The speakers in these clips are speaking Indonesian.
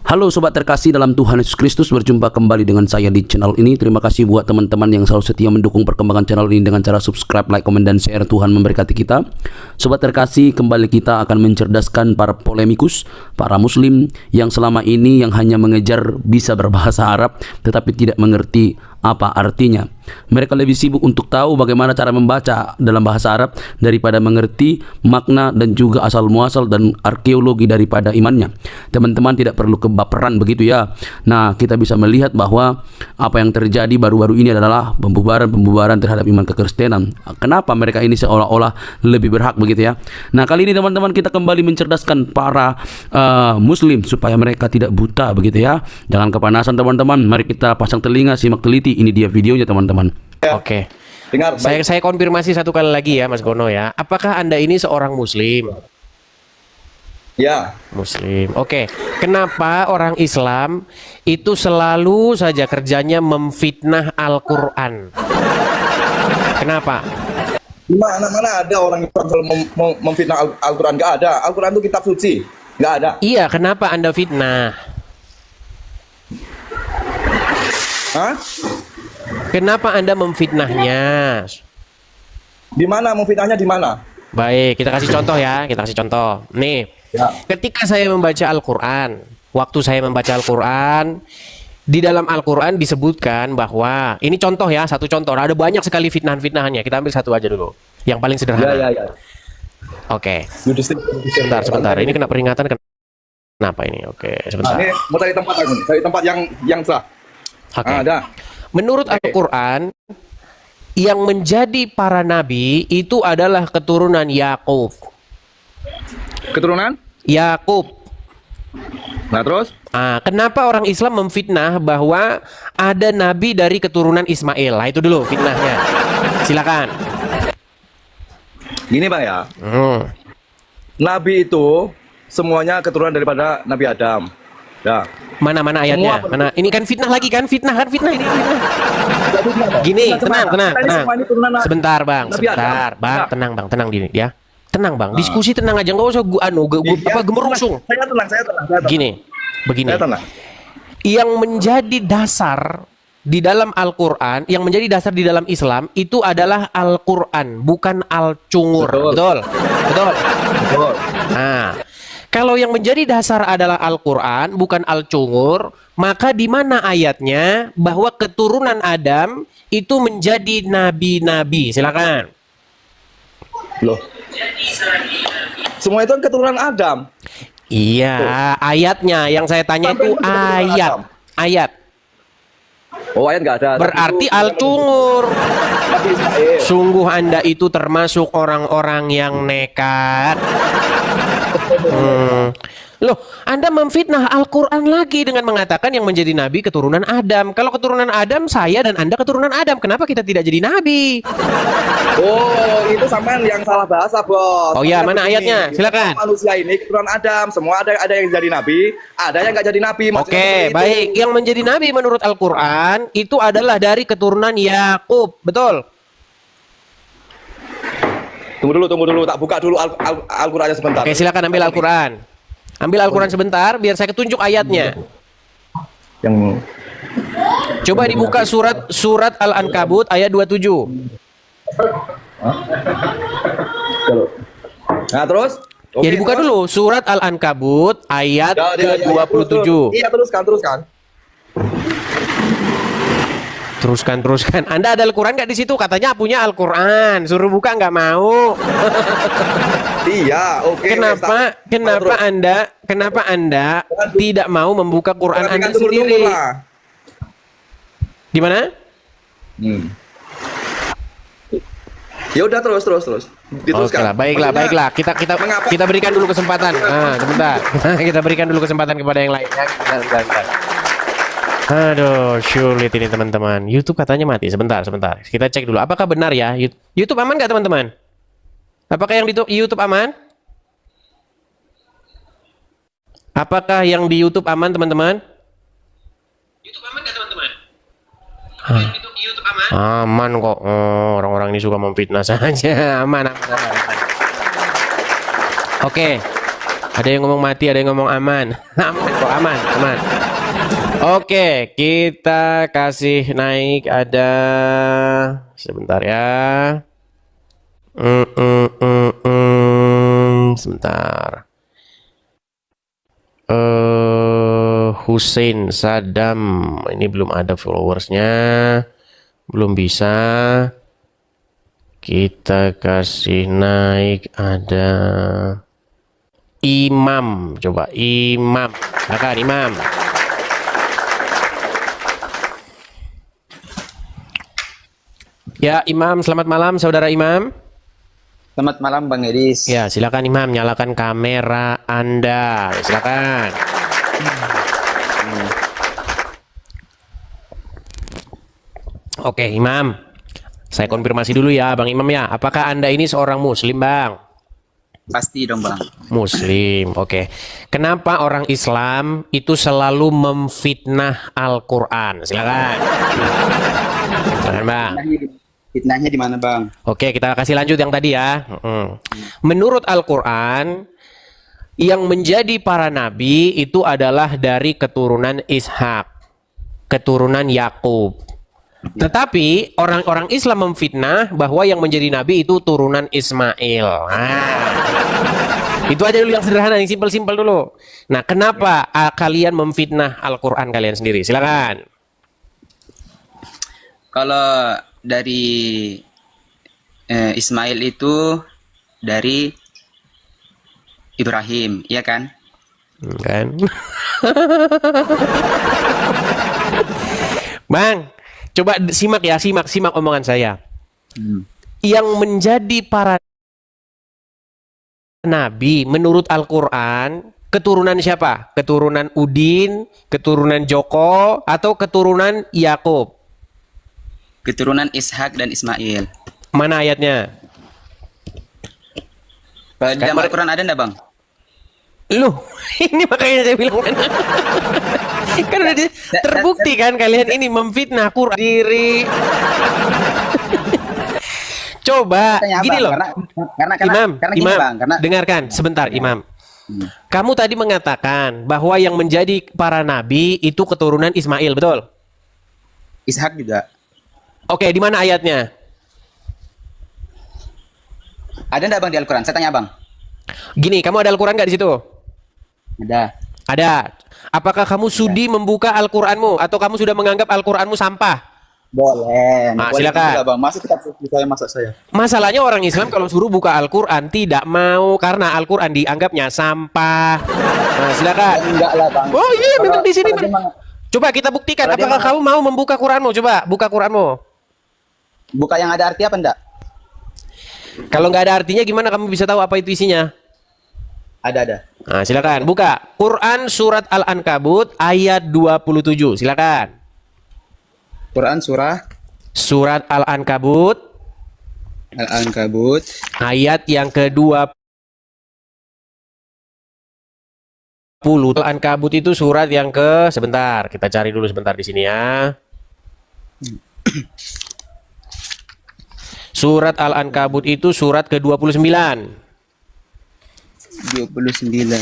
Halo sobat terkasih dalam Tuhan Yesus Kristus, berjumpa kembali dengan saya di channel ini. Terima kasih buat teman-teman yang selalu setia mendukung perkembangan channel ini dengan cara subscribe, like, komen, dan share. Tuhan memberkati kita. Sobat terkasih, kembali kita akan mencerdaskan para polemikus, para muslim yang selama ini yang hanya mengejar bisa berbahasa Arab tetapi tidak mengerti apa artinya. Mereka lebih sibuk untuk tahu bagaimana cara membaca dalam bahasa Arab daripada mengerti makna dan juga asal muasal dan arkeologi daripada imannya. Teman-teman tidak perlu kebaperan begitu ya. Nah, kita bisa melihat bahwa apa yang terjadi baru-baru ini adalah pembubaran terhadap iman kekristenan. Kenapa mereka ini seolah-olah lebih berhak begitu ya. Nah, kali ini teman-teman kita kembali mencerdaskan para muslim supaya mereka tidak buta begitu ya. Jangan kepanasan teman-teman. Mari kita pasang telinga, simak teliti. Ini dia videonya teman-teman. Oke. Dengar, saya konfirmasi satu kali lagi ya Mas Gono ya. Apakah Anda ini seorang muslim? Ya. Muslim. Oke. Kenapa orang Islam itu selalu saja kerjanya memfitnah Al-Qur'an? Kenapa? Mana ada orang yang selalu memfitnah Al-Qur'an? Gak ada. Al-Qur'an itu kitab suci. Gak ada. Iya, kenapa Anda fitnah? Hah? Kenapa Anda memfitnahnya? Di mana memfitnahnya, di mana? Baik, kita kasih contoh ya. Kita kasih contoh. Nih, Ya. ketika saya membaca Al-Quran, waktu saya membaca Al-Quran, di dalam Al-Quran disebutkan bahwa, ini contoh ya, satu contoh. Ada banyak sekali fitnah-fitnahannya. Kita ambil satu aja dulu. Yang paling sederhana. Ya. Oke. Sebentar. Ini kena peringatan. Kenapa ini? Oke, sebentar. Nah, ini mau cari tempat aku nih. Cari tempat yang sah. Oke. Ada. Menurut Al-Quran, yang menjadi para nabi itu adalah keturunan Yakub. Keturunan? Yakub. Nah, terus? Kenapa orang Islam memfitnah bahwa ada nabi dari keturunan Ismail? Nah, itu dulu fitnahnya. Silakan. Gini Pak ya. Nabi itu semuanya keturunan daripada Nabi Adam. Ya. Mana ayatnya? Mana? Ini kan fitnah lagi kan? Fitnah ini. Fitnah. Gini, tenang. Sebentar, Bang. Tenang, Bang. Tenang dini ya. Tenang, Bang. Diskusi tenang aja, enggak usah gemerungsung. Saya tenang. Gini. Begini. Saya tenang. Yang menjadi dasar di dalam Al-Qur'an, yang menjadi dasar di dalam Islam itu adalah Al-Qur'an, bukan Al-Cungur. Betul. Nah, kalau yang menjadi dasar adalah Al-Quran, bukan Al-Cungur, maka di mana ayatnya bahwa keturunan Adam itu menjadi nabi-nabi? Silakan. Loh. Semua itu kan keturunan Adam. Iya, ayatnya. Yang saya tanya itu ayat. Oh, ayat nggak ada. Berarti Al-Cungur. Sungguh Anda itu termasuk orang-orang yang nekat. Loh, Anda memfitnah Al-Quran lagi dengan mengatakan yang menjadi nabi keturunan Adam. Kalau keturunan Adam, saya dan Anda keturunan Adam. Kenapa kita tidak jadi nabi? Oh, itu sampean yang salah bahasa, Bos. Oh ya, mana ayatnya? Silakan. Manusia ini keturunan Adam, semua ada yang jadi nabi, ada yang nggak jadi nabi. Oke, baik. Yang menjadi nabi menurut Al-Quran itu adalah dari keturunan Yakub, betul? Tunggu dulu, tak buka dulu Al-Qur'annya sebentar. Oke, silakan ambil Al-Quran. Ambil Al-Quran sebentar biar saya ketunjuk ayatnya. Yang coba dibuka surat Al-Ankabut ayat 27. Nah, terus? Ya dibuka dulu surat Al-Ankabut ayat ke-27. Iya, teruskan. Teruskan. Anda ada Al-Quran nggak di situ? Katanya punya Al-Quran. Suruh buka nggak mau. Iya, oke. Kenapa Anda tidak mau membuka Quran Anda sendiri? Di mana? Ya udah terus. Oke lah, baiklah. Kita berikan dulu kesempatan. Sebentar. Kita berikan dulu kesempatan kepada yang lain. Bentar. Aduh, sulit ini teman-teman. YouTube katanya mati. Sebentar. Kita cek dulu. Apakah benar ya? YouTube aman nggak teman-teman? Apakah yang di YouTube aman? Apakah yang di YouTube aman teman-teman? YouTube aman nggak teman-teman? Aman kok. Oh, orang-orang ini suka memfitnah saja. Aman, aman, aman, aman. Oke. Ada yang ngomong mati, ada yang ngomong aman. Aman kok, aman, aman. Oke, kita kasih naik ada sebentar ya. Sebentar. Hussein Sadam, ini belum ada followersnya, belum bisa. Kita kasih naik ada Imam, coba Imam, silakan Imam. Ya Imam, selamat malam saudara Imam. Selamat malam Bang Edis. Ya silakan Imam, nyalakan kamera Anda, silakan. Oke Imam, saya konfirmasi dulu ya Bang Imam ya, apakah Anda ini seorang Muslim Bang? Pasti dong Bang. Muslim, oke. Kenapa orang Islam itu selalu memfitnah Al-Quran? Silakan. Silakan Bang. Fitnahnya di mana Bang? Oke, kita kasih lanjut yang tadi ya. Menurut Al-Quran, yang menjadi para nabi itu adalah dari keturunan Ishak, keturunan Yakub. Tetapi orang-orang Islam memfitnah bahwa yang menjadi nabi itu turunan Ismail. Itu aja dulu yang sederhana, yang simpel-simpel dulu. Nah, kenapa kalian memfitnah Al-Quran kalian sendiri? Silakan. Kalau dari Ismail itu dari Ibrahim, iya kan? Kan? Bang, coba simak ya, simak omongan saya. Yang menjadi para nabi menurut Al-Quran, keturunan siapa? Keturunan Udin, keturunan Joko, atau keturunan Yakub? Keturunan Ishak dan Ismail. Mana ayatnya? Di dalam Al-Quran ada enggak Bang? Loh, ini makanya saya bilang kan udah terbukti kan kalian ini memfitnah Quran diri. Coba gini loh, Imam, dengarkan sebentar Imam. Kamu tadi mengatakan bahwa yang menjadi para nabi itu keturunan Ismail, betul? Ishak juga. Oke, di mana ayatnya? Ada enggak Bang di Al-Quran? Saya tanya Bang. Gini, kamu ada Al-Quran nggak di situ? Ada. Ada. Apakah kamu sudi membuka Al-Quranmu atau kamu sudah menganggap Al-Quranmu sampah? Boleh. Nah, silakan. Juga, Bang. Masuk kitab suci saya, masak saya. Masalahnya orang Islam kalau suruh buka Al-Quran tidak mau karena Al-Quran dianggapnya sampah. Nah, silakan. Enggak lah Bang. Oh iya, memang di sini. Coba kita buktikan. Apakah kamu mau membuka Quranmu? Coba buka Quranmu. Buka yang ada arti apa enggak? Kalau nggak ada artinya gimana kamu bisa tahu apa itu isinya? Ada. Nah, silakan buka Quran surat Al-Ankabut ayat 27. Silakan. Quran surat Al-Ankabut ayat yang ke-20. Al-Ankabut itu surat yang ke sebentar, kita cari dulu sebentar di sini ya. Surat Al-Ankabut itu surat ke-29. 29.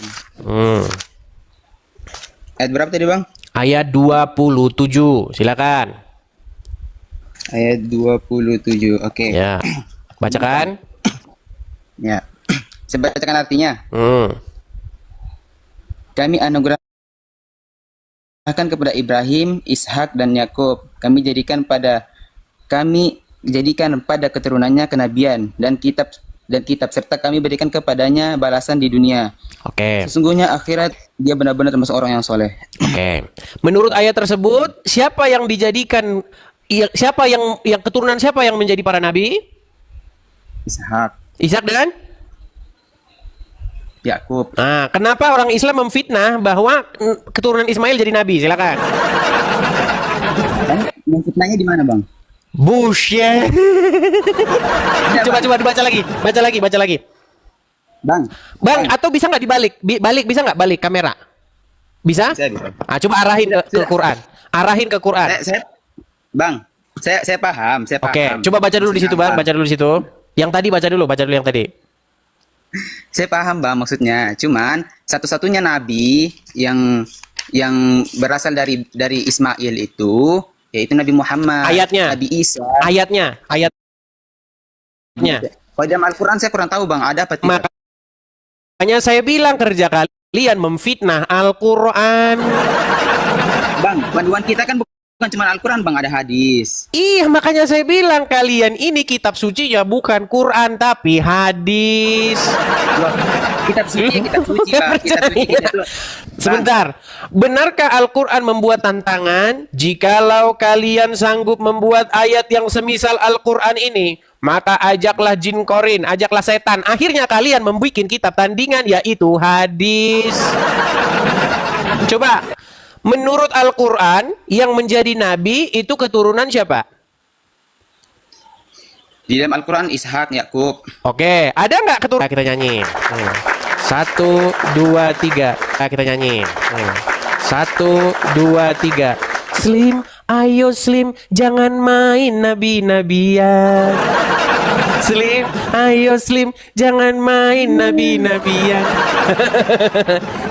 Ayat berapa tadi Bang? Ayat 27. Silakan. Ayat 27. Oke. Ya. Bacakan. Ya. Saya bacakan artinya. Kami anugerahkan kepada Ibrahim, Ishak dan Yakub. Kami jadikan pada keturunannya kenabian dan kitab serta kami berikan kepadanya balasan di dunia. Oke. Sesungguhnya akhirat dia benar-benar termasuk orang yang soleh. Oke. Menurut ayat tersebut, siapa yang dijadikan keturunan siapa yang menjadi para nabi? Ishak dan Yakub. Nah, kenapa orang Islam memfitnah bahwa keturunan Ismail jadi nabi? Silakan. Memfitnahnya di mana, Bang? Bullshit. Coba dibaca lagi. Baca lagi. Bang, atau bisa nggak dibalik? Bisa nggak balik kamera? Bisa? Bisa. Ah, coba arahin ke Quran. Arahin ke Quran. Bang, Saya paham, saya Oke, paham. coba baca dulu di situ, Bang. Maksudnya Baca dulu di situ. Yang tadi baca dulu yang tadi. Saya paham Bang maksudnya. Cuman satu-satunya nabi yang berasal dari Ismail itu yaitu Nabi Muhammad, Ayatnya. Nabi Isa. Ayatnya. Kalau dalam Al-Qur'an saya kurang tahu Bang, ada apa tidak? Makanya saya bilang kerja kalian memfitnah Al-Qur'an. Bang, panduan kita kan bukan cuma Al-Qur'an Bang, ada hadis. Iya, makanya saya bilang kalian ini kitab suci ya bukan Quran tapi hadis. Kitab suci, kitab suci Bang. Kitab suci itu. Sebentar, benarkah Al-Quran membuat tantangan? Jikalau kalian sanggup membuat ayat yang semisal Al-Quran ini, maka ajaklah jin korin, ajaklah setan. Akhirnya kalian membuat kitab tandingan yaitu hadis. Coba, menurut Al-Quran yang menjadi nabi itu keturunan siapa? Di dalam Al-Qur'an Ishak, Yakub. Oke, ada nggak keturunan? Kita nyanyi. 1, 2, 3. Kita nyanyi. 1, 2, 3. Slim, ayo Slim, jangan main nabi-nabian. Slim, ayo Slim, jangan main nabi-nabian.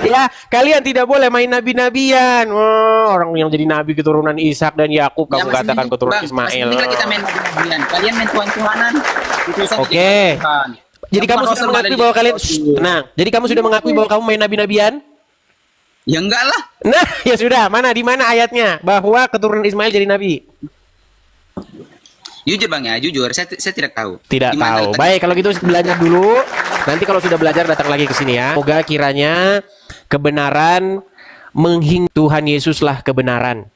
Ya, kalian tidak boleh main nabi-nabian. Oh, orang yang jadi nabi keturunan Ishak dan Yakub kamu masih katakan mending, keturunan Bang, Ismail. masih mending kita main nabi-nabian. Kalian main Tuhan-Tuhanan. Itu saja Oke. Tuhan. Jadi Yang kamu Rasul sudah mengakui ada bahwa di kalian Rasul. tenang. Jadi kamu sudah mengakui bahwa kamu main nabi-nabian? Ya enggak lah. Nah, ya sudah. Di mana ayatnya bahwa keturunan Ismail jadi nabi? Jujur Bang ya, jujur. Saya tidak tahu. Tidak Di mana tahu. letaknya? Baik, kalau gitu belajar dulu. Nanti kalau sudah belajar datang lagi ke sini ya. Semoga kiranya kebenaran Tuhan Yesuslah kebenaran.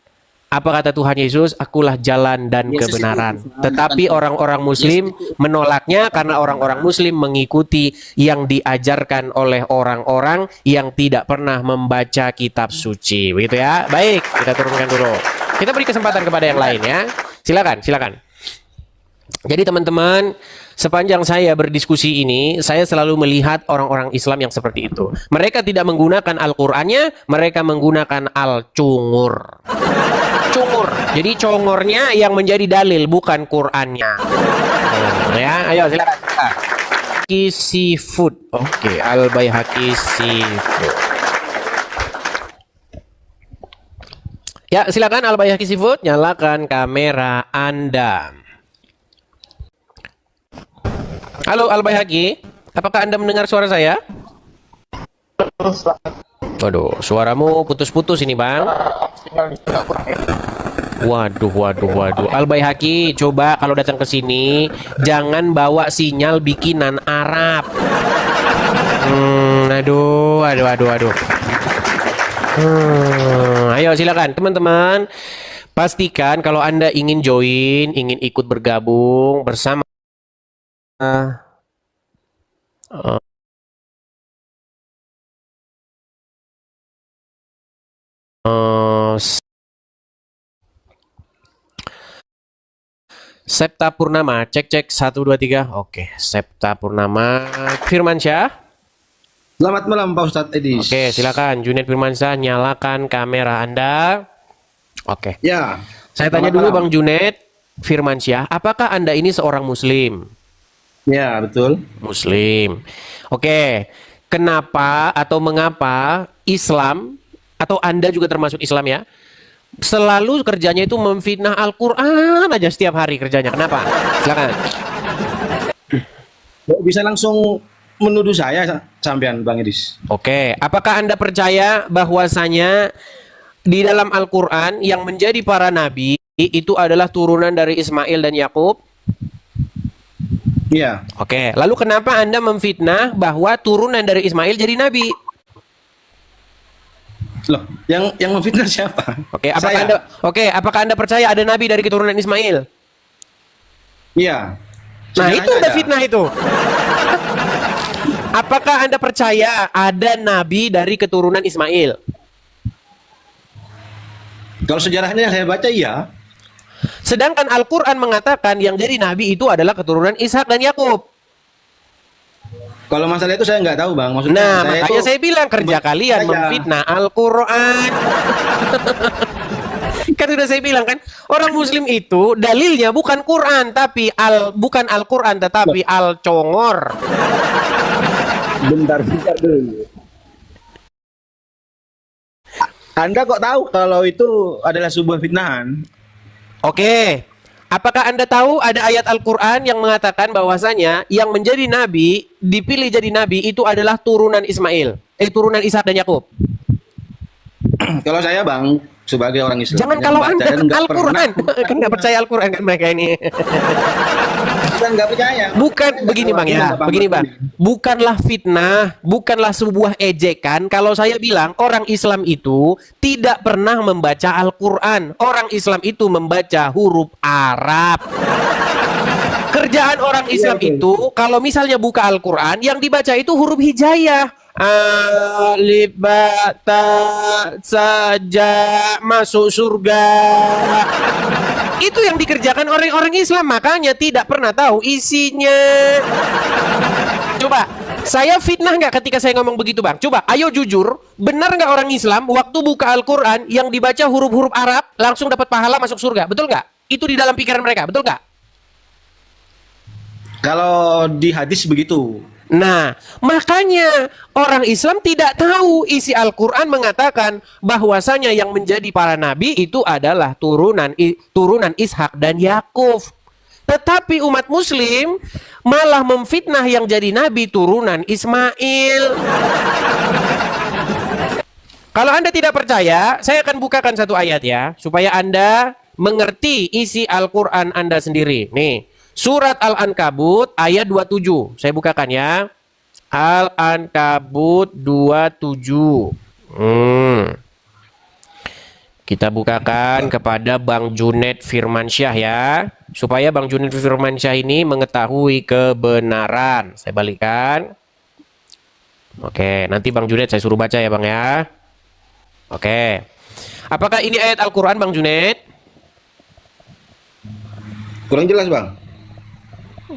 Apa kata Tuhan Yesus? Akulah jalan dan Yesus kebenaran. itu Tuhan, Tetapi bukan orang-orang Muslim menolaknya karena orang-orang Muslim mengikuti yang diajarkan oleh orang-orang yang tidak pernah membaca kitab suci. Begitu ya. Baik, kita turunkan dulu. Kita beri kesempatan kepada yang lain ya. Silakan, silakan. Jadi teman-teman, sepanjang saya berdiskusi ini, saya selalu melihat orang-orang Islam yang seperti itu. Mereka tidak menggunakan Al-Qur'annya, mereka menggunakan Al-Cungur. Cungur. Jadi congornya yang menjadi dalil, bukan Qur'annya. Ya, ayo silakan. Seafood. Oke, Al-Baihaqi Seafood. Ya, silakan Al-Baihaqi Seafood, nyalakan kamera Anda. Halo Al-Baihaqi, apakah Anda mendengar suara saya? Waduh, suaramu putus-putus ini, Bang. Waduh. Al-Baihaqi, coba kalau datang ke sini jangan bawa sinyal bikinan Arab. Aduh. Ayo silakan teman-teman. Pastikan kalau Anda ingin join, ingin ikut bergabung bersama Septa Purnama, cek 1 2 3. Oke, Septa Purnama. Firmansyah. Selamat malam Pak Ustadz Edis. Oke, silakan Junaid Firmansyah, nyalakan kamera Anda. Oke. Ya. Saya tanya Selamat dulu malam. Bang Junaid Firmansyah, apakah Anda ini seorang muslim? Ya, betul. Muslim. Oke. Kenapa atau mengapa Islam atau Anda juga termasuk Islam ya? Selalu kerjanya itu memfitnah Al-Qur'an aja setiap hari kerjanya. Kenapa? Silakan. Bisa langsung menuduh saya sampean Bang Edis. Oke, apakah Anda percaya bahwasanya di dalam Al-Qur'an yang menjadi para nabi itu adalah turunan dari Ismail dan Yakub? Iya. Oke, lalu kenapa Anda memfitnah bahwa turunan dari Ismail jadi nabi? Loh, yang memfitnah siapa? Oke, apakah Saya. apakah Anda percaya ada nabi dari keturunan Ismail? Iya. Nah, Sejarahnya itu udah ada. fitnah itu. Apakah Anda percaya ada nabi dari keturunan Ismail? Kalau sejarahnya yang saya baca iya. Sedangkan Al-Qur'an mengatakan yang jadi nabi itu adalah keturunan Ishak dan Yakub. Kalau masalah itu saya nggak tahu Bang. Maksudnya Nah, saya makanya itu saya bilang kerja kalian saya- memfitnah Al-Qur'an. Kan sudah saya bilang kan, orang Muslim itu dalilnya bukan Quran, tapi bukan Al-Quran, tetapi Al-Congor. Bentar dulu. Anda kok tahu kalau itu adalah sebuah fitnahan? Oke. Apakah Anda tahu ada ayat Al-Quran yang mengatakan bahwasanya yang menjadi nabi, dipilih jadi nabi itu adalah turunan Ismail, turunan Ishak dan Yakub? Kalau saya Bang, sebagai orang Islam. Jangan kalau Anda Al-Quran, kan nggak percaya Al-Quran kan mereka ini. Bukan nggak percaya. Bukan begini Bang ya, begini Bang. Bukanlah fitnah, bukanlah sebuah ejekan kalau saya bilang orang Islam itu tidak pernah membaca Al-Quran. Orang Islam itu membaca huruf Arab. Kerjaan orang Islam itu kalau misalnya buka Al-Quran, yang dibaca itu huruf hijaiyah. Alif ba ta saja masuk surga. Itu yang dikerjakan orang-orang Islam, makanya tidak pernah tahu isinya. Coba, saya fitnah nggak ketika saya ngomong begitu Bang? Coba, ayo jujur, benar nggak orang Islam waktu buka Al-Quran yang dibaca huruf-huruf Arab langsung dapat pahala masuk surga? Betul nggak? Itu di dalam pikiran mereka, betul nggak? Kalau di hadis begitu. Nah, makanya orang Islam tidak tahu isi Al-Quran mengatakan bahwasanya yang menjadi para nabi itu adalah turunan Ishak dan Yakub. Tetapi umat Muslim malah memfitnah yang jadi nabi turunan Ismail. Kalau Anda tidak percaya, saya akan bukakan satu ayat ya, supaya Anda mengerti isi Al-Quran Anda sendiri. Nih. Surat Al-Ankabut ayat 27. Saya bukakan ya. Al-Ankabut 27. Kita bukakan kepada Bang Junaid Firmansyah ya. Supaya Bang Junaid Firmansyah ini mengetahui kebenaran. Saya balikkan. Oke, nanti Bang Junaid saya suruh baca ya Bang ya. Oke. Apakah ini ayat Al-Quran Bang Junaid? Kurang jelas Bang.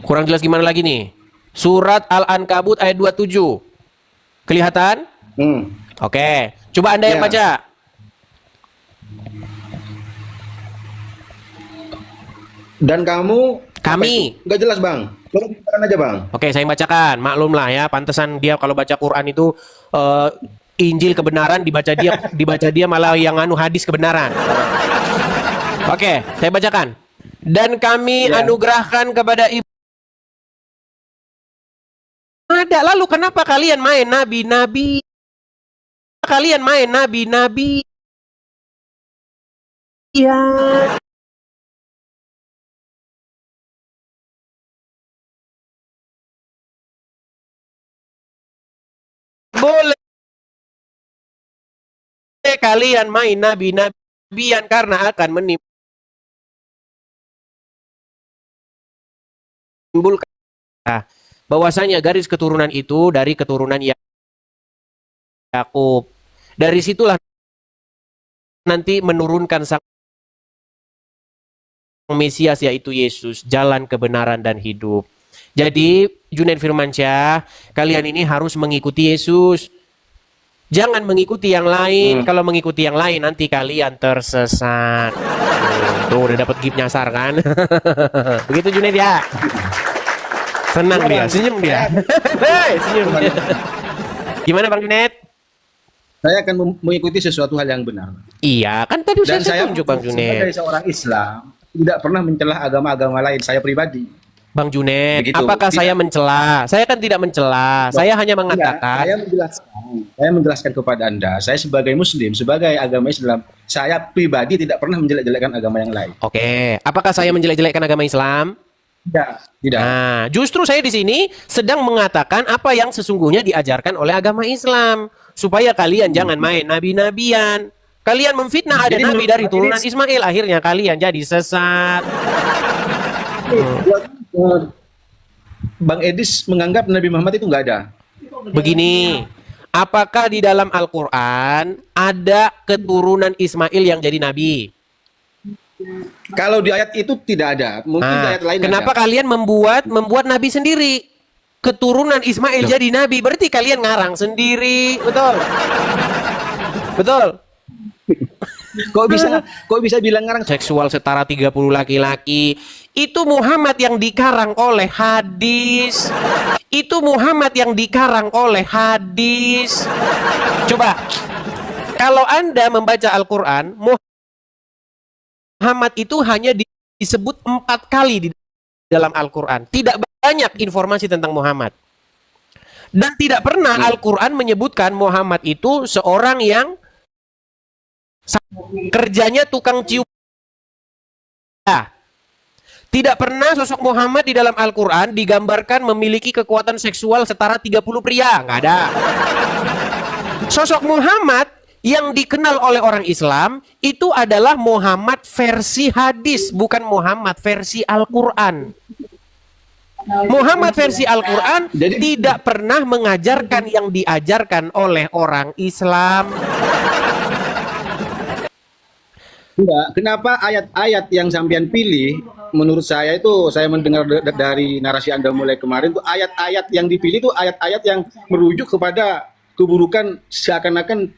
Kurang jelas gimana lagi nih? Surat Al-Ankabut ayat 27. Kelihatan? Oke. Coba Anda yang baca. Dan kami. Nggak jelas Bang. Tolong bacakan aja Bang. Oke, saya yang bacakan. Maklumlah ya, pantesan dia kalau baca Quran itu Injil kebenaran, dibaca dia malah yang hadis kebenaran. Oke, saya bacakan. Dan kami anugerahkan kepada ibu. Ada, lalu kenapa kalian main nabi-nabi? Kalian main nabi-nabi? Ya. Boleh kalian main nabi-nabian karena akan menimbulkan bahwasanya garis keturunan itu dari keturunan Yakub. Dari situlah nanti menurunkan sang Mesias yaitu Yesus, jalan kebenaran dan hidup. Jadi Junaid Firmansyah, kalian ini harus mengikuti Yesus. Jangan mengikuti yang lain. Kalau mengikuti yang lain nanti kalian tersesat. Tuh udah dapat gift nyasar kan? Begitu Junaid ya. Senang dia, senyum dia. Senyum dia. Gimana Bang Junaid? Saya akan mengikuti sesuatu hal yang benar. Iya, kan tadi Dan saya tunjuk Bang Junaid. Sebagai seorang Islam, tidak pernah mencela agama-agama lain, saya pribadi. Bang Junaid, Begitu. apakah saya mencela? Saya kan tidak mencela. Saya hanya mengatakan. Saya menjelaskan kepada Anda, saya sebagai Muslim, sebagai agama Islam, saya pribadi tidak pernah menjelek-jelekkan agama yang lain. Oke, apakah saya menjelek-jelekkan agama Islam? Tidak. Nah, justru saya di sini sedang mengatakan apa yang sesungguhnya diajarkan oleh agama Islam, supaya kalian jangan main nabi-nabian. Kalian memfitnah ada nabi dari turunan Ismail, akhirnya kalian jadi sesat. Bang Edis menganggap Nabi Muhammad itu nggak ada. Begini, apakah di dalam Al-Quran ada keturunan Ismail yang jadi nabi? Kalau di ayat itu tidak ada. Mungkin di ayat lain kenapa ada. kalian membuat nabi sendiri? Keturunan Ismail jadi nabi, berarti kalian ngarang sendiri, betul? Betul? Kok bisa bilang ngarang seksual setara 30 laki-laki. Itu Muhammad yang dikarang oleh hadis. Itu Muhammad yang dikarang oleh hadis. Coba, kalau Anda membaca Al-Quran, Muhammad itu hanya disebut 4 kali di dalam Al-Quran. Tidak banyak informasi tentang Muhammad. Dan tidak pernah Al-Quran menyebutkan Muhammad itu seorang yang kerjanya tukang cium. Tidak pernah sosok Muhammad di dalam Al-Quran digambarkan memiliki kekuatan seksual setara 30 pria. Nggak ada. Sosok Muhammad yang dikenal oleh orang Islam itu adalah Muhammad versi hadis, bukan Muhammad versi Al-Quran. Muhammad versi Al-Quran tidak pernah mengajarkan yang diajarkan oleh orang Islam. Enggak, kenapa ayat-ayat yang sampean pilih, menurut saya itu, saya mendengar dari narasi Anda mulai kemarin, tuh ayat-ayat yang dipilih itu ayat-ayat yang merujuk kepada keburukan, seakan-akan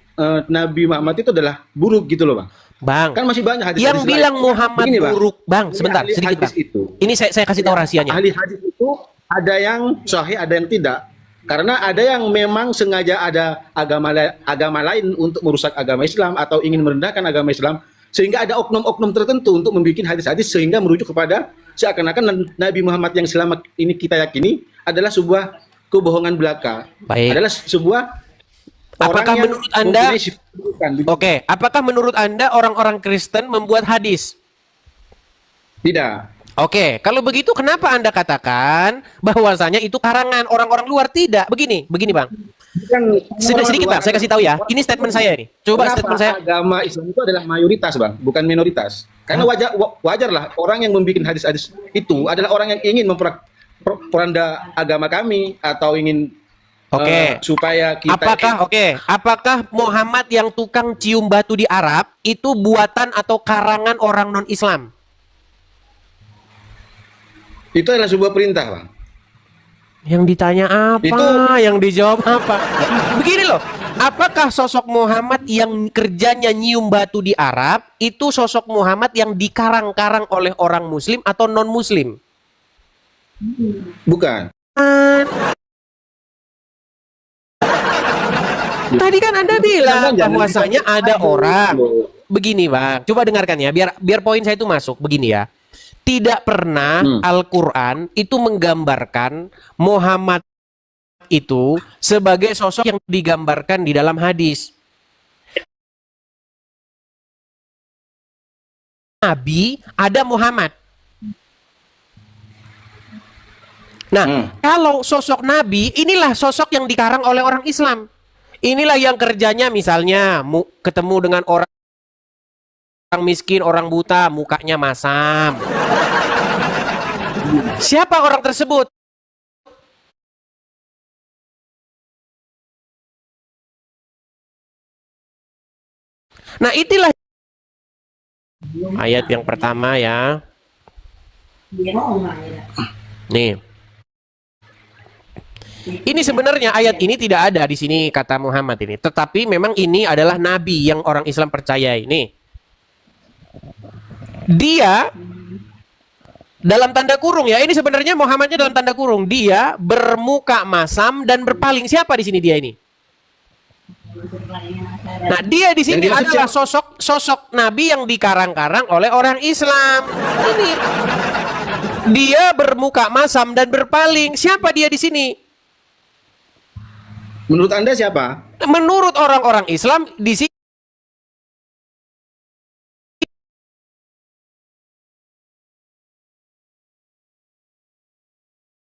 Nabi Muhammad itu adalah buruk gitu loh, Bang. Bang, Kan masih banyak hadis yang bilang lain. Muhammad Begini, Bang. buruk, Bang, sebentar, Ahli sedikit, hadis Bang. itu. Ini saya kasih tahu rahasianya. Ahli hadis itu ada yang sahih, ada yang tidak. Karena ada yang memang sengaja ada agama lain untuk merusak agama Islam atau ingin merendahkan agama Islam, sehingga ada oknum-oknum tertentu untuk membuat hadis-hadis sehingga merujuk kepada seakan-akan Nabi Muhammad yang selama ini kita yakini adalah sebuah kebohongan belaka. Baik. Adalah sebuah Apakah orang yang menurut Anda, mempunyai sifat keburukan. oke, apakah menurut Anda orang-orang Kristen membuat hadis? Tidak. Oke, kalau begitu kenapa Anda katakan bahwasanya itu karangan orang-orang luar? Tidak. Begini Bang. Bukan Sedikit Bang, saya kasih tahu ya. Ini statement saya nih. Coba Kenapa? statement saya. Agama Islam itu adalah mayoritas, Bang, bukan minoritas. Karena wajarlah orang yang membuat hadis-hadis itu adalah orang yang ingin memperanda agama kami atau ingin supaya kita apakah Muhammad yang tukang cium batu di Arab itu buatan atau karangan orang non-Islam? Itu adalah sebuah perintah, Bang. Yang ditanya apa? Yang dijawab apa? Begini loh, apakah sosok Muhammad yang kerjanya nyium batu di Arab itu sosok Muhammad yang dikarang-karang oleh orang Muslim atau non-Muslim? Bukan. Tadi kan Anda bilang bahwasanya ada orang. Begini Bang, coba dengarkan ya, biar poin saya itu masuk. Begini ya. Tidak pernah Al-Quran itu menggambarkan Muhammad itu sebagai sosok yang digambarkan di dalam hadis. Nabi ada Muhammad. Nah, kalau sosok Nabi, inilah sosok yang dikarang oleh orang Islam. Inilah yang kerjanya misalnya ketemu dengan orang miskin, orang buta, mukanya masam. Siapa orang tersebut? Nah, itulah ayat yang pertama ya. Nih. Ini sebenarnya ayat ini tidak ada di sini kata Muhammad ini, tetapi memang ini adalah nabi yang orang Islam percaya ini. Dia dalam tanda kurung ya, ini sebenarnya Muhammadnya dalam tanda kurung, dia bermuka masam dan berpaling. Siapa di sini dia ini? Nah, dia di sini adalah sosok nabi yang dikarang-karang oleh orang Islam. Ini dia bermuka masam dan berpaling. Siapa dia di sini? Menurut Anda siapa? Menurut orang-orang Islam di sini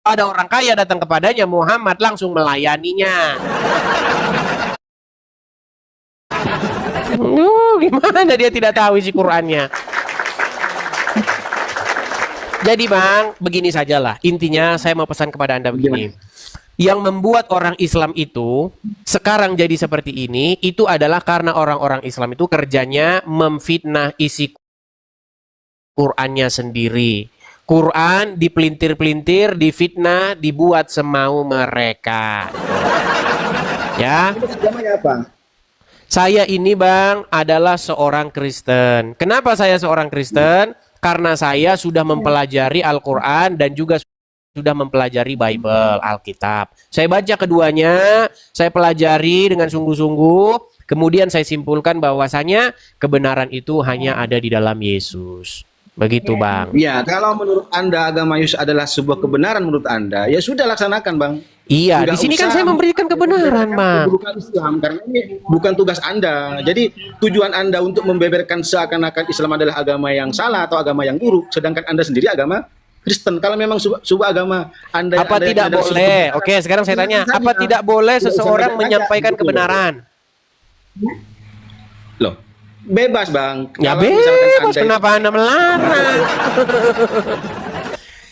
ada orang kaya datang kepadanya, Muhammad langsung melayaninya. Gimana dia tidak tahu isi Qur'annya? Jadi Bang, begini sajalah. Intinya saya mau pesan kepada Anda begini. Yang membuat orang Islam itu sekarang jadi seperti ini, itu adalah karena orang-orang Islam itu kerjanya memfitnah isi Qur'annya sendiri. Quran dipelintir-pelintir, difitnah, dibuat semau mereka. Ya. Agamanya apa? Saya ini Bang adalah seorang Kristen. Kenapa saya seorang Kristen? Karena saya sudah mempelajari Al-Quran dan juga sudah mempelajari Bible, Alkitab. Saya baca keduanya, saya pelajari dengan sungguh-sungguh, kemudian saya simpulkan bahwasanya kebenaran itu hanya ada di dalam Yesus. Begitu Bang. Ya, kalau menurut Anda agama Yesus adalah sebuah kebenaran menurut Anda, ya sudah laksanakan Bang. Iya, Nggak di sini kan usah saya memberikan kebenaran Bang. Bukan Islam, karena ini bukan tugas Anda. Jadi tujuan Anda untuk membeberkan seakan-akan Islam adalah agama yang salah atau agama yang buruk, sedangkan Anda sendiri agama Kristen. Kalau memang sebuah agama Anda Apa tidak boleh? Oke, sekarang saya tanya, apa tidak boleh seseorang menyampaikan kebenaran? Loh, bebas Bang. Ya Kalau misalkan bebas, Anda kenapa Anda melarang?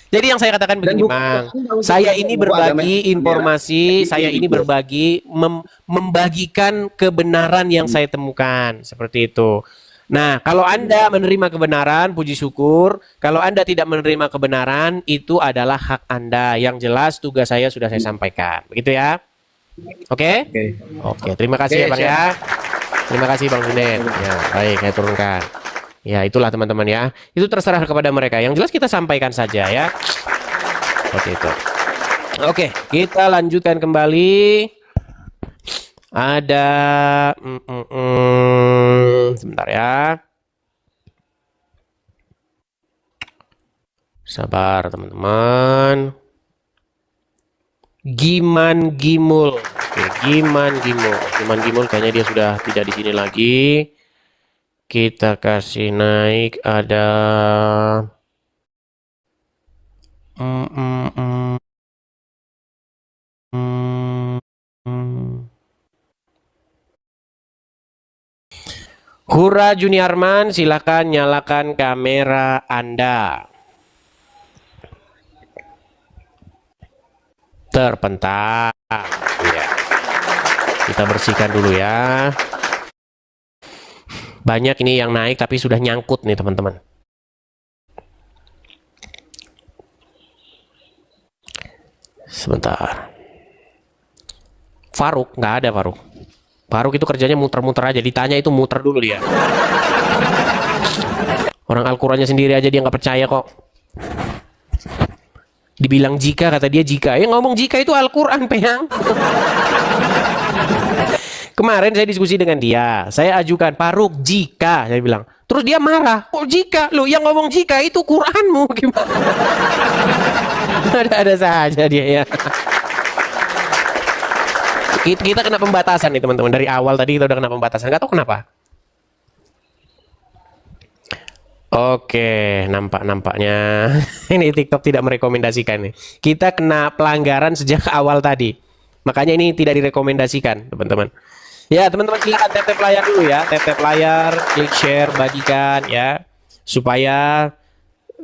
Jadi yang saya katakan begini Bang, saya ini berbagi informasi, saya ini berbagi, membagikan kebenaran yang saya temukan, seperti itu. Nah, kalau Anda menerima kebenaran, puji syukur. Kalau Anda tidak menerima kebenaran, itu adalah hak Anda. Yang jelas tugas saya sudah saya sampaikan. Begitu ya? Oke? Oke, terima kasih ya Bang ya. Terima kasih Bang Junet. Ya, baik, saya turunkan. Ya, itulah teman-teman ya. Itu terserah kepada mereka. Yang jelas kita sampaikan saja ya. Oke, itu. Oke, kita lanjutkan kembali. Ada sebentar ya. Sabar teman-teman. Giman Gimul. Oke, Giman Gimul. Giman Gimul kayaknya dia sudah tidak di sini lagi. Kita kasih naik ada Hura Juniarman, silakan nyalakan kamera Anda. Terpental. Ya. Kita bersihkan dulu ya. Banyak ini yang naik tapi sudah nyangkut nih teman-teman. Sebentar. Faruk, nggak ada Faruk. Faruk itu kerjanya muter-muter aja. Ditanya itu muter dulu dia. Orang Al-Qurannya sendiri aja dia nggak percaya kok. Dibilang jika, kata dia jika. Ya ngomong jika itu Al-Quran, Peyang. Kemarin saya diskusi dengan dia. Saya ajukan, Faruk, jika. Saya bilang. Terus dia marah. Kok jika? Loh, yang ngomong jika itu Quranmu. Gimana? Ada-ada saja dia ya. Kita kena pembatasan nih teman-teman. Dari awal tadi kita udah kena pembatasan. Gak tahu kenapa. Oke, nampaknya ini TikTok tidak merekomendasikan nih. Kita kena pelanggaran sejak awal tadi. Makanya ini tidak direkomendasikan, teman-teman. Ya, teman-teman silakan tap-tap layar dulu ya. Tap-tap layar, klik share, bagikan ya. Supaya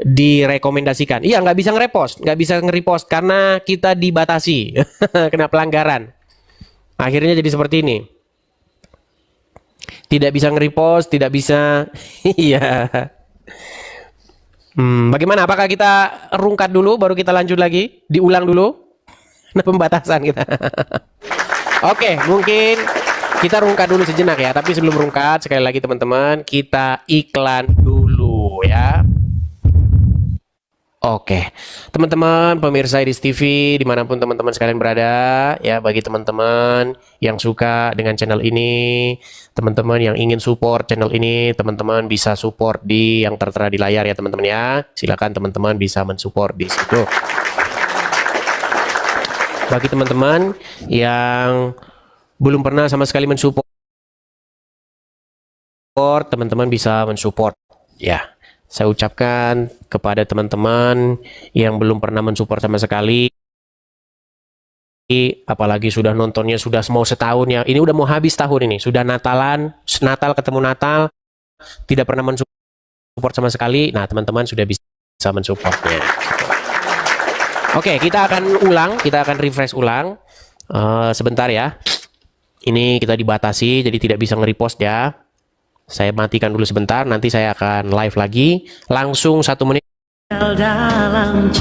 direkomendasikan. Iya, nggak bisa nge-repost, nggak bisa nge-repost karena kita dibatasi. Kena pelanggaran. Akhirnya jadi seperti ini. Tidak bisa nge-repost, tidak bisa. Iya. Bagaimana? Apakah kita rungkat dulu baru kita lanjut lagi? Diulang dulu? Nah, pembatasan kita. Oke, mungkin kita rungkat dulu sejenak ya. Tapi sebelum rungkat, sekali lagi teman-teman, kita iklan dulu ya. Oke, teman-teman pemirsa Idris TV dimanapun teman-teman sekalian berada ya, bagi teman-teman yang suka dengan channel ini, teman-teman yang ingin support channel ini, teman-teman bisa support di yang tertera di layar ya teman-teman ya. Silakan teman-teman bisa mensupport di situ. Bagi teman-teman yang belum pernah sama sekali mensupport, teman-teman bisa mensupport ya. Saya ucapkan kepada teman-teman yang belum pernah mensupport sama sekali, apalagi sudah nontonnya sudah mau setahun ya, ini udah mau habis tahun ini, sudah Natalan, Natal ketemu Natal, tidak pernah mensupport sama sekali. Nah, teman-teman sudah bisa mensupportnya. Oke, kita akan ulang, kita akan refresh ulang sebentar ya. Ini kita dibatasi, jadi tidak bisa nge-repost ya. Saya matikan dulu sebentar, nanti saya akan live lagi langsung 1 menit. Dalam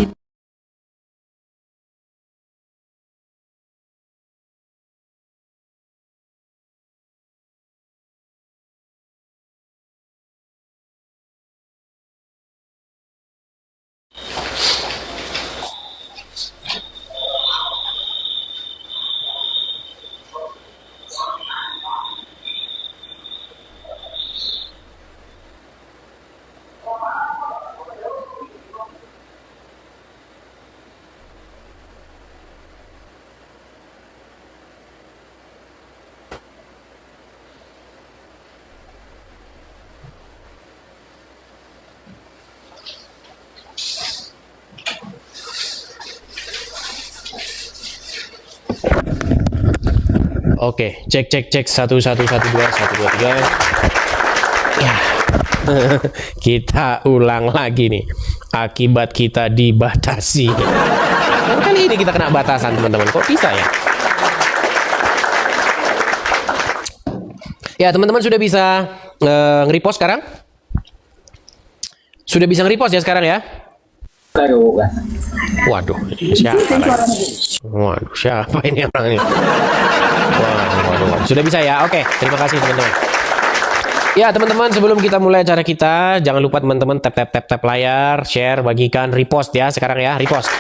Oke, cek 1 2 1 2 3. Ya. Kita ulang lagi nih. Akibat kita dibatasi. Kali ini kita kena batasan, teman-teman. Kok bisa ya? Ya, teman-teman sudah bisa nge-repost sekarang? Sudah bisa nge-repost ya sekarang ya? Waduh, ini siapa lagi? Waduh, siapa ini orangnya? Waduh. Sudah bisa ya? Oke, terima kasih teman-teman. Ya, teman-teman, sebelum kita mulai acara kita, jangan lupa teman-teman tap layar, share, bagikan, repost ya sekarang ya, repost.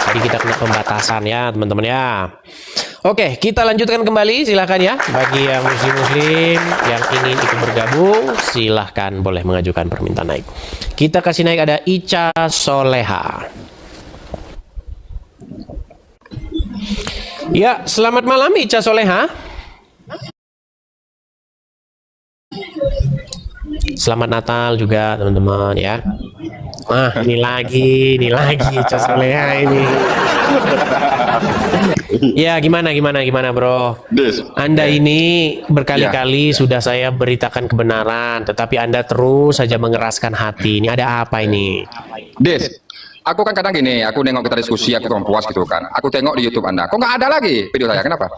Tadi kita kena pembatasan ya, teman-teman ya. Oke, kita lanjutkan kembali, silahkan ya. Bagi yang muslim-muslim yang ingin ikut bergabung, silahkan boleh mengajukan permintaan naik. Kita kasih naik ada Ica Soleha. Ya, selamat malam Ica Soleha. Selamat Natal juga teman-teman ya. Ini lagi Ica Soleha ini. Ya, gimana bro? Anda ini berkali-kali sudah saya beritakan kebenaran, tetapi Anda terus saja mengeraskan hati. Ini ada apa ini? Aku kan kadang gini, aku nengok kita diskusi, aku kurang puas gitu kan. Aku tengok di YouTube Anda, kok nggak ada lagi video saya? Kenapa?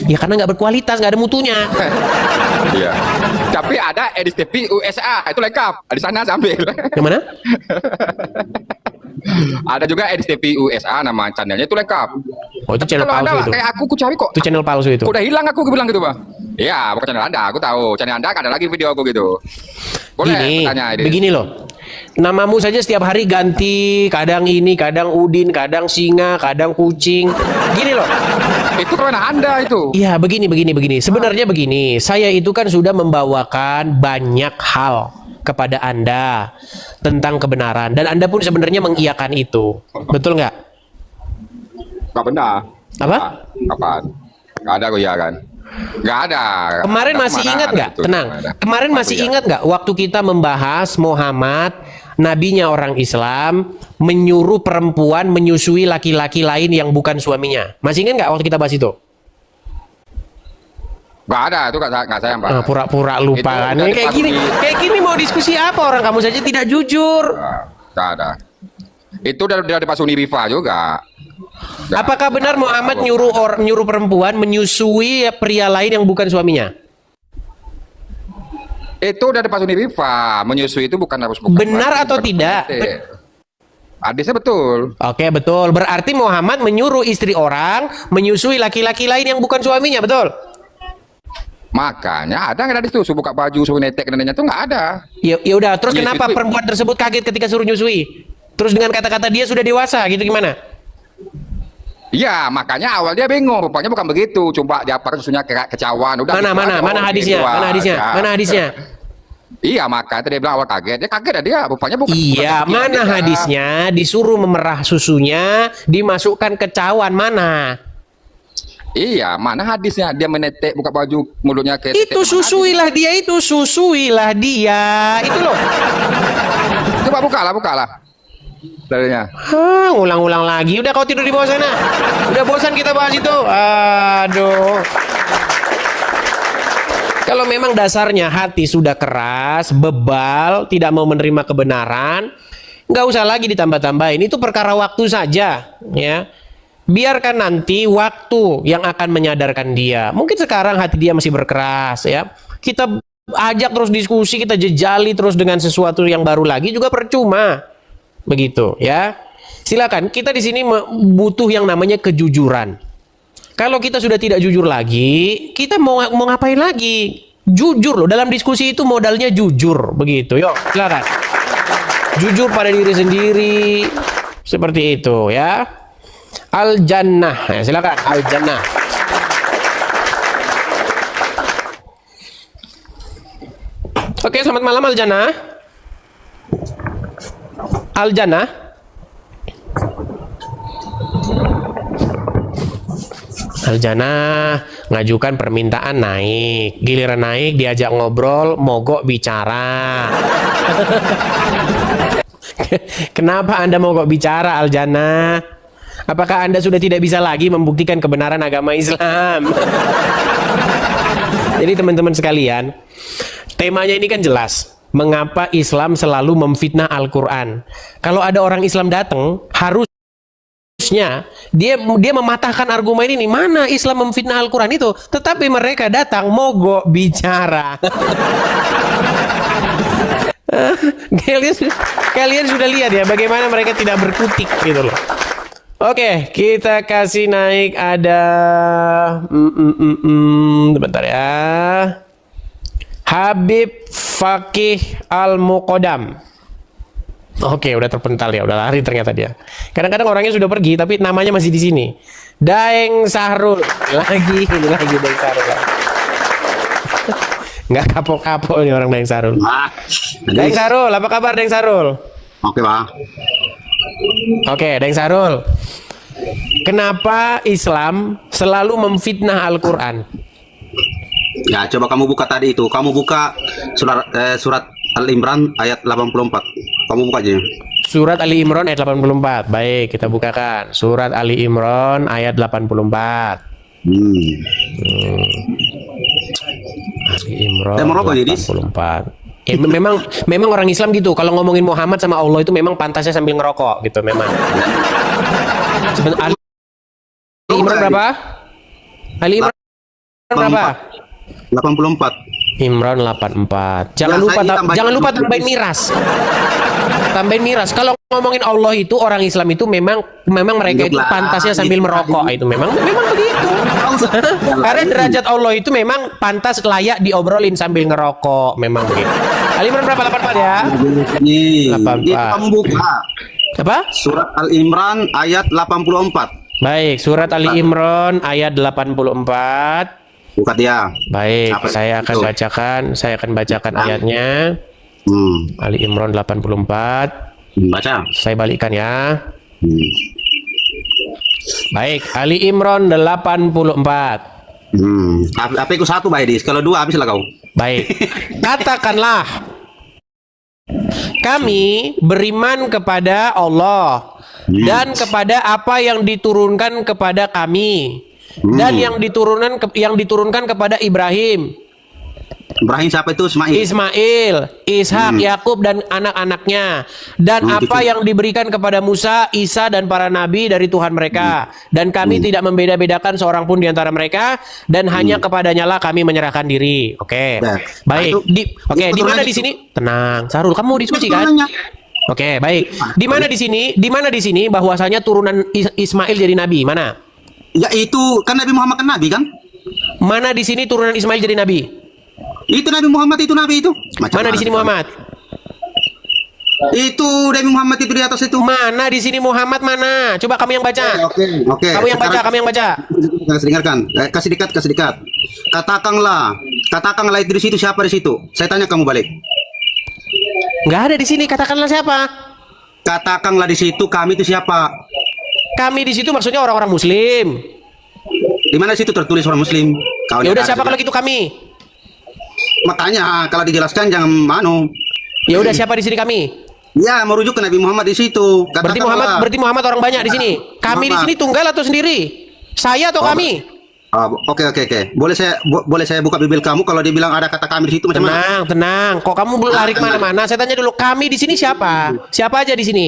Ya karena nggak berkualitas, nggak ada mutunya. Iya. Tapi ada edisi TV USA, itu lengkap. Di sana sambil. Yang mana? Ada juga edisi TV USA, nama channelnya itu lengkap. Oh, itu channel Kalau palsu Anda, itu. kayak aku cari kok. Itu channel palsu itu. Kok udah hilang aku bilang gitu, Bang. Iya, bukan channel Anda, aku tahu. Channel Anda ada lagi video aku gitu. Boleh tanya ini. Begini loh. Namamu saja setiap hari ganti, kadang ini, kadang Udin, kadang singa, kadang kucing. Gini loh. Itu karena Anda itu. Iya, begini. Sebenarnya begini, saya itu kan sudah membawakan banyak hal kepada Anda tentang kebenaran, dan Anda pun sebenarnya mengiyakan itu. Betul nggak? Nggak benar. Apa? Kapan? Nggak ada ya kan? Nggak ada. Kemarin masih ingat nggak? Tenang. Kemarin masih ingat nggak waktu kita membahas Muhammad, nabinya orang Islam, menyuruh perempuan menyusui laki-laki lain yang bukan suaminya? Masih ingat nggak waktu kita bahas itu? Nggak ada, itu nggak saya, Pak. Pura-pura lupa kan? Itu Kayak gini mau diskusi apa? Orang kamu saja tidak jujur. Nggak ada. Itu dari Pak Suni Rifa juga. Apakah benar Muhammad nyuruh perempuan menyusui pria lain yang bukan suaminya? Itu dari Pak Suni Rifa. Menyusui itu bukan harus benar atau tidak? Hadisnya betul. Oke, betul. Berarti Muhammad menyuruh istri orang menyusui laki-laki lain yang bukan suaminya, betul? Makanya ada nggak ada itu buka baju suruh netek dan lainnya itu nggak ada. Ya udah. Terus Ya, kenapa itu. perempuan tersebut kaget ketika suruh nyusui? Terus dengan kata-kata dia sudah dewasa, gitu gimana? Iya, makanya awal dia bingung. Rupanya bukan begitu. Coba dia apa susunya kecawan. Udah. Mana hadisnya? Mana hadisnya? Iya, makanya dia bilang awal kaget. Dia kaget dia. Rupanya bukan. Iya, bukan mana dia. hadisnya disuruh memerah susunya, dimasukkan ke cawan, mana? Iya, mana hadisnya dia menetek buka baju mulutnya ke Itu susuilah dia, itu loh. Coba bukalah. Darinya. Ulang-ulang lagi. Udah kau tidur di bawah sana. Udah bosan kita bahas itu. Aduh. Kalau memang dasarnya hati sudah keras, bebal, tidak mau menerima kebenaran, nggak usah lagi ditambah-tambahin. Itu perkara waktu saja, ya. Biarkan nanti waktu yang akan menyadarkan dia. Mungkin sekarang hati dia masih berkeras, ya. Kita ajak terus diskusi, kita jejali terus dengan sesuatu yang baru lagi juga percuma. Begitu, ya. Silakan. Kita di sini butuh yang namanya kejujuran. Kalau kita sudah tidak jujur lagi, kita mau ngapain lagi? Jujur loh. Dalam diskusi itu modalnya jujur, begitu. Yuk, silakan. Jujur pada diri sendiri, seperti itu, ya. Al-Jannah, ya, silakan. Al-Jannah. Oke, Oke, selamat malam Aljana. Aljana. Aljana ngajukan permintaan naik. Giliran naik diajak ngobrol, mogok bicara. Kenapa Anda mogok bicara, Aljana? Apakah Anda sudah tidak bisa lagi membuktikan kebenaran agama Islam? Jadi teman-teman sekalian, temanya ini kan jelas. Mengapa Islam selalu memfitnah Al-Quran? Kalau ada orang Islam datang, harusnya dia mematahkan argumen ini. Mana Islam memfitnah Al-Quran itu? Tetapi mereka datang mogok bicara. Kalian sudah lihat ya bagaimana mereka tidak berkutik gitu loh. Oke, kita kasih naik ada bentar ya. Habib Fakih Al-Muqaddam. Oke, udah terpental ya, udah lari ternyata dia. Kadang-kadang orangnya sudah pergi tapi namanya masih di sini. Daeng Sahrul. Lagi Daeng Sahrul. Nggak kapok-kapok nih orang Daeng Sahrul. Daeng Sahrul, apa kabar Daeng Sahrul? Oke, Pak. Oke, Daeng Sahrul. Kenapa Islam selalu memfitnah Al-Quran? Ya, coba kamu buka tadi itu. Kamu buka surat Al-Imran ayat 84. Kamu buka aja. Surat Ali Imran ayat 84. Baik, kita bukakan. Surat Ali Imran ayat 84. Ali Imran 84. Ya, memang orang Islam gitu. Kalau ngomongin Muhammad sama Allah itu memang pantasnya sambil ngerokok gitu memang. Ali Imran berapa? Ali Imran berapa? 84. Imran 84. Jangan lupa tambahin miras. Tambahin miras. Kalau ngomongin Allah itu orang Islam itu memang mereka itu pantasnya sambil merokok itu memang begitu. Karena derajat Allah itu memang pantas layak diobrolin sambil ngerokok, memang begitu. Ali Imran berapa? 84 ya? 84. Kamu buka. Apa? Surat Al-Imran ayat 84. Baik, surat Ali Imran ayat 84. Buka dia. Baik, saya akan bacakan ayatnya. Ali Imran 84. Baca. Saya balikkan ya. Baik, Ali Imran 84. Apa itu satu, Pak Edis? Kalau dua habislah kau. Baik. Katakanlah, kami beriman kepada Allah dan kepada apa yang diturunkan kepada kami dan yang diturunkan kepada Ibrahim. Ibrahim siapa itu? Ismail, Ishak, Yakub dan anak-anaknya, dan apa yang diberikan kepada Musa, Isa dan para nabi dari Tuhan mereka, dan kami tidak membeda-bedakan seorang pun di antara mereka, dan hanya kepadanya lah kami menyerahkan diri. Oke. Baik. Di mana di sini? Tenang, Sarul, kamu diskusi kan? Oke, baik. Di mana di sini bahwasanya turunan Ismail jadi nabi? Mana? Ya itu kan Nabi Muhammad kan nabi kan? Mana di sini turunan Ismail jadi nabi? Itu Nabi Muhammad itu nabi itu. Mana di sini Muhammad? Itu Nabi Muhammad itu di atas itu. Mana di sini Muhammad mana? Coba kamu yang baca. Oke. Kamu yang baca. Kasih dengarkan. Kasih dekat. Katakanlah itu di situ, siapa di situ? Saya tanya kamu balik. Nggak ada di sini. Katakanlah siapa? Katakanlah di situ kami itu siapa? Kami di situ maksudnya orang-orang Muslim. Di mana situ tertulis orang Muslim? Ya udah siapa kalau gitu kami? Makanya kalau dijelaskan jangan manu. Ya udah siapa di sini kami? Ya merujuk ke Nabi Muhammad di situ. Berarti Muhammad orang banyak di sini. Kami di sini tunggal atau sendiri? Saya atau kami? Oke. Boleh saya buka bibir kamu kalau dibilang ada kata kami di situ macam mana? Tenang. Kok kamu lari kemana-mana? Saya tanya dulu, kami di sini siapa? Siapa aja di sini?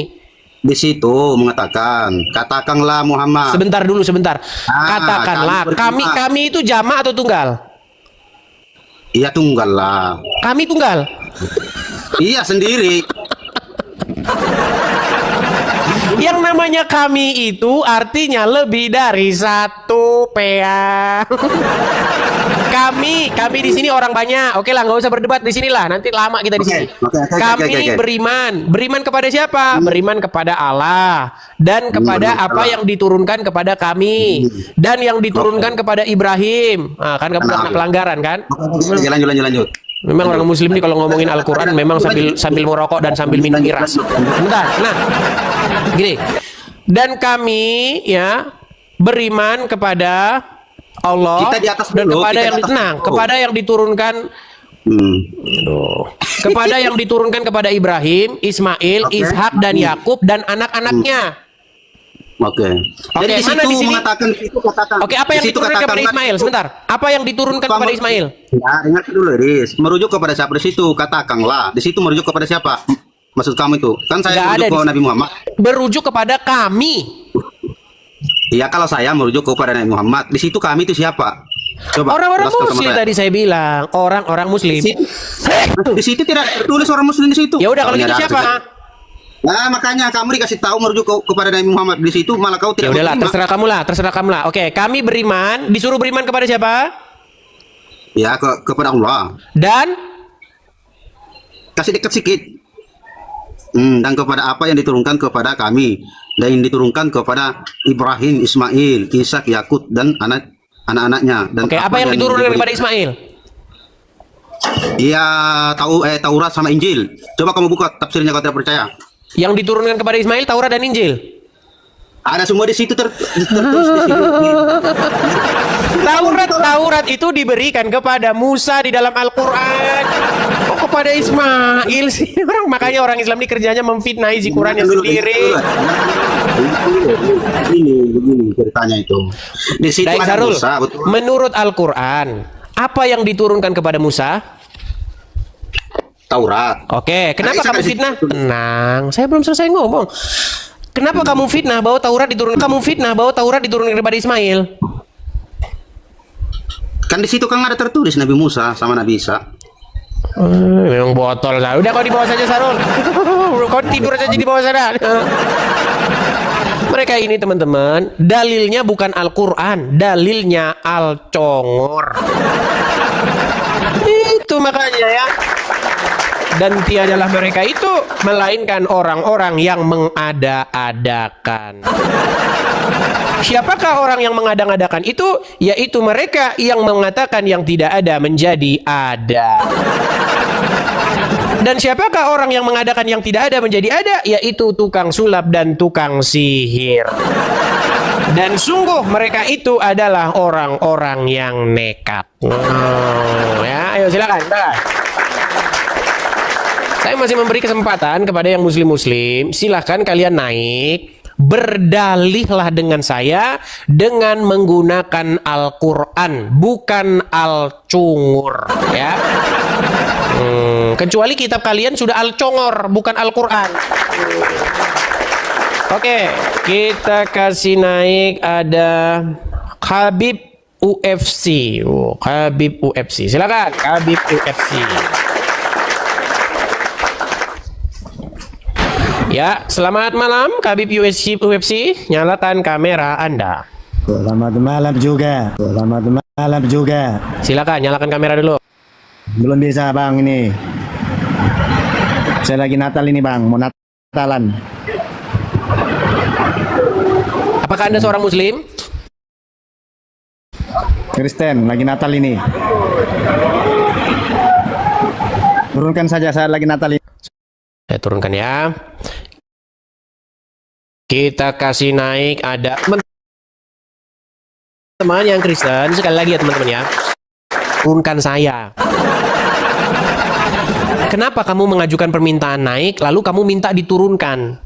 Di situ mengatakan, katakanlah Muhammad. Sebentar. Katakanlah. Kami itu jamak atau tunggal? Iya tunggal lah. Kami tunggal. Iya sendiri. Yang namanya kami itu artinya lebih dari satu pea. Kami di sini orang banyak. Oke lah, nggak usah berdebat di sinilah. Nanti lama kita di sini. Kami beriman kepada siapa? Beriman kepada Allah dan kepada apa yang diturunkan kepada kami dan yang diturunkan kepada Ibrahim. Nah, kan kamu pernah pelanggaran kan? Lanjut. Memang orang Muslim nih kalau ngomongin Al-Quran memang sambil merokok dan sambil minum miras. Bentar. Nah, gini. Dan kami ya beriman kepada Allah Kita di atas dan dulu, kepada kita yang di atas tenang, dulu. kepada yang diturunkan kepada yang diturunkan kepada Ibrahim, Ismail, Oke. Ishak dan Yakub dan anak-anaknya. Oke. Oke, Jadi mana di sini? mengatakan di situ katakan. Oke, apa di yang situ diturunkan kepada katakan Ismail? Sebentar. Apa yang diturunkan kepada Ismail? Ya, ingat dulu, Riz. Merujuk kepada siapa di situ? Katakanlah. Di situ merujuk kepada siapa? Maksud kamu itu? Kan saya Nggak merujuk ada ke di- Nabi Muhammad. Berujuk kepada kami. Iya, kalau saya merujuk kepada Nabi Muhammad, di situ kami itu siapa? Coba. Orang-orang jelaskan sama Muslim saya. tadi saya bilang, orang-orang Muslim. Di situ tidak tertulis orang Muslim di situ. Ya udah kalau gitu ada siapa? artinya. Nah, makanya kamu dikasih tahu merujuk kepada Nabi Muhammad di situ, malah kau Ya tidak udahlah, menerima. terserah kamu lah. Oke, kami beriman, disuruh beriman kepada siapa? Ya, kepada Allah. Dan Kasih dekat sikit. Dan kepada apa yang diturunkan kepada kami dan yang diturunkan kepada Ibrahim, Ismail, Ishak, Yakub dan anak-anaknya. Dan oke, apa yang diturunkan diberi- kepada Ismail? Iya, Taurat sama Injil. Coba kamu buka tafsirnya kalau tidak percaya. Yang diturunkan kepada Ismail, Taurat dan Injil. Ada semua di situ tertulis di situ. Taurat itu diberikan kepada Musa di dalam Al-Quran. Kok kepada Ismail sih? Makanya orang Islam ini kerjanya memfitnah isi Qurannya sendiri. Begini ceritanya itu. Di situ Baik, ada Sarul, Musa, betul. menurut Al-Quran, apa yang diturunkan kepada Musa? Taurat. Oke, kenapa Nah, kamu saya fitnah? kasih- Tenang, saya belum selesai ngomong. Kenapa kamu fitnah bahwa Taurat diturunkan? Kamu fitnah bahwa Taurat diturunkan kepada Ismail? Kan di situ kan ada tertulis Nabi Musa sama Nabi Isa. Memang botol lah. Udah kau di bawah saja, Sarul. Kau tidur aja di bawah sana. Mereka ini teman-teman, dalilnya bukan Al-Quran, dalilnya Al-Congor. Itu makanya ya. Dan tiadalah mereka itu melainkan orang-orang yang mengada-adakan. Siapakah orang yang mengada-adakan itu? Yaitu mereka yang mengatakan yang tidak ada menjadi ada. Dan siapakah orang yang mengadakan yang tidak ada menjadi ada? Yaitu tukang sulap dan tukang sihir. Dan sungguh mereka itu adalah orang-orang yang nekat. Ya, ayo silakan. Saya masih memberi kesempatan kepada yang muslim-muslim. Silahkan kalian naik. Berdalihlah dengan saya dengan menggunakan Al-Quran, bukan Al-Cungur. Ya. Kecuali kitab kalian sudah Al-Congor, bukan Al-Quran. Oke, kita kasih naik ada Khabib UFC. Khabib UFC. Silakan, Khabib UFC. Ya, selamat malam Khabib UFC. Nyalakan kamera Anda. Selamat malam juga. Selamat malam juga. Silakan nyalakan kamera dulu. Belum bisa bang ini. Saya lagi Natal ini bang. Mau Natalan. Apakah Anda seorang muslim? Kristen. Lagi Natal ini. Turunkan saja saya lagi Natal ini. Saya turunkan ya. Kita kasih naik ada teman-teman yang Kristen. Sekali lagi ya teman-teman ya. Turunkan saya. Kenapa kamu mengajukan permintaan naik lalu kamu minta diturunkan?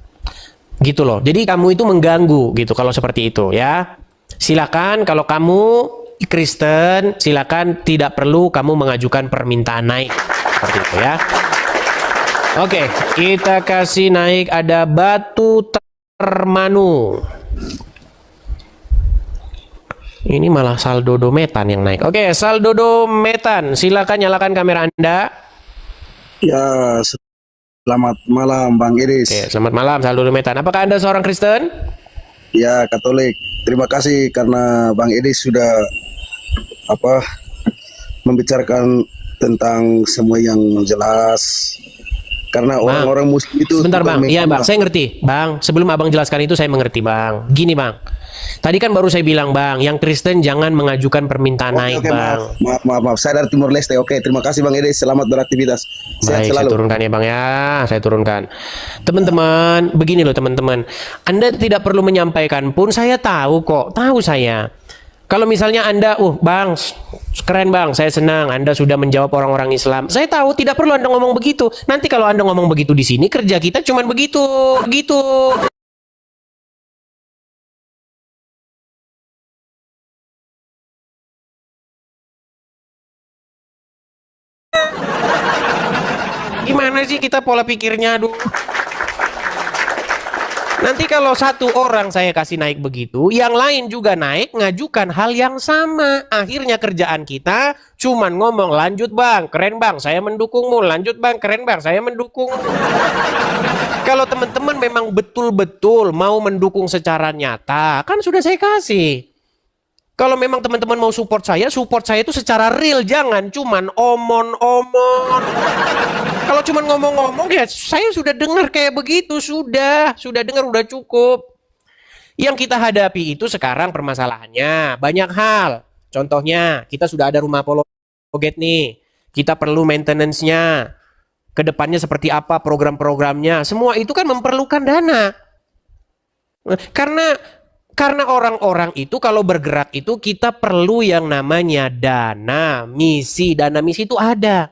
Gitu loh. Jadi kamu itu mengganggu gitu kalau seperti itu ya. Silakan kalau kamu Kristen, silakan tidak perlu kamu mengajukan permintaan naik. Seperti itu ya. Oke, kita kasih naik ada Batu Termanu. Ini malah saldo dometan yang naik. Oke, saldo dometan. Silakan nyalakan kamera Anda. Ya, selamat malam Bang Iris. Oke, selamat malam saldo dometan. Apakah Anda seorang Kristen? Ya, Katolik. Terima kasih karena Bang Iris sudah membicarakan tentang semua yang jelas Karena orang-orang muslim itu sebentar bukan Bang, iya Bang, memang- saya ngerti Bang. Sebelum Abang jelaskan itu saya mengerti Bang. Gini Bang, tadi kan baru saya bilang Bang, yang Kristen jangan mengajukan permintaan naik Oke, Bang. maaf. Saya dari Timur Leste. Oke, terima kasih Bang Edi. Selamat beraktivitas. Sehat Baik, saya selalu. turunkan ya Bang ya, saya turunkan. Teman-teman, begini loh teman-teman. Anda tidak perlu menyampaikan pun, saya tahu kok, tahu saya. Kalau misalnya Anda, Bang, keren Bang, saya senang Anda sudah menjawab orang-orang Islam. Saya tahu tidak perlu Anda ngomong begitu. Nanti kalau Anda ngomong begitu di sini, kerja kita cuman begitu. Gimana sih kita pola pikirnya, aduh. Nanti kalau satu orang saya kasih naik begitu, yang lain juga naik ngajukan hal yang sama. Akhirnya kerjaan kita cuman ngomong, lanjut Bang, keren Bang, saya mendukungmu. Lanjut Bang, keren Bang, saya mendukung. Kalau teman-teman memang betul-betul mau mendukung secara nyata, kan sudah saya kasih. Kalau memang teman-teman mau support saya itu secara real, jangan cuman omon-omon. Kalau cuman ngomong-ngomong ya saya sudah dengar kayak begitu, sudah dengar, udah cukup. Yang kita hadapi itu sekarang permasalahannya banyak hal. Contohnya kita sudah ada rumah apologet nih. Kita perlu maintenance-nya. Kedepannya seperti apa program-programnya. Semua itu kan memerlukan dana. Karena orang-orang itu kalau bergerak itu kita perlu yang namanya dana misi. Dana misi itu ada.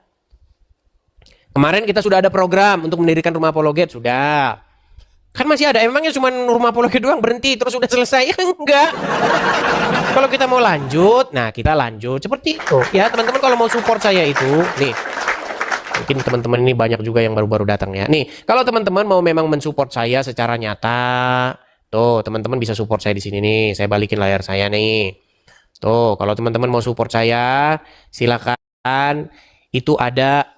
Kemarin kita sudah ada program untuk mendirikan rumah apologet, sudah. Kan masih ada, emangnya cuma rumah apologet doang berhenti terus sudah selesai? Enggak. Kalau kita mau lanjut, nah kita lanjut seperti itu. Ya teman-teman, kalau mau support saya itu, nih. Mungkin teman-teman ini banyak juga yang baru-baru datang ya. Nih, kalau teman-teman mau memang mensupport saya secara nyata, tuh teman-teman bisa support saya di sini nih. Saya balikin layar saya nih. Tuh, kalau teman-teman mau support saya, silakan. Itu ada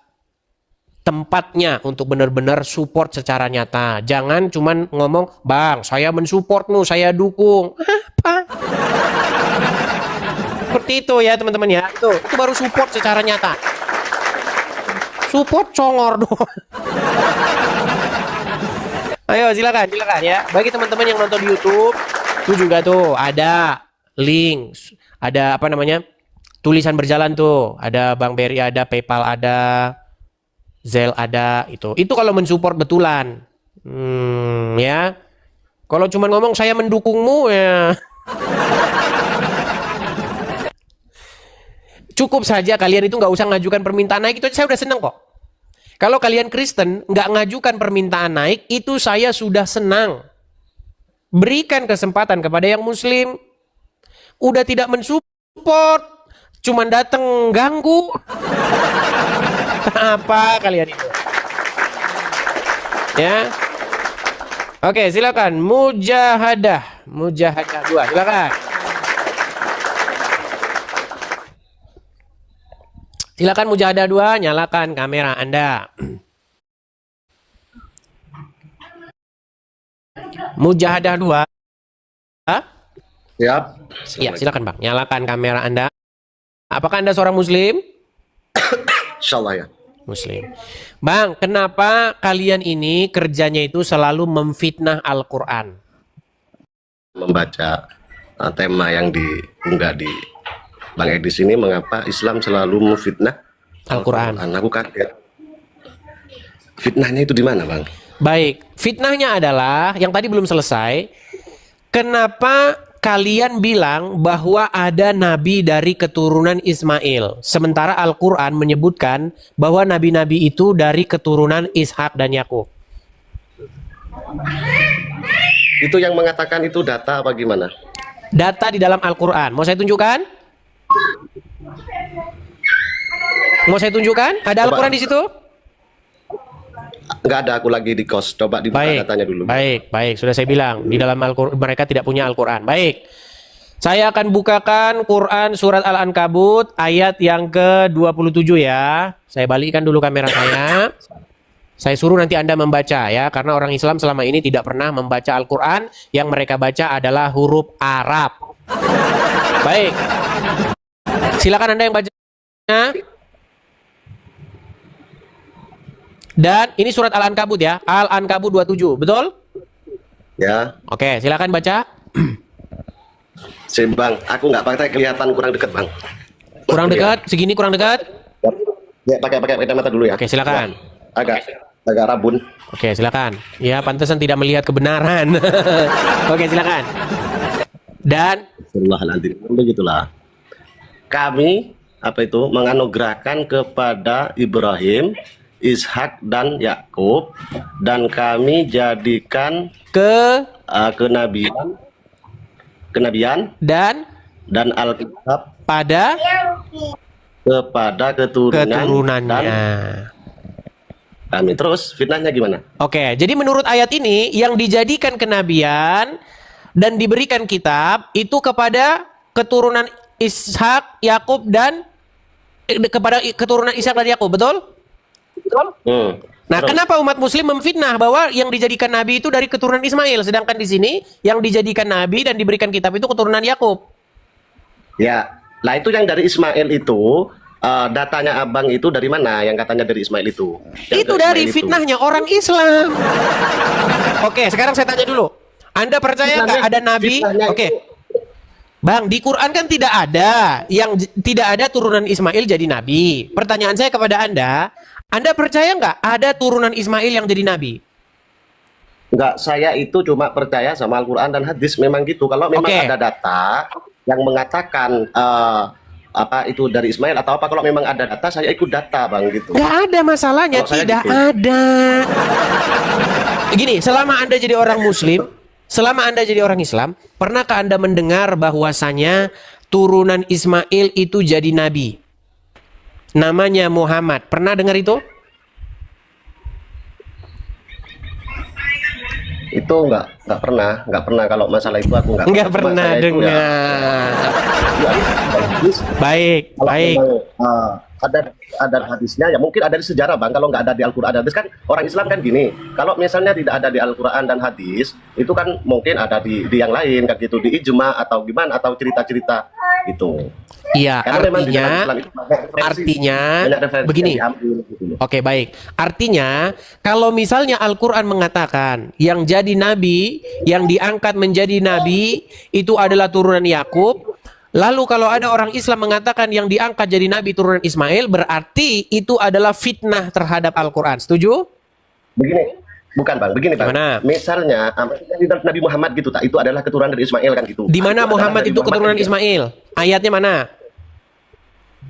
tempatnya untuk benar-benar support secara nyata. Jangan cuman ngomong, Bang, saya mensupportmu, saya dukung. Apa? Seperti itu ya teman-teman ya. Itu baru support secara nyata. Support congor doang. Ayo silakan ya. Bagi teman-teman yang nonton di YouTube, itu juga tuh ada link, ada apa namanya? Tulisan berjalan tuh. Ada Bang Berry, ada PayPal, ada Zelle, ada itu. Itu kalau mensupport betulan. Ya. Kalau cuma ngomong saya mendukungmu ya. Cukup saja kalian itu nggak usah ngajukan permintaan naik, itu saya udah seneng kok. Kalau kalian Kristen nggak ngajukan permintaan naik, itu saya sudah senang. Berikan kesempatan kepada yang Muslim. Udah tidak mensupport, cuman datang ganggu. Apa kalian itu? Ya. Oke, silakan Mujahadah 2, silakan. Silakan Mujahadah 2, nyalakan kamera Anda. Mujahadah 2. Siap. Ya, silakan Bang, nyalakan kamera Anda. Apakah Anda seorang Muslim? Insyaallah ya. Muslim. Bang, kenapa kalian ini kerjanya itu selalu memfitnah Al-Quran? Membaca tema yang diunggah di Bang Edis ini, mengapa Islam selalu memfitnah Al-Quran? Aku kaget. Fitnahnya itu di mana, Bang? Baik, fitnahnya adalah yang tadi belum selesai. Kenapa kalian bilang bahwa ada nabi dari keturunan Ismail, sementara Al-Quran menyebutkan bahwa nabi-nabi itu dari keturunan Ishak dan Yakub? Itu yang mengatakan itu data apa gimana? Data di dalam Al-Quran. Mau saya tunjukkan? Ada Al-Quran di situ? Nggak ada, aku lagi di kos. Coba dibuka datanya dulu. Baik. Sudah saya bilang, di dalam Al-Quran mereka tidak punya Al-Quran. Baik. Saya akan bukakan Quran surat Al-Ankabut ayat yang ke-27 ya. Saya balikkan dulu kamera saya. Saya suruh nanti Anda membaca ya, karena orang Islam selama ini tidak pernah membaca Al-Quran. Yang mereka baca adalah huruf Arab. Baik. Silakan Anda yang baca. Dan ini surat Al-Ankabut ya. Al-Ankabut 27, betul? Ya. Oke, silakan baca. Bang, aku nggak pakai kelihatan kurang dekat bang. Kurang dekat, segini kurang dekat. Ya, pakai kacamata dulu ya. Oke, silakan. Ya, agak rabun. Oke, silakan. Ya, pantesan tidak melihat kebenaran. Oke, silakan. Dan begitulah. Kami menganugerahkan kepada Ibrahim, Ishak dan Yakub, dan kami jadikan kenabian dan Alkitab kepada keturunannya. dan kami. Terus fitnahnya gimana? Oke, jadi menurut ayat ini yang dijadikan kenabian dan diberikan kitab itu kepada keturunan Ishak, Yakub dan kepada keturunan Ishak dan Yakub, betul? Nah, Terus. kenapa umat muslim memfitnah bahwa yang dijadikan nabi itu dari keturunan Ismail, sedangkan di sini yang dijadikan nabi dan diberikan kitab itu keturunan Yakub? Ya, lah itu yang dari Ismail itu datanya abang itu dari mana? Yang katanya dari Ismail itu? Itu dari fitnahnya orang Islam. Oke, sekarang saya tanya dulu. Anda percaya nggak ada nabi? Oke. Bang, di Quran kan tidak ada turunan Ismail jadi nabi. Pertanyaan saya kepada Anda percaya nggak ada turunan Ismail yang jadi nabi? Enggak, saya itu cuma percaya sama Al-Quran dan hadis, memang gitu. Kalau memang ada data yang mengatakan itu dari Ismail atau apa, kalau memang ada data saya ikut data bang gitu. Nggak ada masalahnya, tidak ada. Gini, selama Anda jadi orang Muslim, selama Anda jadi orang Islam, pernahkah Anda mendengar bahwasanya turunan Ismail itu jadi nabi? Namanya Muhammad. Pernah dengar itu? Itu nggak pernah kalau masalah itu aku nggak pernah dengar. Baik. Ada hadisnya ya, mungkin ada di sejarah bang. Kalau nggak ada di Al-Quran dan hadis, kan orang Islam kan gini, kalau misalnya tidak ada di Al-Quran dan hadis itu kan mungkin ada di yang lain kan gitu, di ijma atau gimana, atau cerita-cerita gitu. Iya, artinya begini. Oke, baik. Artinya kalau misalnya Al-Quran mengatakan yang jadi nabi, yang diangkat menjadi nabi itu adalah turunan Yakub, lalu kalau ada orang Islam mengatakan yang diangkat jadi nabi turunan Ismail, berarti itu adalah fitnah terhadap Al-Quran. Setuju? Begini, bukan bang, begini bang. Gimana? Misalnya Nabi Muhammad gitu, itu adalah keturunan dari Ismail kan gitu. Di mana Muhammad itu keturunan Ismail? Ayatnya mana?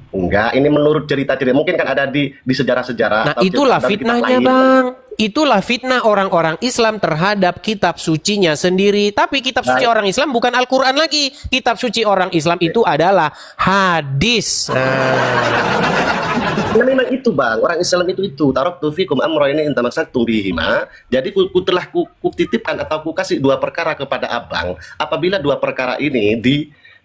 Enggak, ini menurut cerita-cerita, mungkin kan ada di sejarah-sejarah. Nah, itulah fitnahnya bang. Itulah fitnah orang-orang Islam terhadap kitab sucinya sendiri. Tapi kitab suci orang Islam bukan Al-Quran lagi. Kitab suci orang Islam itu adalah hadis. Nah, memang itu bang, orang Islam itu taraktu fikum amrayni in tamassaktum bihima. Jadi telah kutitipkan atau ku kasih dua perkara kepada abang. Apabila dua perkara ini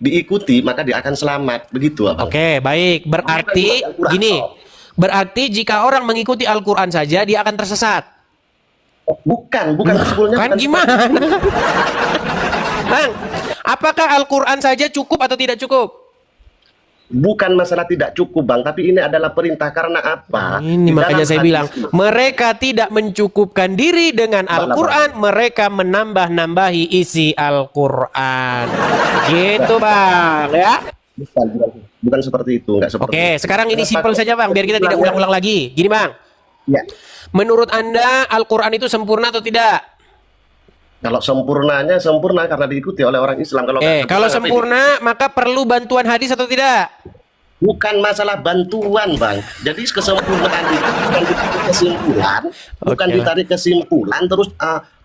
diikuti maka dia akan selamat, begitu abang. Oke, baik. Berarti gini. Berarti jika orang mengikuti Al-Quran saja dia akan tersesat. Bukan sebelumnya. Kan gimana? Bang, apakah Al-Quran saja cukup atau tidak cukup? Bukan masalah tidak cukup bang, tapi ini adalah perintah. Karena apa? Ini makanya saya bilang, mereka tidak mencukupkan diri dengan Al-Quran, mereka menambah-nambahi isi Al-Quran. Gitu bang, ya? Bukan seperti itu, nggak seperti. Oke, sekarang ini simpel saja bang, biar kita tidak ulang-ulang lagi. Gini bang, ya. Menurut Anda Al-Quran itu sempurna atau tidak? Kalau sempurna karena diikuti oleh orang Islam. Kalau sempurna maka perlu bantuan hadis atau tidak? Bukan masalah bantuan bang. Jadi kesempurnaan itu bukan ditarik kesimpulan terus.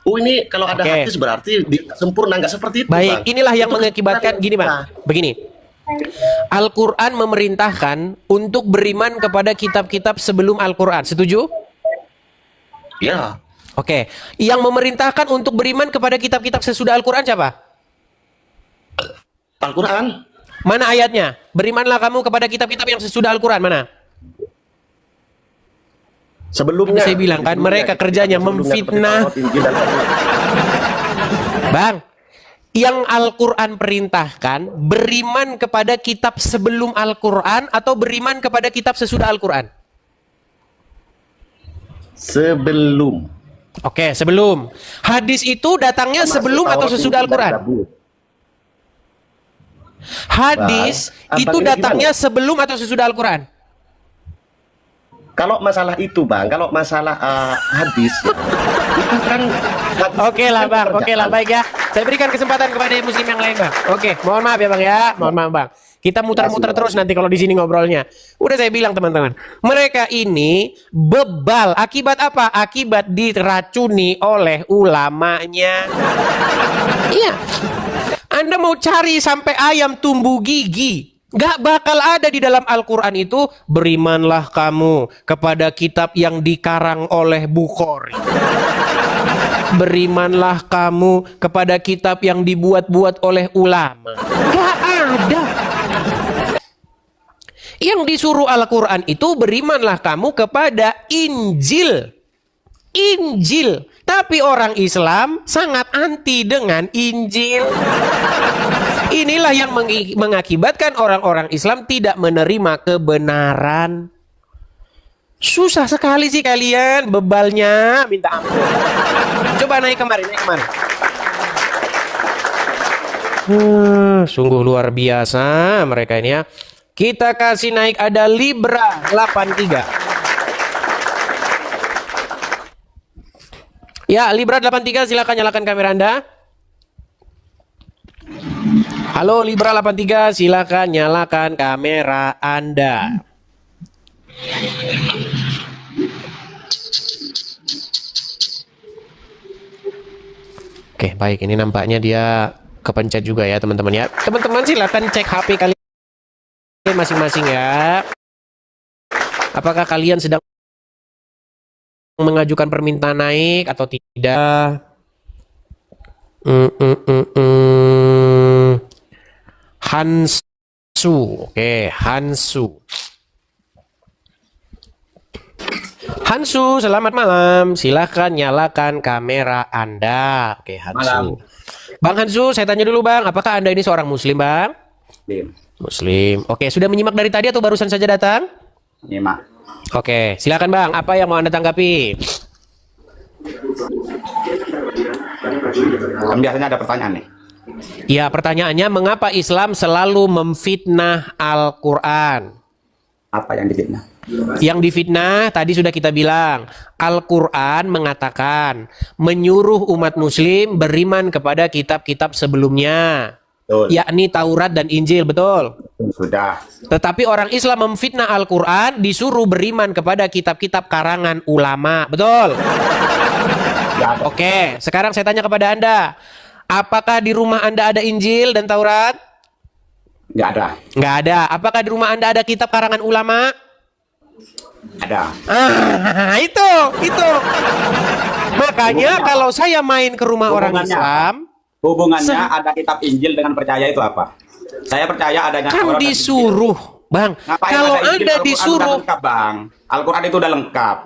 Ini kalau ada hadis berarti sempurna, nggak seperti itu. Baik, bang. inilah yang mengakibatkan gini bang. Begini, Al-Quran memerintahkan untuk beriman kepada kitab-kitab sebelum Al-Quran. Setuju? Ya. Oke, yang memerintahkan untuk beriman kepada kitab-kitab sesudah Al-Quran siapa? Al-Quran. Mana ayatnya? Berimanlah kamu kepada kitab-kitab yang sesudah Al-Quran, mana? Sebelumnya. Saya bilang kan, mereka kerjanya memfitnah. Bang, yang Al-Quran perintahkan, beriman kepada kitab sebelum Al-Quran atau beriman kepada kitab sesudah Al-Quran? sebelum. Oke, sebelum. Hadis itu datangnya sebelum atau sesudah Al-Quran? Hadis Bang, itu Abang datangnya gimana? sebelum atau sesudah Al-Quran? Kalau masalah itu Bang, kalau masalah hadis itu kan Oke lah Bang, oke lah, baik ya. Saya berikan kesempatan kepada muslim yang lain Bang. Oke, mohon maaf ya Bang ya, mohon maaf Bang. Kita muter-muter terus nanti kalau di sini ngobrolnya. Udah saya bilang teman-teman, mereka ini bebal. Akibat apa? Akibat diracuni oleh ulamanya. Iya. Anda mau cari sampai ayam tumbuh gigi, gak bakal ada di dalam Al-Quran itu. Berimanlah kamu kepada kitab yang dikarang oleh Bukhari. Berimanlah kamu kepada kitab yang dibuat-buat oleh ulama. Gak ada. Yang disuruh Al-Quran itu berimanlah kamu kepada Injil. Injil. Tapi orang Islam sangat anti dengan Injil. Inilah yang mengakibatkan orang-orang Islam tidak menerima kebenaran. Susah sekali sih kalian, bebalnya minta ampun. Coba naik kemarin, naik kemarin. Sungguh luar biasa mereka ini ya. Kita kasih naik, ada Libra 83. Ya, Libra 83 silakan nyalakan kamera Anda. Halo Libra 83, silakan nyalakan kamera Anda. Oke, baik, ini nampaknya dia kepencet juga ya teman-teman ya. Teman-teman silakan cek HP kalian masing-masing ya. Apakah kalian sedang mengajukan permintaan naik atau tidak? Hansu, oke, Hansu. Hansu, selamat malam. Silahkan nyalakan kamera Anda. Oke, Hansu. Malam. Bang Hansu, saya tanya dulu Bang, apakah Anda ini seorang Muslim Bang? Muslim. Muslim. Oke, sudah menyimak dari tadi atau barusan saja datang? Nyimak. Oke, silakan Bang. Apa yang mau Anda tanggapi? Kan biasanya ada pertanyaan nih. Ya, pertanyaannya mengapa Islam selalu memfitnah Al-Quran? Apa yang difitnah? Yang difitnah tadi sudah kita bilang. Al-Quran mengatakan menyuruh umat muslim beriman kepada kitab-kitab sebelumnya. Betul. Yakni Taurat dan Injil, betul? Sudah. Tetapi orang Islam memfitnah Al-Quran, disuruh beriman kepada kitab-kitab karangan ulama, betul? Ya, Oke, sekarang saya tanya kepada Anda, apakah di rumah Anda ada Injil dan Taurat? nggak ada. Nggak ada. Apakah di rumah Anda ada kitab karangan ulama? Ada. Itu. Makanya kalau saya main ke rumah orang Islam, Hubungannya ada kitab Injil dengan percaya itu apa? Saya percaya adanya kan Taurat dan disuruh, Bang. Ngapain Kalau ada Injil? Anda Al-Quran disuruh, udah lengkap, Bang. Al-Quran itu udah lengkap.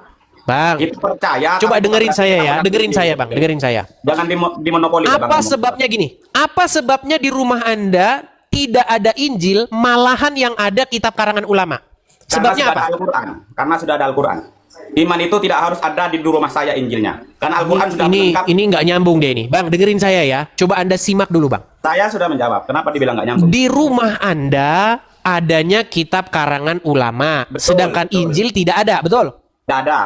Bang, Itu percaya. coba tapi dengerin bukan saya berarti ya, Taurat dengerin Injil. saya Bang, dengerin saya. Jangan dimonopoli. ya, Bang, Apa ngomong. sebabnya gini? Apa sebabnya di rumah Anda tidak ada Injil, malahan yang ada kitab karangan ulama? Sebabnya apa? Karena sudah ada Al-Quran. Iman itu tidak harus ada di rumah saya Injilnya. Karena Al-Quran sudah lengkap. Ini nggak nyambung deh ini. Bang, dengerin saya ya. Coba Anda simak dulu, Bang. Saya sudah menjawab. Kenapa dibilang nggak nyambung? Di rumah Anda adanya kitab karangan ulama, sedangkan Injil tidak ada, betul? Tidak ada.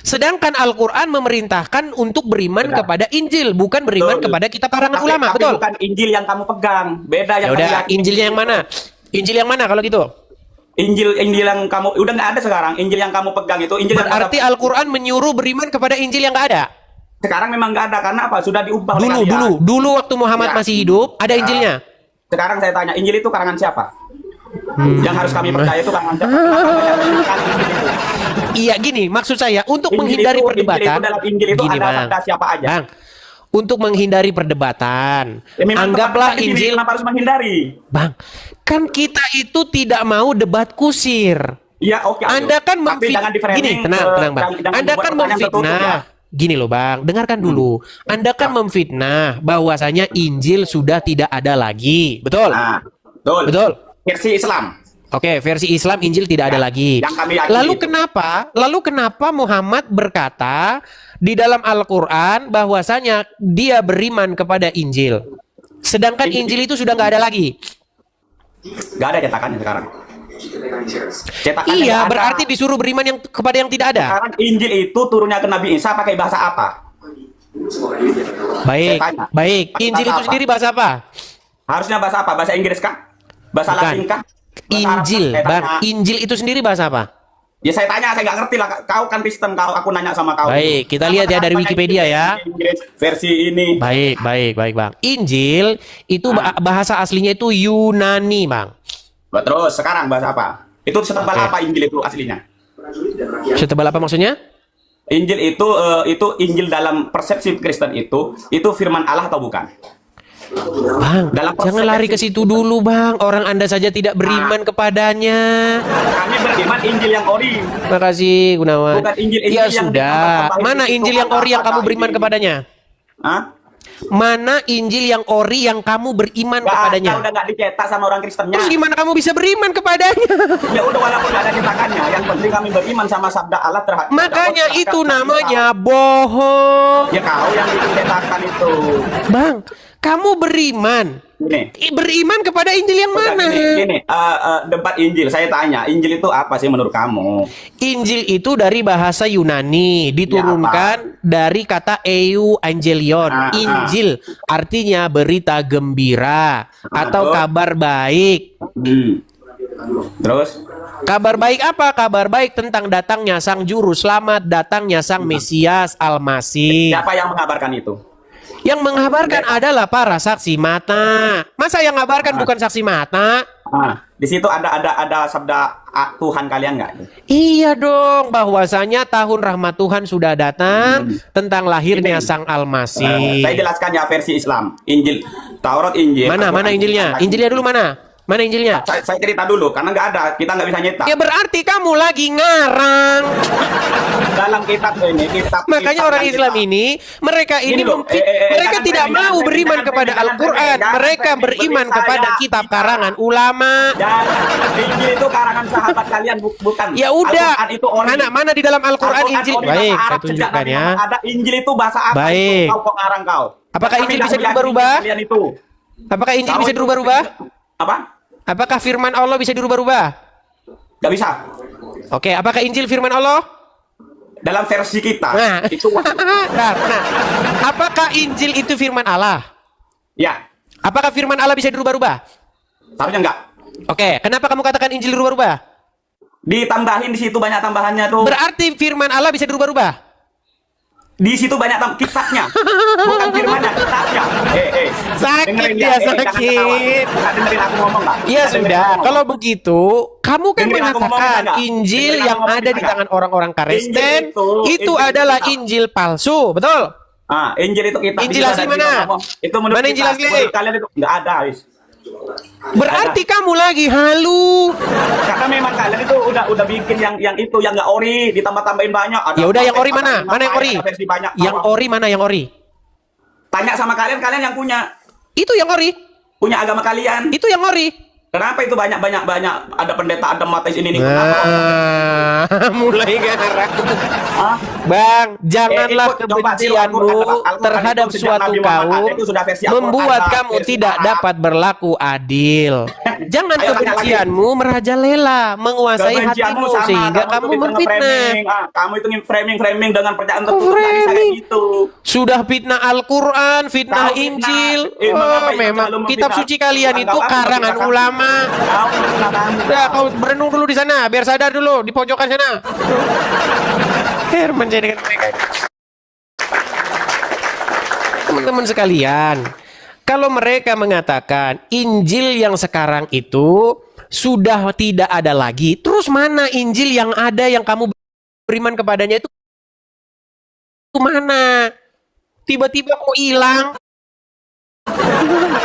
Sedangkan Al-Quran memerintahkan untuk beriman kepada Injil, bukan beriman kepada kitab karangan ulama, Tapi betul? bukan Injil yang kamu pegang. Beda yang Ya udah, kamu yakini. Injilnya yang mana? Injil yang mana kalau gitu? Injil yang kamu udah nggak ada sekarang. Injil yang kamu pegang itu Injil Berarti yang Al-Quran menyuruh beriman kepada Injil yang nggak ada? sekarang memang nggak ada. Karena apa? Sudah diubah oleh kalian. Dulu waktu Muhammad Ya. masih hidup, ada Injilnya. Sekarang saya tanya, Injil itu karangan siapa? Yang harus kami percaya itu karangan siapa? Iya gini, maksud saya untuk Injil menghindari itu- perdebatan. Injil itu dalam Injil itu Gini, ada Bang. sabda siapa aja. Bang, untuk menghindari perdebatan, Ya, memang anggaplah tempat Injil. kenapa harus menghindari? Bang, kan kita itu tidak mau debat kusir. Ya oke. Anda kan Tapi jangan di-framing gini, tenang Bang. jangan Anda dibuat kan pertanyaan tertutup, ya. memfitnah. Gini loh Bang, dengarkan dulu. Anda kan memfitnah bahwasanya Injil sudah tidak ada lagi. Betul? Nah, betul. Betul. Versi Islam. Oke, versi Islam Injil tidak ada lagi. Yang kami yakini Lalu itu. kenapa Muhammad berkata di dalam Al-Qur'an bahwasanya dia beriman kepada Injil? Sedangkan Injil itu sudah nggak ada lagi. Nggak ada cetakannya sekarang. Cetakannya Iya, nggak ada. berarti disuruh beriman yang kepada yang tidak ada. Sekarang Injil itu turunnya ke Nabi Isa pakai bahasa apa? Baik, Saya tanya. baik. Injil itu Bahasa apa? sendiri bahasa apa? Harusnya bahasa apa? Bahasa Inggris kah? Bahasa Bukan. Latin kah? Bahasa Arab Injil, kah? Saya Bang. tanya. Injil itu sendiri bahasa apa? Ya saya tanya, saya nggak ngerti lah. Kau kan Kristen, aku nanya sama kau. Baik, kita lihat ya dari Wikipedia ya. Inggris versi ini. Baik, Bang. Injil itu bahasa aslinya itu Yunani, Bang. Terus sekarang bahasa apa? Itu setebal Oke. apa Injil itu aslinya? Setebal apa maksudnya? Injil itu Injil dalam persepsi Kristen itu firman Allah atau bukan? Bang, Dalam jangan lari ke situ dulu, Bang. Orang Anda saja tidak beriman kepadanya. Kami beriman Injil yang ori. Makasih, Gunawan. Bukan Injil Ya yang sudah. ditambah-tambahin Mana itu Injil yang ori yang kamu beriman kepadanya? Hah? Mana Injil yang ori yang kamu beriman kepadanya? Udah nggak dicetak sama orang Kristennya. Terus gimana kamu bisa beriman kepadanya? Ya udah walaupun nggak ada cetakannya, yang penting kami beriman sama sabda Allah terhadap. Makanya itu namanya bohong. Ya kau yang bikin cetakan itu. Bang, kamu beriman. Gini. Beriman kepada Injil yang mana? Gini, debat Injil. Saya tanya, Injil itu apa sih menurut kamu? Injil itu dari bahasa Yunani, diturunkan dari kata Evangelion. Injil artinya berita gembira atau kabar baik. Terus? Kabar baik apa? Kabar baik tentang datangnya Sang Juru Selamat, datangnya Sang Mesias Al-Masih. Siapa yang mengabarkan itu? Yang mengabarkan adalah para saksi mata. Masa yang mengabarkan bukan saksi mata? Di situ ada sabda Tuhan kalian nggak? Iya dong, bahwasanya tahun rahmat Tuhan sudah datang tentang lahirnya Sang Al-Masih. Saya jelaskan ya versi Islam. Injil, Taurat, Injil. Mana Injilnya? Injilnya dulu mana? Mana Injilnya? Saya cerita dulu, karena nggak ada, kita nggak bisa nyetak. Ya berarti kamu lagi ngarang. Dalam kitab ini, Makanya orang Islam ini, mereka ini mereka tidak mau beriman kepada Al-Quran. Mereka beriman kepada kitab karangan ulama. Injil itu karangan sahabat kalian, bukan. Ya udah, Al-Quran itu ori. mana di dalam Al-Quran Injil? ori Baik, bahasa saya Arab, sejak tunjukkan Nabi ya. Muhammad ada Injil itu bahasa apa? Baik. Kau kok ngarang kau? Apakah Kami Injil dah bisa meyakini dirubah-rubah? kalian itu. Apakah Injil Kau bisa itu- dirubah-rubah? Apa? Apakah firman Allah bisa dirubah-rubah? Nggak bisa. Oke, apakah Injil firman Allah? Dalam versi kita Nah, itu nah, apakah Injil itu firman Allah? ya, Apakah firman Allah bisa dirubah-rubah? seharusnya enggak. Oke, kenapa kamu katakan Injil dirubah-rubah? Ditambahin di situ banyak tambahannya tuh. Berarti firman Allah bisa dirubah-rubah? Di situ banyak kitabnya. Bukan firmannya, kitabnya. Sakit Dengerin dia, jangan sakit. ketawa. Nggak dengerin aku ngomong nggak? Iya Nggak dengerin sudah, aku ngomong. kalau begitu kamu kan Dengerin aku ngomong, mengatakan enggak? Injil Dengerin yang aku ngomong, ada di enggak? tangan orang-orang Kristen Injil itu adalah kitab. Injil palsu, betul? Injil itu kitab. Injil Itu asli ada mana? di ngomong. Itu menurut Mana Injil kita. asli? Menurut kalian itu nggak ada, wis. Berarti kamu lagi halu. Karena memang kalian itu udah bikin yang itu yang nggak ori, ditambah-tambahin banyak. Ada Ya udah, yang ori ada mana? lima Mana yang ori? ada versi banyak. Yang Apa? ori mana yang ori? Tanya sama kalian yang punya Yang ori. punya agama kalian. Itu yang ori. Kenapa itu banyak ada pendeta, ada mates ini Nah, mulai ngarang. Bang, janganlah kebencianmu terhadap suatu kaum membuat kamu tidak dapat berlaku adil. Jangan kebencianmu merajalela, menguasai hatimu sehingga kamu memfitnah. Kamu itu framing dengan percayaan tertutup, nggak bisa kayak gitu. Sudah fitnah Al-Quran, fitnah Kau fitnah. Injil. Mengapa itu Memang selalu kitab memfitnah? suci kalian itu Kau karangan memfitnah ulama. Kau Ya, kau berenung dulu di sana, biar sadar dulu di pojokan sana. Herman jadikan mereka. Teman-teman sekalian, kalau mereka mengatakan Injil yang sekarang itu sudah tidak ada lagi, terus mana Injil yang ada yang kamu beriman kepadanya itu mana? Tiba-tiba kok hilang? Terima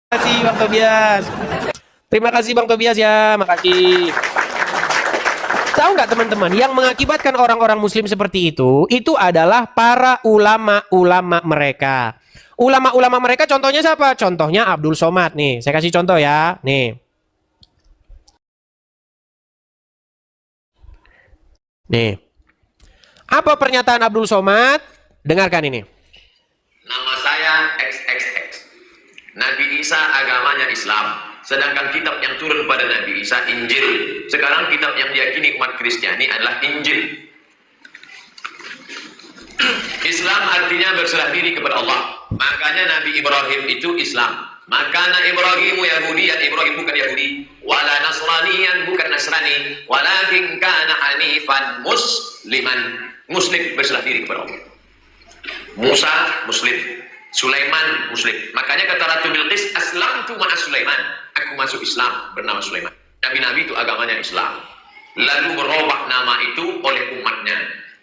kasih Bang Tobias. Terima kasih Bang Tobias ya, makasih. Tahu nggak teman-teman, yang mengakibatkan orang-orang Muslim seperti itu adalah para ulama-ulama mereka. Ulama-ulama mereka contohnya siapa? Contohnya Abdul Somad nih. Saya kasih contoh ya, nih. Nih. Apa pernyataan Abdul Somad? Dengarkan ini. Nama saya XXX. Nabi Isa agamanya Islam. Sedangkan kitab yang turun pada Nabi Isa Injil. Sekarang kitab yang diyakini umat Kristiani adalah Injil. Islam artinya berserah diri kepada Allah. Makanya Nabi Ibrahim itu Islam. Makana Ibrahimu Yahudi, Ibrahim bukan Yahudi, wala Nasraniyan bukan Nasrani, walakin kana hanifan musliman. Muslim berserah diri kepada Allah. Musa Muslim, Sulaiman Muslim. Makanya kata Ratu Bilqis, aslamtu ma'a Sulaiman. Aku masuk Islam bernama Sulaiman. Nabi-nabi itu agamanya Islam. Lalu berubah nama itu oleh umatnya.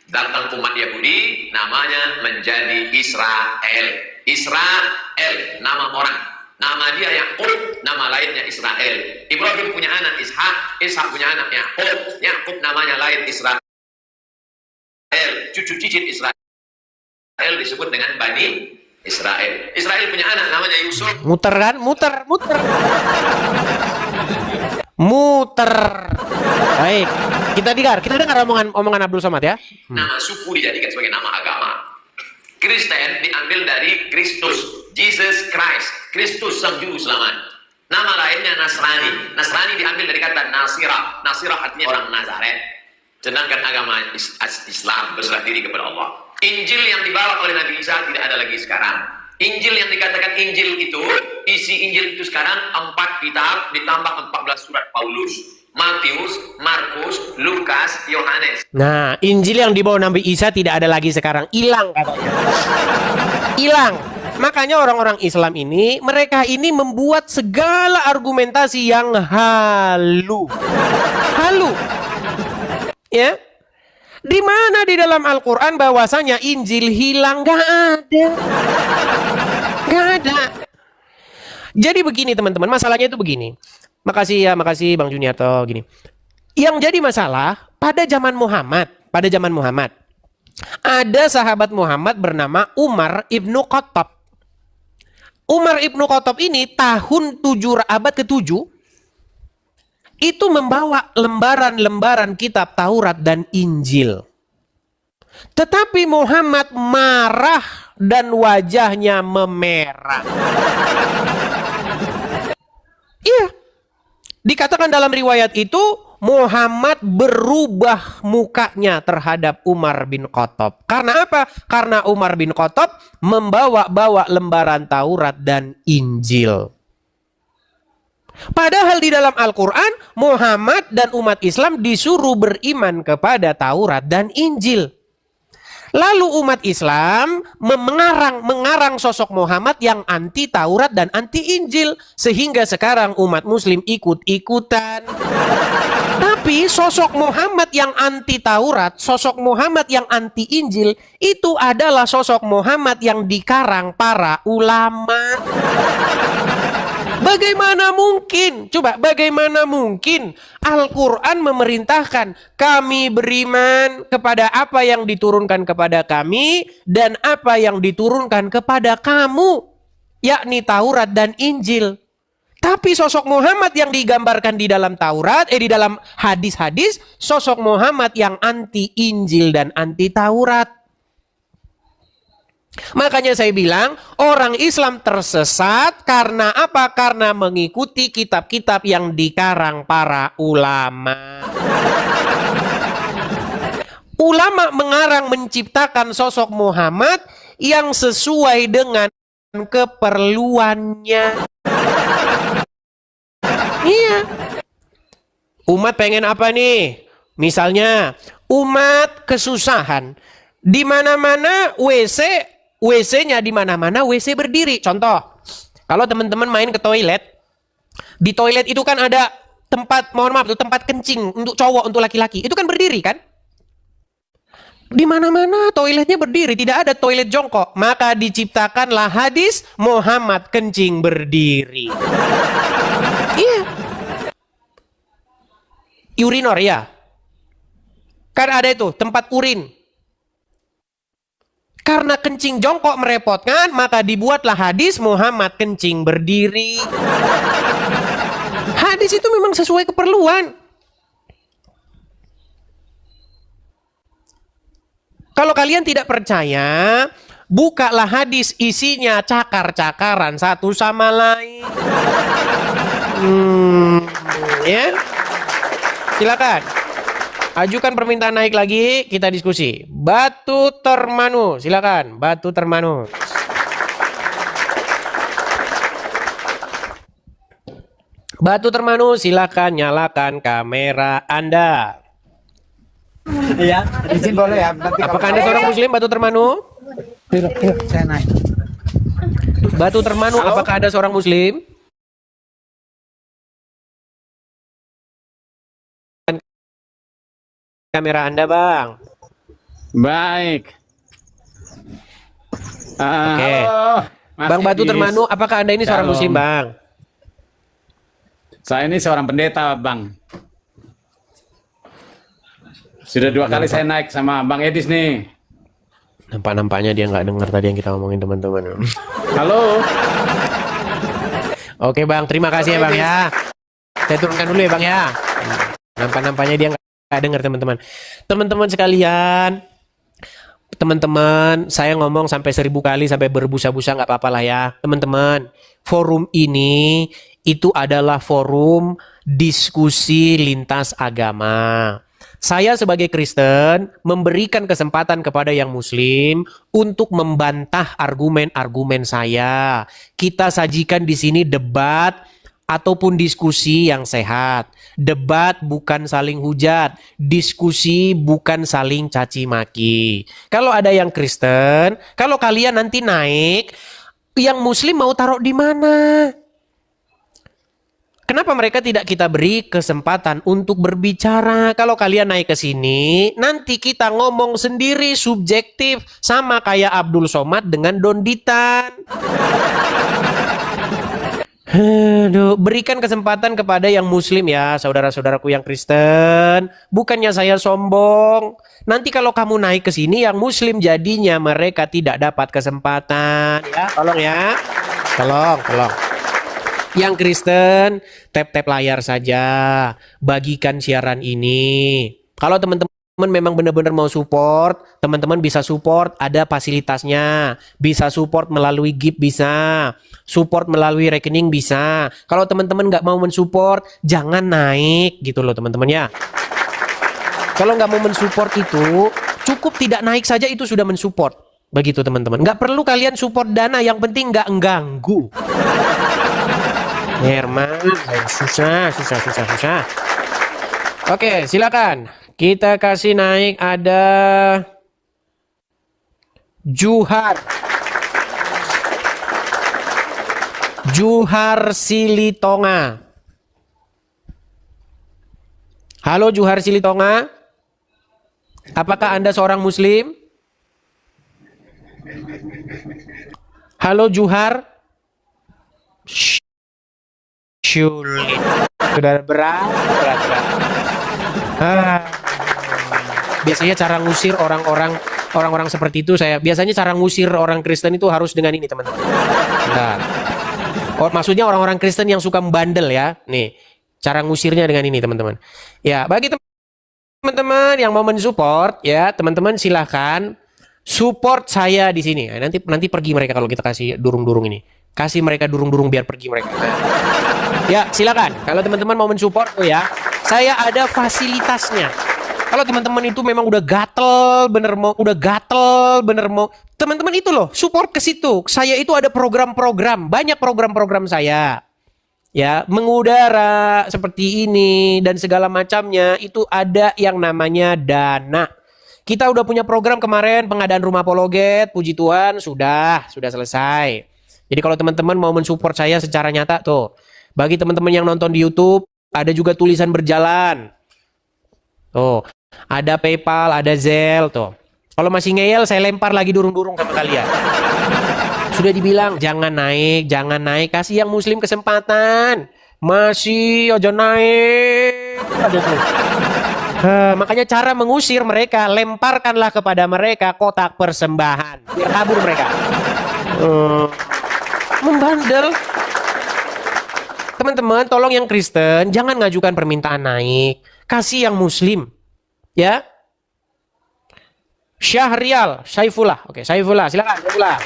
Datang umat Yahudi, namanya menjadi Israel. Israel, nama orang. Nama dia Yakub, nama lainnya Israel. Ibrahim punya anak Ishak, Ishak punya anak Yakub. Yakub namanya lain Israel. Cucu cicit Israel disebut dengan Bani Israel. Israel punya anak namanya Yusuf. Muter kan? Muter. Baik. Kita dengar omongan Abdul Somad ya. Nama suku dijadikan sebagai nama agama. Kristen diambil dari Kristus, Jesus Christ, Kristus sang juru selamat. Nama lainnya Nasrani. Nasrani diambil dari kata Nasirah. Nasirah artinya orang Nazaret. Sedangkan agama Islam berserah diri kepada Allah. Injil yang dibawa oleh Nabi Isa tidak ada lagi sekarang. Injil yang dikatakan Injil itu, isi Injil itu sekarang 4 kitab ditambah 14 surat Paulus. Matius, Markus, Lukas, Yohanes. Nah, Injil yang dibawa Nabi Isa tidak ada lagi sekarang. Hilang katanya. Hilang. Makanya orang-orang Islam ini, mereka ini membuat segala argumentasi yang halu. Ya. Di mana di dalam Al-Quran bahwasanya Injil hilang? Gak ada. Jadi begini teman-teman, masalahnya itu begini. Makasih Bang Juniarto gini. Yang jadi masalah pada zaman Muhammad, ada sahabat Muhammad bernama Umar ibnu Khattab. Umar ibnu Khattab ini tahun abad ke-7 itu membawa lembaran-lembaran kitab Taurat dan Injil. Tetapi Muhammad marah dan wajahnya memerah. Iya. Dikatakan dalam riwayat itu Muhammad berubah mukanya terhadap Umar bin Khattab. Karena apa? Karena Umar bin Khattab membawa-bawa lembaran Taurat dan Injil. Padahal di dalam Al-Quran Muhammad dan umat Islam disuruh beriman kepada Taurat dan Injil. Lalu umat Islam mengarang sosok Muhammad yang anti Taurat dan anti Injil. Sehingga sekarang umat Muslim ikut-ikutan. Tapi sosok Muhammad yang anti Taurat, sosok Muhammad yang anti Injil, itu adalah sosok Muhammad yang dikarang para ulama. Bagaimana mungkin? Coba, bagaimana mungkin Al-Quran memerintahkan kami beriman kepada apa yang diturunkan kepada kami dan apa yang diturunkan kepada kamu, yakni Taurat dan Injil. Tapi sosok Muhammad yang digambarkan di dalam Taurat, di dalam hadis-hadis, sosok Muhammad yang anti Injil dan anti Taurat. Makanya saya bilang orang Islam tersesat karena apa? Karena mengikuti kitab-kitab yang dikarang para ulama. Ulama mengarang menciptakan sosok Muhammad yang sesuai dengan keperluannya. Iya. Umat pengen apa nih? Misalnya umat kesusahan. Di mana-mana WC-nya di mana-mana WC berdiri. Contoh, kalau teman-teman main ke toilet, di toilet itu kan ada tempat, mohon maaf, tempat kencing untuk cowok, untuk laki-laki. Itu kan berdiri kan? Di mana-mana toiletnya berdiri, tidak ada toilet jongkok. Maka diciptakanlah hadis Muhammad kencing berdiri. Iya. Urinor ya. Kan ada itu tempat urin. Karena kencing jongkok merepotkan, maka dibuatlah hadis Muhammad kencing berdiri. Hadis itu memang sesuai keperluan. Kalau kalian tidak percaya, bukalah hadis, isinya cakar-cakaran satu sama lain. Ya, silakan. Ajukan permintaan naik lagi, kita diskusi. Batu Termanu, silakan. Batu Termanu. Batu Termanu, silakan nyalakan kamera Anda. Iya, izin boleh ya. Nanti apakah Anda seorang Muslim, Batu Termanu? Saya naik. Batu Termanu, apakah Anda seorang Muslim? Kamera Anda, Bang. Baik. Oke. Mas Bang Batu Idis. Termanu, apakah Anda ini seorang Shalom. Muslim, Bang? Saya ini seorang pendeta, Bang. Sudah 2 kali saya naik sama Bang Edis nih. Nampak-nampaknya dia nggak dengar tadi yang kita ngomongin, teman-teman. Halo. Oke, Bang. Terima kasih ya, Bang ya. Saya turunkan dulu ya, Bang ya. Nampak-nampaknya dia nggak dengar, teman-teman. Teman-teman sekalian, teman-teman, saya ngomong sampai 1000 kali, sampai berbusa-busa nggak apa-apa lah ya. Teman-teman, forum ini itu adalah forum diskusi lintas agama. Saya sebagai Kristen memberikan kesempatan kepada yang Muslim untuk membantah argumen-argumen saya. Kita sajikan di sini debat ataupun diskusi yang sehat. Debat bukan saling hujat, diskusi bukan saling caci maki. Kalau ada yang Kristen, kalau kalian nanti naik, yang Muslim mau taruh di mana? Kenapa mereka tidak kita beri kesempatan untuk berbicara? Kalau kalian naik ke sini, nanti kita ngomong sendiri subjektif sama kayak Abdul Somad dengan Donditan. Aduh, berikan kesempatan kepada yang Muslim ya, saudara-saudaraku yang Kristen. Bukannya saya sombong. Nanti kalau kamu naik ke sini yang Muslim jadinya mereka tidak dapat kesempatan ya. Tolong ya. Tolong. Yang Kristen, tap-tap layar saja. Bagikan siaran ini. Kalau teman-teman memang benar-benar mau support, teman-teman bisa support, ada fasilitasnya. Bisa support melalui Gift, bisa. Support melalui rekening, bisa. Kalau teman-teman nggak mau mensupport, jangan naik gitu loh teman-teman ya. Kalau nggak mau mensupport itu, cukup tidak naik saja itu sudah mensupport. Begitu teman-teman. Nggak perlu kalian support dana, yang penting nggak mengganggu. Herman, susah. Oke, silakan. Kita kasih naik ada Juhar Silitonga. Halo Juhar Silitonga. Apakah Anda seorang Muslim? Halo Juhar. Sulit. Sudah berat. Biasanya cara ngusir orang-orang seperti itu biasanya cara ngusir orang Kristen itu harus dengan ini teman-teman. Nah, maksudnya orang-orang Kristen yang suka membandel ya. Nih, cara ngusirnya dengan ini teman-teman. Ya, bagi teman-teman yang mau mensupport ya, teman-teman silahkan support saya di sini. Nanti pergi mereka kalau kita kasih durung-durung ini. Kasih mereka durung-durung biar pergi mereka. Ya, silakan. Kalau teman-teman mau mensupport ya, saya ada fasilitasnya. Kalau teman-teman itu memang udah gatel bener mau, teman-teman itu loh support ke situ. Saya itu ada program-program, banyak program-program saya. Ya, mengudara seperti ini dan segala macamnya itu ada yang namanya dana. Kita udah punya program kemarin pengadaan rumah apologet, puji Tuhan sudah selesai. Jadi kalau teman-teman mau mensupport saya secara nyata tuh, bagi teman-teman yang nonton di YouTube, ada juga tulisan berjalan. Tuh, ada PayPal, ada Zelle tuh. Kalau masih ngeyel, saya lempar lagi durung-durung sama kalian. Sudah dibilang, jangan naik, kasih yang Muslim kesempatan. Masih aja naik. Ada tuh. Makanya cara mengusir mereka, lemparkanlah kepada mereka kotak persembahan. Biar kabur mereka. Membandel. Teman-teman, tolong yang Kristen jangan ngajukan permintaan naik, kasih yang Muslim, ya. Syahrial, Saifullah. Oke, Saifullah, silakan Saifullah.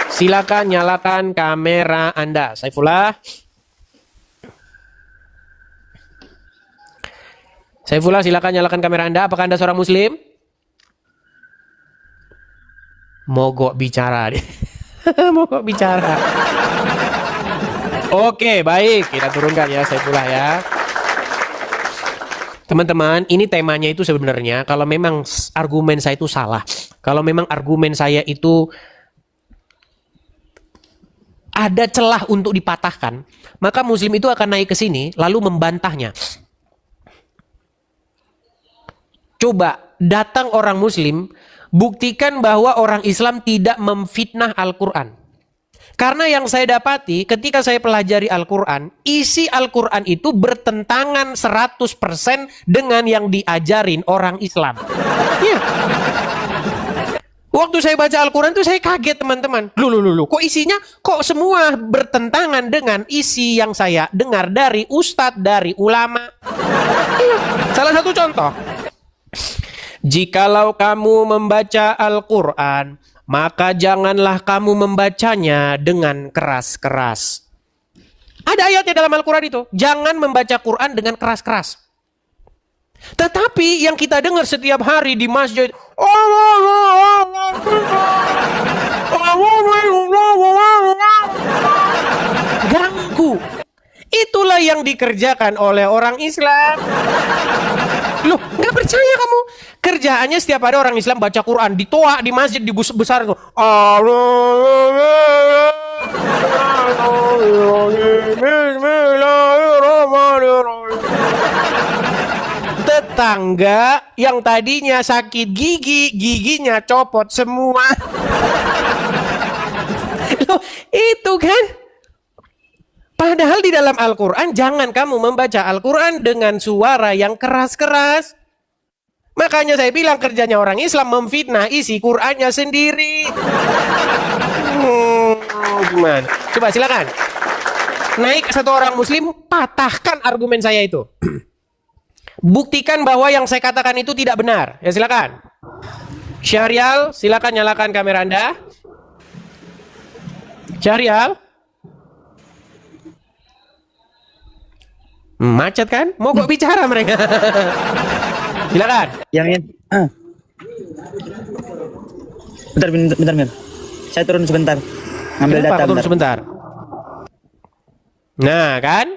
Silakan nyalakan kamera Anda, Saifullah. Saifullah, silakan nyalakan kamera Anda. Apakah Anda seorang muslim? Mogok bicara. Mogok bicara. Oke, baik. Kita turunkan ya Saifullah ya. Teman-teman, ini temanya itu sebenarnya kalau memang argumen saya itu salah, kalau memang argumen saya itu ada celah untuk dipatahkan, maka muslim itu akan naik ke sini lalu membantahnya. Coba datang orang muslim, buktikan bahwa orang Islam tidak memfitnah Al-Quran. Karena yang saya dapati ketika saya pelajari Al-Quran, isi Al-Quran itu bertentangan 100% dengan yang diajarin orang Islam. Ya. Waktu saya baca Al-Quran itu saya kaget teman-teman. Loh, kok isinya kok semua bertentangan dengan isi yang saya dengar dari ustadz, dari ulama. Ya. Salah satu contoh. Jikalau kamu membaca Al-Quran, maka janganlah kamu membacanya dengan keras-keras. Ada ayatnya dalam Al-Quran itu. Jangan membaca Quran dengan keras-keras. Tetapi yang kita dengar setiap hari di masjid, ganggu. Itulah yang dikerjakan oleh orang Islam. Loh, nggak percaya kamu? Kerjaannya setiap hari orang Islam baca Quran, ditoa di masjid, besar itu. Tetangga yang tadinya sakit gigi, giginya copot semua. Loh, itu kan? Padahal di dalam Al-Quran, jangan kamu membaca Al-Quran dengan suara yang keras-keras. Makanya saya bilang kerjanya orang Islam memfitnah isi Qurannya sendiri. Gimana? Coba silakan. Naik satu orang muslim, patahkan argumen saya itu. Buktikan bahwa yang saya katakan itu tidak benar. Ya silakan. Syahrial, silakan nyalakan kamera Anda. Syahrial. Macet kan? Mogok bicara mereka. Silakan. Yang bentar, Mir. Saya turun sebentar. Ambil data. Turun sebentar. Nah, kan?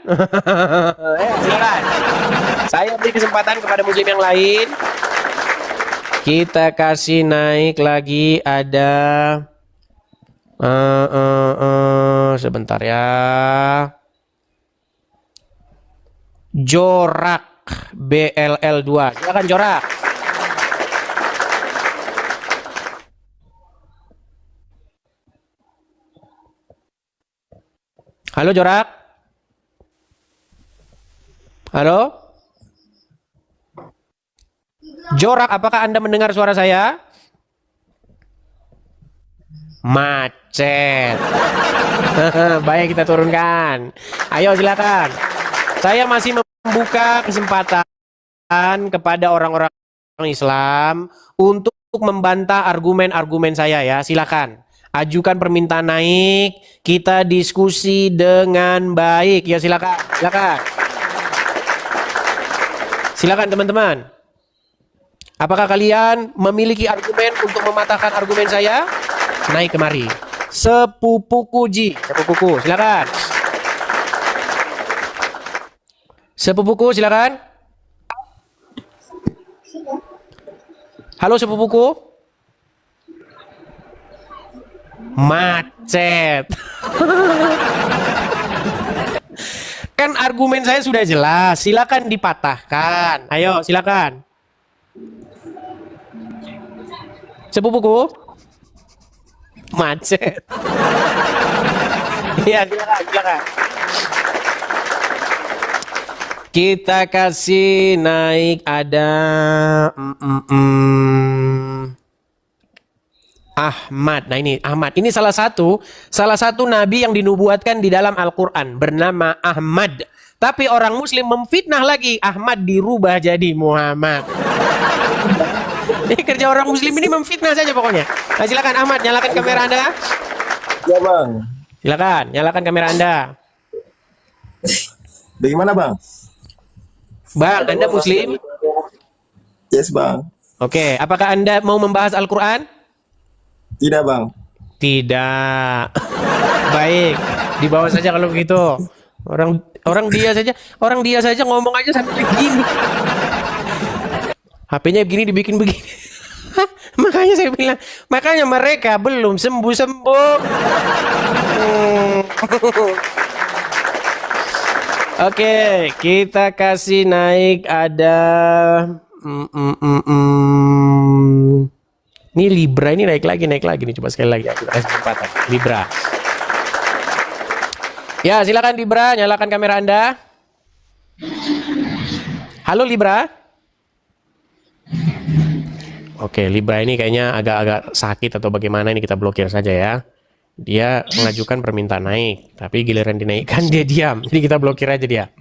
Silakan. Saya beri kesempatan kepada muslim yang lain. Kita kasih naik lagi ada sebentar ya. Jorak BLL2. Silakan Jorak. Halo Jorak. Halo. Jorak, apakah Anda mendengar suara saya? Macet. Baik, kita turunkan. Ayo silakan. Saya masih membuka kesempatan kepada orang-orang Islam untuk membantah argumen-argumen saya ya. Silakan. Ajukan permintaan naik, kita diskusi dengan baik. Ya silakan. Silakan. Silakan teman-teman. Apakah kalian memiliki argumen untuk mematahkan argumen saya? Naik kemari. Sepupuku Ji. Sepupuku, silakan. Sepupuku, silakan. Halo sepupuku. Macet. Kan argumen saya sudah jelas. Silakan dipatahkan. Ayo, silakan. Sepupuku. Macet. Iya, silakan, silakan. Kita kasih naik ada Ahmad. Nah ini Ahmad. Ini salah satu nabi yang dinubuatkan di dalam Al-Quran bernama Ahmad. Tapi orang muslim memfitnah lagi. Ahmad dirubah jadi Muhammad. Ini kerja orang muslim ini memfitnah saja pokoknya. Nah, silakan Ahmad, nyalakan kamera Anda. Ya bang. Silakan, nyalakan kamera Anda. Bagaimana bang? Bang, Anda muslim? Yes bang. Oke, apakah Anda mau membahas Al-Quran? Tidak bang. Tidak. Baik, dibawa saja kalau begitu. Orang dia saja ngomong aja sampai begini. HP-nya begini dibikin begini. Makanya saya bilang, makanya mereka belum sembuh-sembuh. Oke, kita kasih naik ada ini Libra ini naik lagi nih, coba sekali lagi aku kasih kesempatan. Libra. Ya, silakan Libra, nyalakan kamera Anda. Halo Libra. Oke, Libra ini kayaknya agak-agak sakit atau bagaimana, ini kita blokir saja ya. Dia mengajukan permintaan naik, tapi giliran dinaikkan dia diam. Jadi kita blokir aja dia.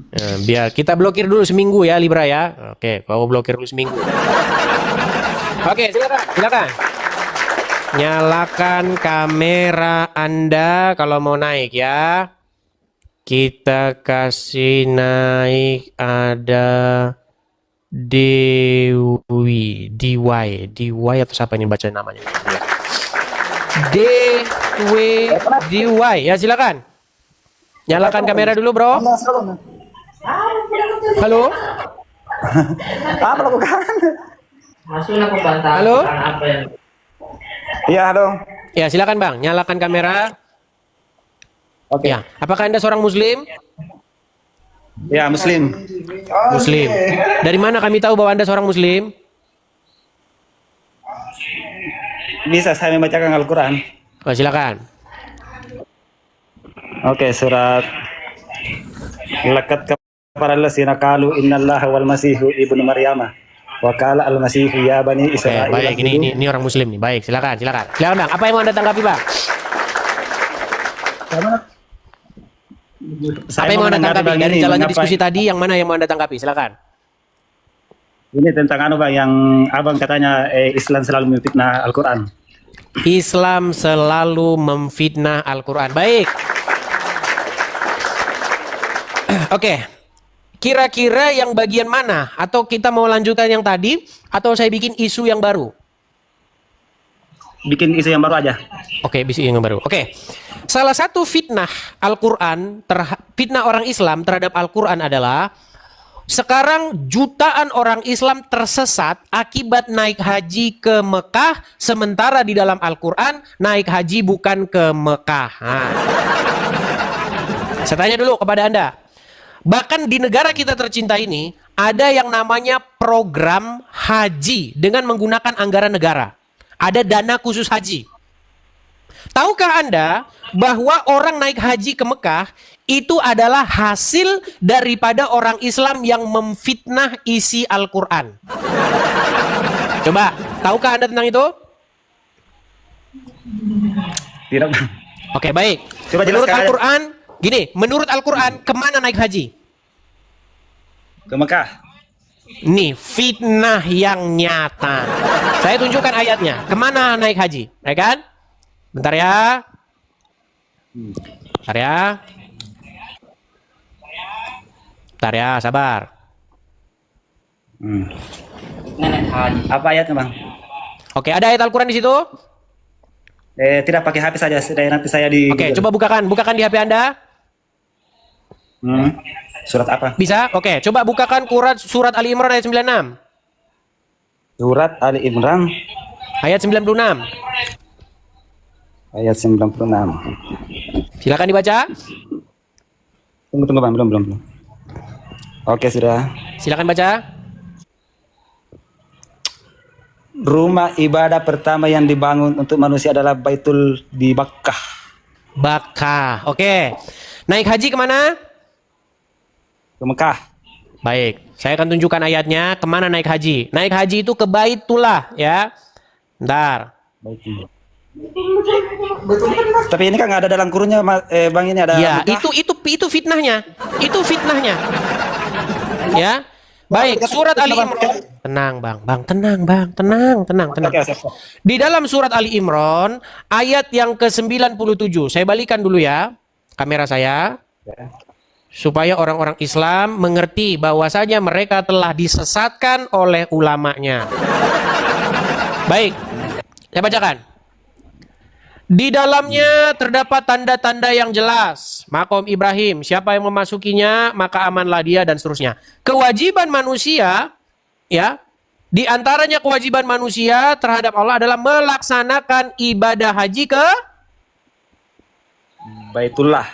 Nah, biar kita blokir dulu seminggu ya Libra ya. Oke, kau blokir dulu seminggu. Oke, silakan. Nyalakan kamera Anda kalau mau naik ya. Kita kasih naik ada DY atau siapa ini baca namanya? DY ya, silakan. Nyalakan kamera dulu, Bro. Halo. Apa lakukan? Halo. Iya, halo. Ya, silakan Bang, nyalakan kamera. Oke. Ya, apakah Anda seorang muslim? Ya, muslim. Muslim. Dari mana kami tahu bahwa Anda seorang muslim? Bisa saya membacakan Al-Quran? Oh, silakan. Oke, surat Lakat kepada allazina qalu innallaha wal masihu ibnu maryama wa qala al masihu ya bani Israil. Baik, ini orang muslim nih. Baik, silakan. Silakan Bang, apa yang mau Anda tanggapi, Bang? Apa yang mau Anda tanggapi dari jalannya diskusi tadi, yang mana yang mau Anda tanggapi? Silakan. Ini tentang Bang, yang Abang katanya Islam selalu memfitnah Al-Quran. Islam selalu memfitnah Al-Quran. Baik. Oke. Kira-kira yang bagian mana? Atau kita mau lanjutkan yang tadi? Atau saya bikin isu yang baru? Bikin isu yang baru aja. Oke, isu yang baru. Oke. Salah satu fitnah Al-Quran, fitnah orang Islam terhadap Al-Quran adalah sekarang jutaan orang Islam tersesat akibat naik haji ke Mekah, sementara di dalam Al-Quran naik haji bukan ke Mekah. Nah. Saya tanya dulu kepada Anda. Bahkan di negara kita tercinta ini ada yang namanya program haji dengan menggunakan anggaran negara. Ada dana khusus haji. Tahukah Anda bahwa orang naik haji ke Mekah itu adalah hasil daripada orang Islam yang memfitnah isi Al-Quran? Coba, tahukah Anda tentang itu? Tidak. Oke, baik. Coba menurut jelaskan. Al-Quran, gini, menurut Al-Quran kemana naik haji? Ke Mekah. Nih, fitnah yang nyata. Saya tunjukkan ayatnya. Kemana naik haji? Ya kan? Bentar ya. Bentar ya. Bentar ya, sabar. Apa ayatnya, Bang? Oke, ada ayat Al-Quran di situ? Tidak, pakai HP saja. Nanti saya di... Oke, coba bukakan di HP Anda. Surat apa? Bisa? Oke, coba bukakan surat Ali Imran ayat 96. Surat Ali Imran ayat 96. Ayat 96. Silakan dibaca. Tunggu Bang, belum. Oke, sudah. Silakan baca. Rumah ibadah pertama yang dibangun untuk manusia adalah Baitul di Bakkah. Bakkah. Oke. Naik haji kemana? Ke Mekah. Baik. Saya akan tunjukkan ayatnya kemana naik haji. Naik haji itu ke Baitullah ya. Bentar. Tapi ini kan nggak ada dalam kurunnya, Bang, ini ada. Ya, Mekah. itu fitnahnya. Itu fitnahnya. Ya. Baik, surat Ali Imran. Tenang bang, tenang bang, tenang. Di dalam surat Ali Imran ayat yang ke-97, saya balikan dulu ya kamera saya, supaya orang-orang Islam mengerti bahwasanya mereka telah disesatkan oleh ulamanya. Baik, saya bacakan. Di dalamnya terdapat tanda-tanda yang jelas. Makom Ibrahim, siapa yang memasukinya maka amanlah dia, dan seterusnya. Kewajiban manusia, ya, di antaranya kewajiban manusia terhadap Allah adalah melaksanakan ibadah haji ke Baitullah.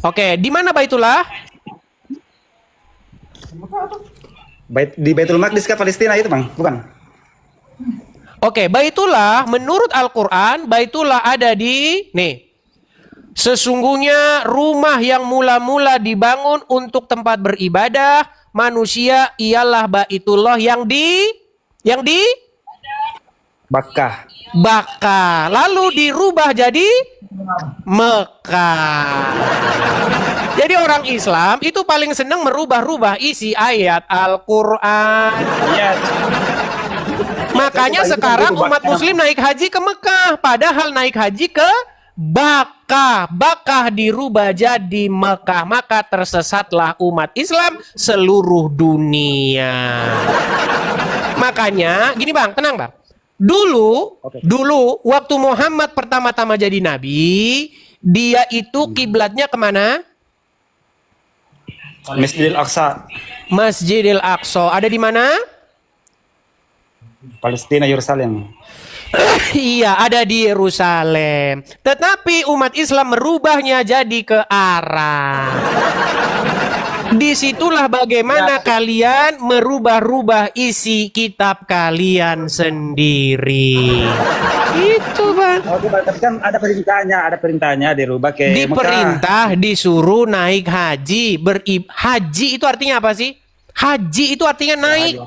Oke, di mana Baitullah? Di Baitul Maqdis ke Palestina itu bang, bukan? Oke, Baitullah menurut Al-Quran, Baitullah ada di nih. Sesungguhnya rumah yang mula-mula dibangun untuk tempat beribadah manusia ialah Baitullah yang di Bakkah. Lalu dirubah jadi Mekah. Jadi orang Islam itu paling senang merubah-rubah isi ayat Al-Quran. Iya. Makanya sekarang umat muslim naik haji ke Mekah, padahal naik haji ke Bakkah dirubah jadi Mekah, maka tersesatlah umat Islam seluruh dunia. Makanya gini bang, tenang bang. Dulu waktu Muhammad pertama-tama jadi nabi, dia itu kiblatnya kemana? Masjidil Aqsa. Masjidil Aqsa ada di mana? Palestina, Yerusalem. Iya, ada di Yerusalem. Tetapi umat Islam merubahnya jadi ke Arab. Disitulah bagaimana kalian merubah-rubah isi kitab kalian sendiri. Itu bang. Tapi kan ada perintahnya dirubah ke Diperintah, disuruh naik haji. Haji itu artinya apa sih? Haji itu artinya naik.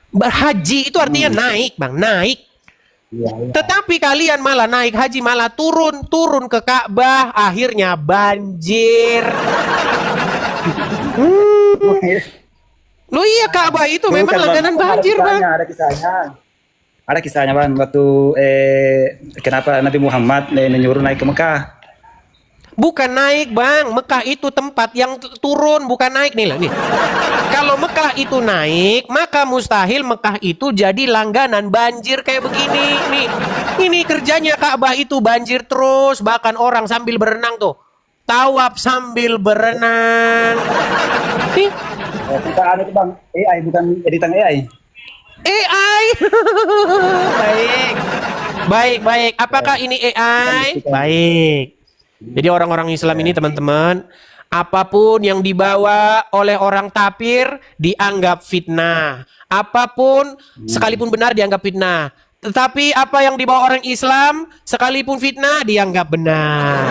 Berhaji itu artinya naik bang, naik. Tetapi kalian malah naik haji malah turun ke Ka'bah, akhirnya banjir. Lu iya, Ka'bah itu memang langganan banjir bang. Ada kisahnya bang, waktu kenapa Nabi Muhammad menyuruh naik ke Mekah. Bukan naik bang, Mekah itu tempat yang turun, bukan naik nih lah nih. Kalau Mekah itu naik, maka mustahil Mekah itu jadi langganan banjir kayak begini nih. Ini kerjanya Ka'bah itu banjir terus, bahkan orang sambil berenang tuh, tawaf sambil berenang. Nih. Kita ada tuh bang, AI bukan editan AI. AI. Baik. Apakah ini AI? Baik. Jadi orang-orang Islam ini teman-teman, apapun yang dibawa oleh orang kafir dianggap fitnah. Apapun sekalipun benar dianggap fitnah. Tetapi apa yang dibawa orang Islam sekalipun fitnah dianggap benar.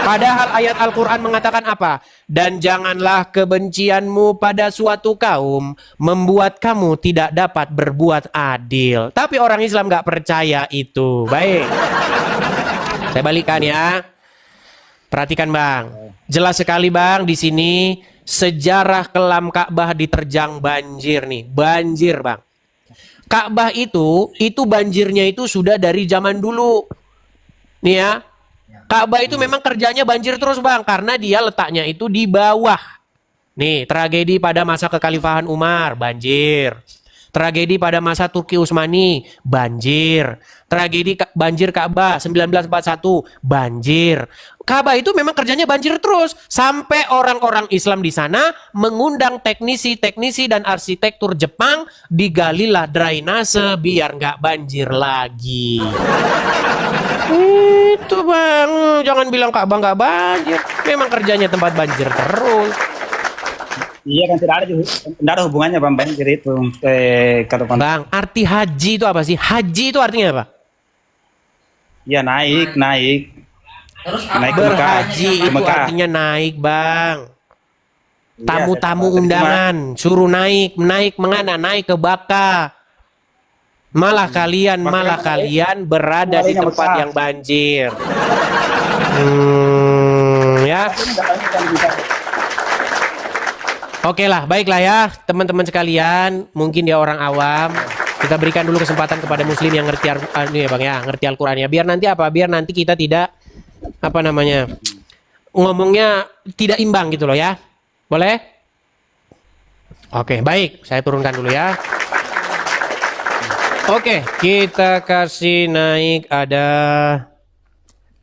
Padahal ayat Al-Quran mengatakan apa? Dan janganlah kebencianmu pada suatu kaum membuat kamu tidak dapat berbuat adil. Tapi orang Islam nggak percaya itu. Baik. Saya balikan ya. Perhatikan bang, jelas sekali bang di sini sejarah kelam Ka'bah diterjang banjir nih, banjir bang. Ka'bah itu banjirnya itu sudah dari zaman dulu, nih ya. Ka'bah itu memang kerjanya banjir terus bang, karena dia letaknya itu di bawah. Nih tragedi pada masa kekhalifahan Umar, banjir. Tragedi pada masa Turki Utsmani, banjir. Tragedi banjir Ka'bah 1941, banjir. Ka'bah itu memang kerjanya banjir terus. Sampai orang-orang Islam di sana mengundang teknisi dan arsitektur Jepang, digalilah drainase biar nggak banjir lagi. Itu bang, jangan bilang Ka'bah nggak banjir. Memang kerjanya tempat banjir terus. Iya kan tidak ada hubungannya bang banjir itu. Kalau bang, arti haji itu apa sih? Haji itu artinya apa? Ya naik. Naik berhaji itu artinya naik bang. Tamu-tamu undangan suruh naik mengana? Naik ke Bakkah. Malah kalian berada di tempat yang banjir. Ya. Oke lah, baiklah ya teman-teman sekalian. Mungkin dia orang awam. Kita berikan dulu kesempatan kepada muslim yang ngerti ini ya Bang ya, ngerti Al-Qur'an ya. Biar nanti apa? Biar nanti kita tidak apa namanya? Ngomongnya tidak imbang gitu loh ya. Boleh? Oke, baik. Saya turunkan dulu ya. Oke, kita kasih naik ada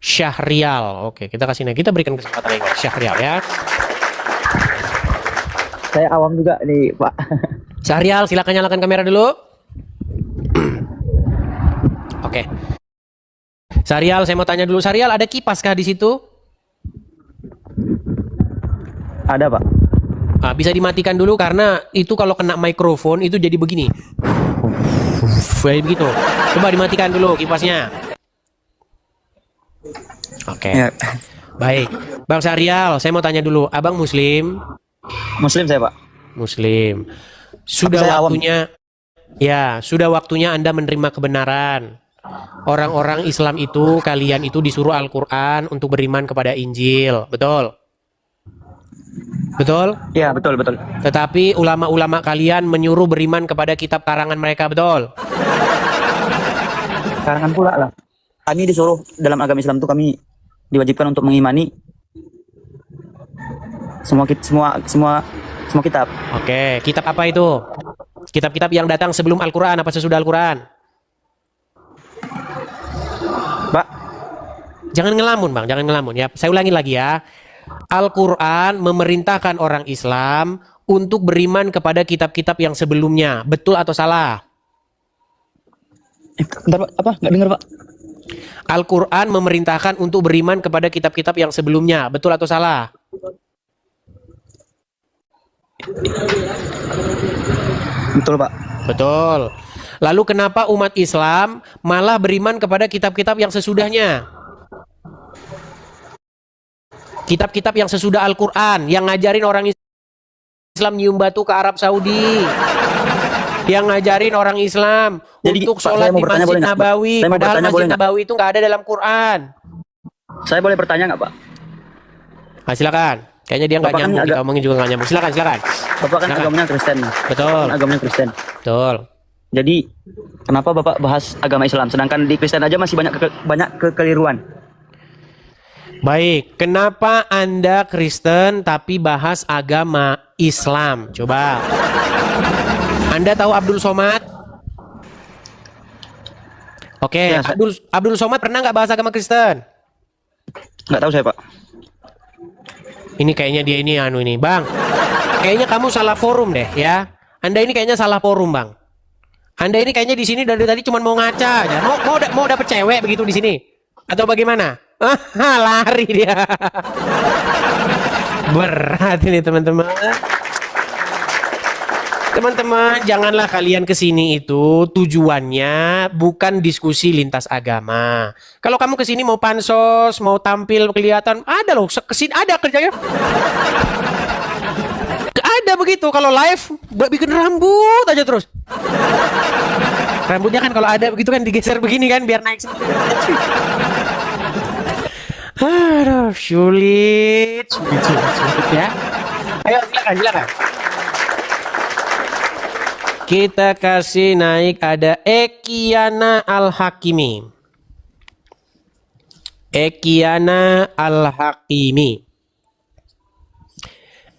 Syahrial. Oke, kita kasih naik. Kita berikan kesempatan lagi Syahrial ya. Saya awam juga nih, Pak. Syahrial, silakan nyalakan kamera dulu. Oke. Syahrial, saya mau tanya dulu. Syahrial, ada kipas kah di situ? Ada, Pak. Nah, bisa dimatikan dulu karena itu kalau kena mikrofon itu jadi begini. Kayak begitu. Coba dimatikan dulu kipasnya. Oke. Ya. Baik. Bang Syahrial, saya mau tanya dulu. Abang Muslim? Muslim saya, Pak. Muslim. Sudah waktunya sudah waktunya Anda menerima kebenaran. Orang-orang Islam itu, kalian itu disuruh Al-Qur'an untuk beriman kepada Injil. Betul? Betul? Ya, betul. Tetapi ulama-ulama kalian menyuruh beriman kepada kitab karangan mereka, betul? Karangan pula lah. Kami disuruh dalam agama Islam itu kami diwajibkan untuk mengimani semua kitab. Oke, kitab apa itu? Kitab-kitab yang datang sebelum Al-Qur'an apa sesudah Al-Qur'an? Pak, jangan ngelamun, Bang, jangan ngelamun ya. Saya ulangi lagi ya. Al-Qur'an memerintahkan orang Islam untuk beriman kepada kitab-kitab yang sebelumnya. Betul atau salah? Bentar, Pak. Apa? Nggak dengar, Pak. Al-Qur'an memerintahkan untuk beriman kepada kitab-kitab yang sebelumnya. Betul atau salah? Betul, Pak. Betul. Lalu kenapa umat Islam malah beriman kepada kitab-kitab yang sesudahnya? Kitab-kitab yang sesudah Al-Qur'an, yang ngajarin orang Islam nyium batu ke Arab Saudi, yang ngajarin orang Islam untuk sholat di Masjid Nabawi, padahal Masjid Nabawi itu nggak ada dalam Quran. Saya boleh bertanya nggak, Pak? Nah, silakan. Kayaknya dia nggak nyambung, kita omongin juga nggak nyambung. Silakan. Bapak kan agamanya Kristen. Betul. Agamanya Kristen. Betul. Jadi kenapa Bapak bahas agama Islam, sedangkan di Kristen aja masih banyak kekeliruan? Baik, kenapa Anda Kristen tapi bahas agama Islam? Coba. Anda tahu Abdul Somad? Oke, ya, Abdul Somad pernah nggak bahas agama Kristen? Nggak tahu saya, Pak. Ini kayaknya dia ini Bang. Kayaknya kamu salah forum deh ya. Anda ini kayaknya salah forum, Bang. Anda ini kayaknya di sini dari tadi cuma mau ngaca aja. Mau dapet cewek begitu di sini? Atau bagaimana? Lari dia. Berat ini teman-teman. Teman-teman, janganlah kalian kesini itu tujuannya bukan diskusi lintas agama. Kalau kamu kesini mau pansos, mau tampil kelihatan, ada loh, kesini ada kerjanya. Ada begitu, kalau live bikin rambut aja terus. Rambutnya kan kalau ada begitu kan digeser begini kan biar naik sendiri. Aduh, sulit ya. Ayo silakan. Kita kasih naik ada Ekiana Al-Hakimi. Ekiana Al-Hakimi.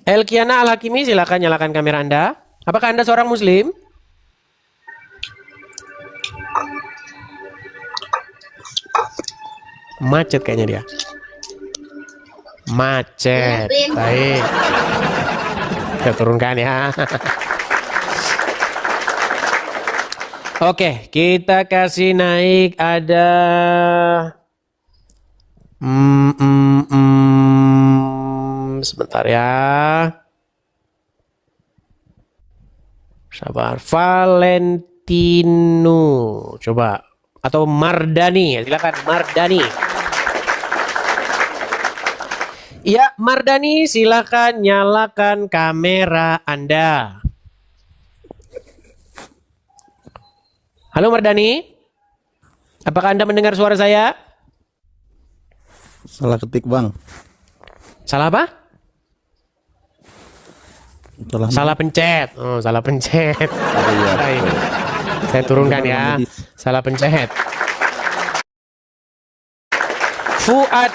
Elkiana Al-Hakimi, silakan nyalakan kamera Anda. Apakah Anda seorang Muslim? Macet kayaknya dia. Macet. Baik. Kita turunkan ya. Oke, kita kasih naik ada sebentar ya. Sabar. Valentino. Coba. Atau Mardani. Silakan Mardani. Ya, Mardani, silakan nyalakan kamera Anda. Halo Mardani, apakah Anda mendengar suara saya? Salah ketik, Bang. Salah apa? Salah pencet. Oh, salah pencet. Baik. Saya turunkan ya. Salah pencet. Fuad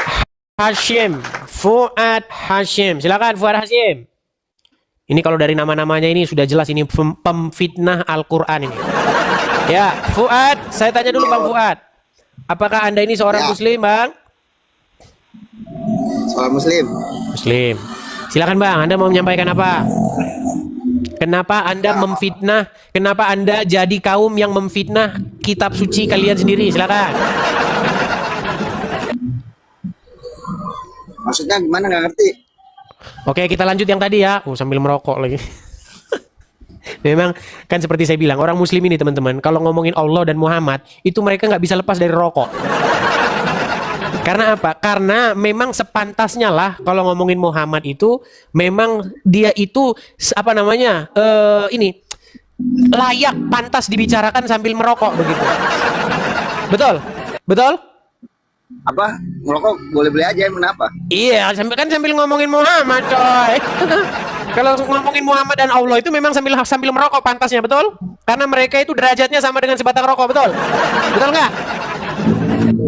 Hashim. Fuad Hashim. Silakan Fuad Hashim. Ini kalau dari nama-namanya ini sudah jelas ini pemfitnah Al-Qur'an ini. Ya, Fuad, saya tanya dulu Bang Fuad. Apakah Anda ini seorang muslim, Bang? Seorang muslim. Muslim. Silakan Bang, Anda mau menyampaikan apa? Kenapa Anda memfitnah? Kenapa Anda jadi kaum yang memfitnah kitab suci kalian sendiri? Silakan. Maksudnya gimana, nggak ngerti? Oke, kita lanjut yang tadi ya. Sambil merokok lagi. Memang kan seperti saya bilang, orang muslim ini teman-teman, kalau ngomongin Allah dan Muhammad, itu mereka nggak bisa lepas dari rokok. Karena apa? Karena memang sepantasnya lah kalau ngomongin Muhammad itu, memang dia itu apa namanya, ini layak, pantas dibicarakan sambil merokok begitu. Betul? Betul? Apa? Ngerokok boleh-boleh aja, emang apa? Iya, sambil ngomongin Muhammad, coy. Kalau ngomongin Muhammad dan Allah itu memang sambil merokok pantasnya, betul? Karena mereka itu derajatnya sama dengan sebatang rokok, betul? Betul nggak?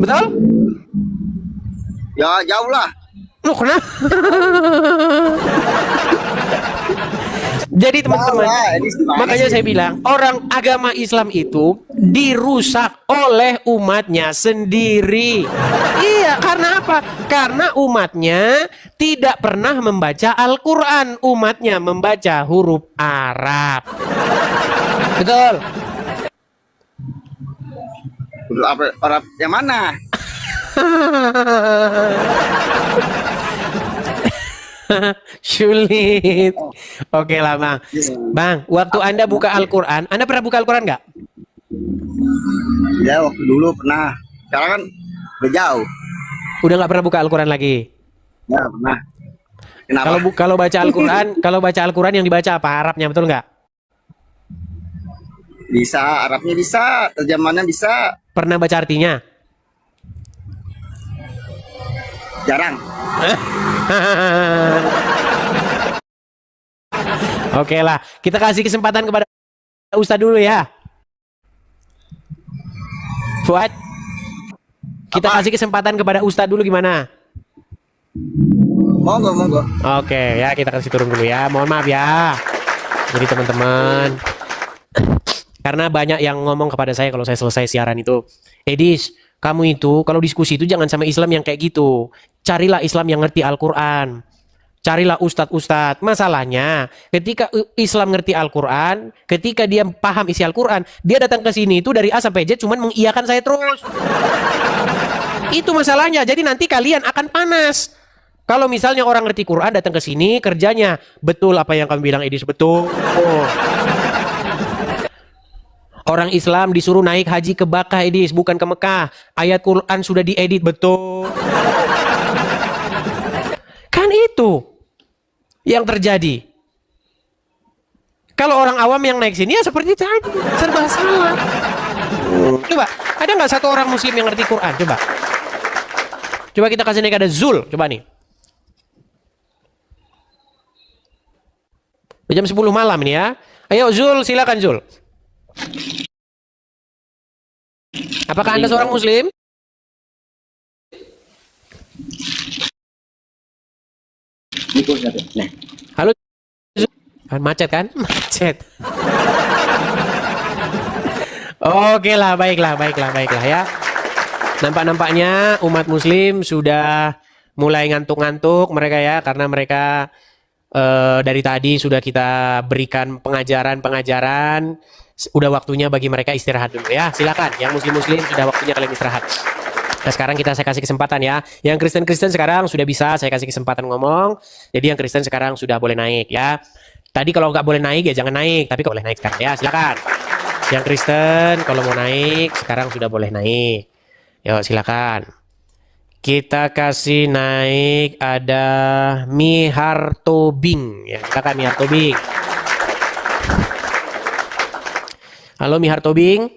Betul? Ya, jauh lah. Loh, kenapa? Jadi teman-teman, makanya saya bilang orang agama Islam itu dirusak oleh umatnya sendiri. Iya, karena apa? Karena umatnya tidak pernah membaca Al-Quran. Umatnya membaca huruf Arab. Betul? Huruf Arab yang mana? Sulit. Oke lah Bang. Bang, waktu Anda buka Al-Quran, Anda pernah buka Al-Quran nggak? Ya, waktu dulu pernah. Sekarang kan udah jauh. Udah nggak pernah buka Al-Quran lagi? Ya, pernah. Kenapa? Kalau baca Al-Quran, kalau baca Al-Quran yang dibaca apa? Arabnya, betul nggak? Bisa, Arabnya bisa, terjemahannya bisa. Pernah baca artinya? Jarang. Oke lah, kita kasih kesempatan kepada Ustadz dulu ya. Fuad, kita kasih kesempatan kepada Ustadz dulu gimana? Monggo, monggo. Oke ya, kita kasih turun dulu ya. Mohon maaf ya. Jadi teman-teman, karena banyak yang ngomong kepada saya kalau saya selesai siaran itu, Edis, kamu itu kalau diskusi itu jangan sama Islam yang kayak gitu. Carilah Islam yang ngerti Al-Quran. Carilah ustadz-ustadz. Masalahnya ketika Islam ngerti Al-Quran, ketika dia paham isi Al-Quran, dia datang ke sini itu dari A sampai Z cuman mengiyakan saya terus. Itu masalahnya. Jadi nanti kalian akan panas. Kalau misalnya orang ngerti Quran datang ke sini, kerjanya betul apa yang kamu bilang Edis, betul. Oh. Orang Islam disuruh naik haji ke Bakkah, Edis, bukan ke Mekah. Ayat Quran sudah diedit, betul. Kan itu yang terjadi. Kalau orang awam yang naik sini ya seperti tadi, serba salah. Coba, ada nggak satu orang muslim yang ngerti Quran? Coba kita kasih naik ada Zul, coba nih. Jam 10 malam ini ya. Ayo Zul, silakan Zul. Apakah Anda seorang muslim? Halo. Macet kan? Macet. Oke lah, baiklah ya. Nampak-nampaknya umat muslim sudah mulai ngantuk-ngantuk mereka ya, karena mereka dari tadi sudah kita berikan pengajaran. Udah waktunya bagi mereka istirahat dulu ya. Silakan, yang muslim-muslim sudah waktunya kalian istirahat. Nah sekarang saya kasih kesempatan ya. Yang Kristen sekarang sudah bisa saya kasih kesempatan ngomong. Jadi yang Kristen sekarang sudah boleh naik ya. Tadi kalau nggak boleh naik ya jangan naik. Tapi kalau boleh naik sekarang ya silakan. Yang Kristen kalau mau naik sekarang sudah boleh naik. Yuk silakan. Kita kasih naik ada Mihar Tobing ya. Silakan Mihar Tobing. Halo Mihar Tobing.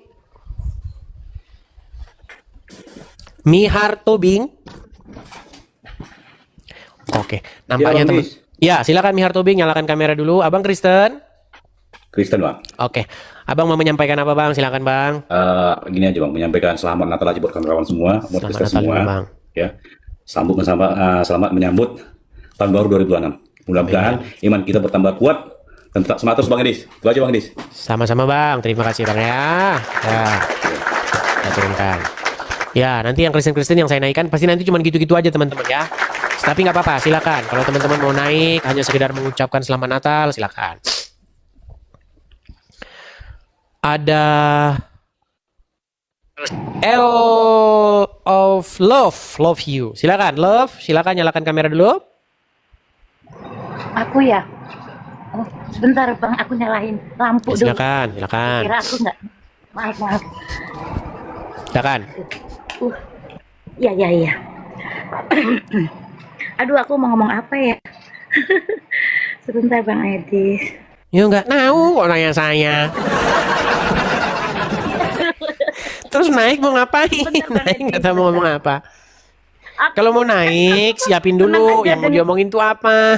Mihar Tobing. Oke, nampaknya Ya, silakan Mihar Tobing, nyalakan kamera dulu. Abang Kristen. Kristen, Bang. Oke. Abang mau menyampaikan apa, Bang? Silakan, Bang. Gini aja, Bang, menyampaikan selamat Natal aja buat kawan-kawan semua, buat Selamat Kristen Natal semua. juga, Bang. Ya. Selamat menyambut tahun baru 2026. Mudah-mudahan iman kita bertambah kuat dan tetap semangat terus, Bang Edis. Itu aja, Bang Edis. Sama-sama, Bang. Terima kasih, Bang, ya. Ya. Kita turunkan. Ya, nanti yang Kristen-Kristen yang saya naikkan pasti nanti cuma gitu-gitu aja, teman-teman, ya. Tapi nggak apa-apa, silakan. Kalau teman-teman mau naik hanya sekedar mengucapkan selamat Natal, silakan. Ada L of love you. Silakan, love. Silakan nyalakan kamera dulu. Aku ya. Oh, sebentar Bang, aku nyalain lampu Ya, dulu. silakan, silakan. Kira aku nggak. Maaf. Silakan. Iya. Aduh, aku mau ngomong apa ya? Sebentar Bang Edis. Ya nggak tahu kok nanya saya. Terus naik mau ngapain? Naik nggak tahu mau ngomong apa. Kalau mau naik siapin dulu yang mau diomongin tuh apa.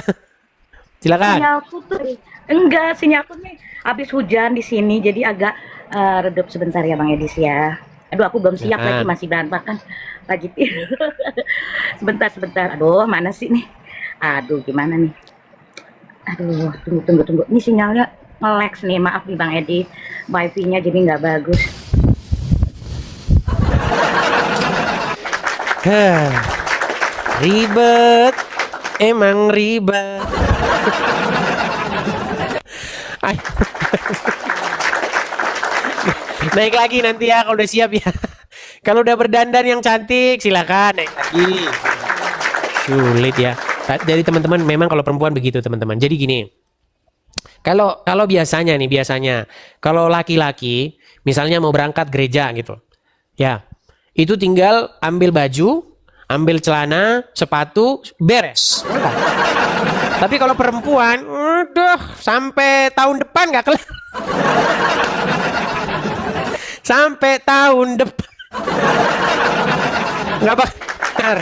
Silakan. Sinyalku tuh enggak, sinyalku nih habis hujan di sini jadi agak redup sebentar ya Bang Edis ya. Aduh, aku belum siap lagi, masih bahan makan lagi tidur. Sebentar. Aduh, mana sih nih? Aduh, gimana nih? Aduh, tunggu. Ini sinyalnya nge-lag nih, maaf nih Bang Edi. Wifi-nya jadi nggak bagus. Ribet, emang ribet. Naik lagi nanti ya kalau udah siap ya. Kalau udah berdandan yang cantik silakan naik lagi. Sulit ya. Jadi teman-teman memang kalau perempuan begitu teman-teman. Jadi gini. Kalau biasanya kalau laki-laki misalnya mau berangkat gereja gitu. Ya. Itu tinggal ambil baju, ambil celana, sepatu, beres. Tapi kalau perempuan, udah sampai tahun depan nggak kelar. Sampai tahun depan. Nggak bakar.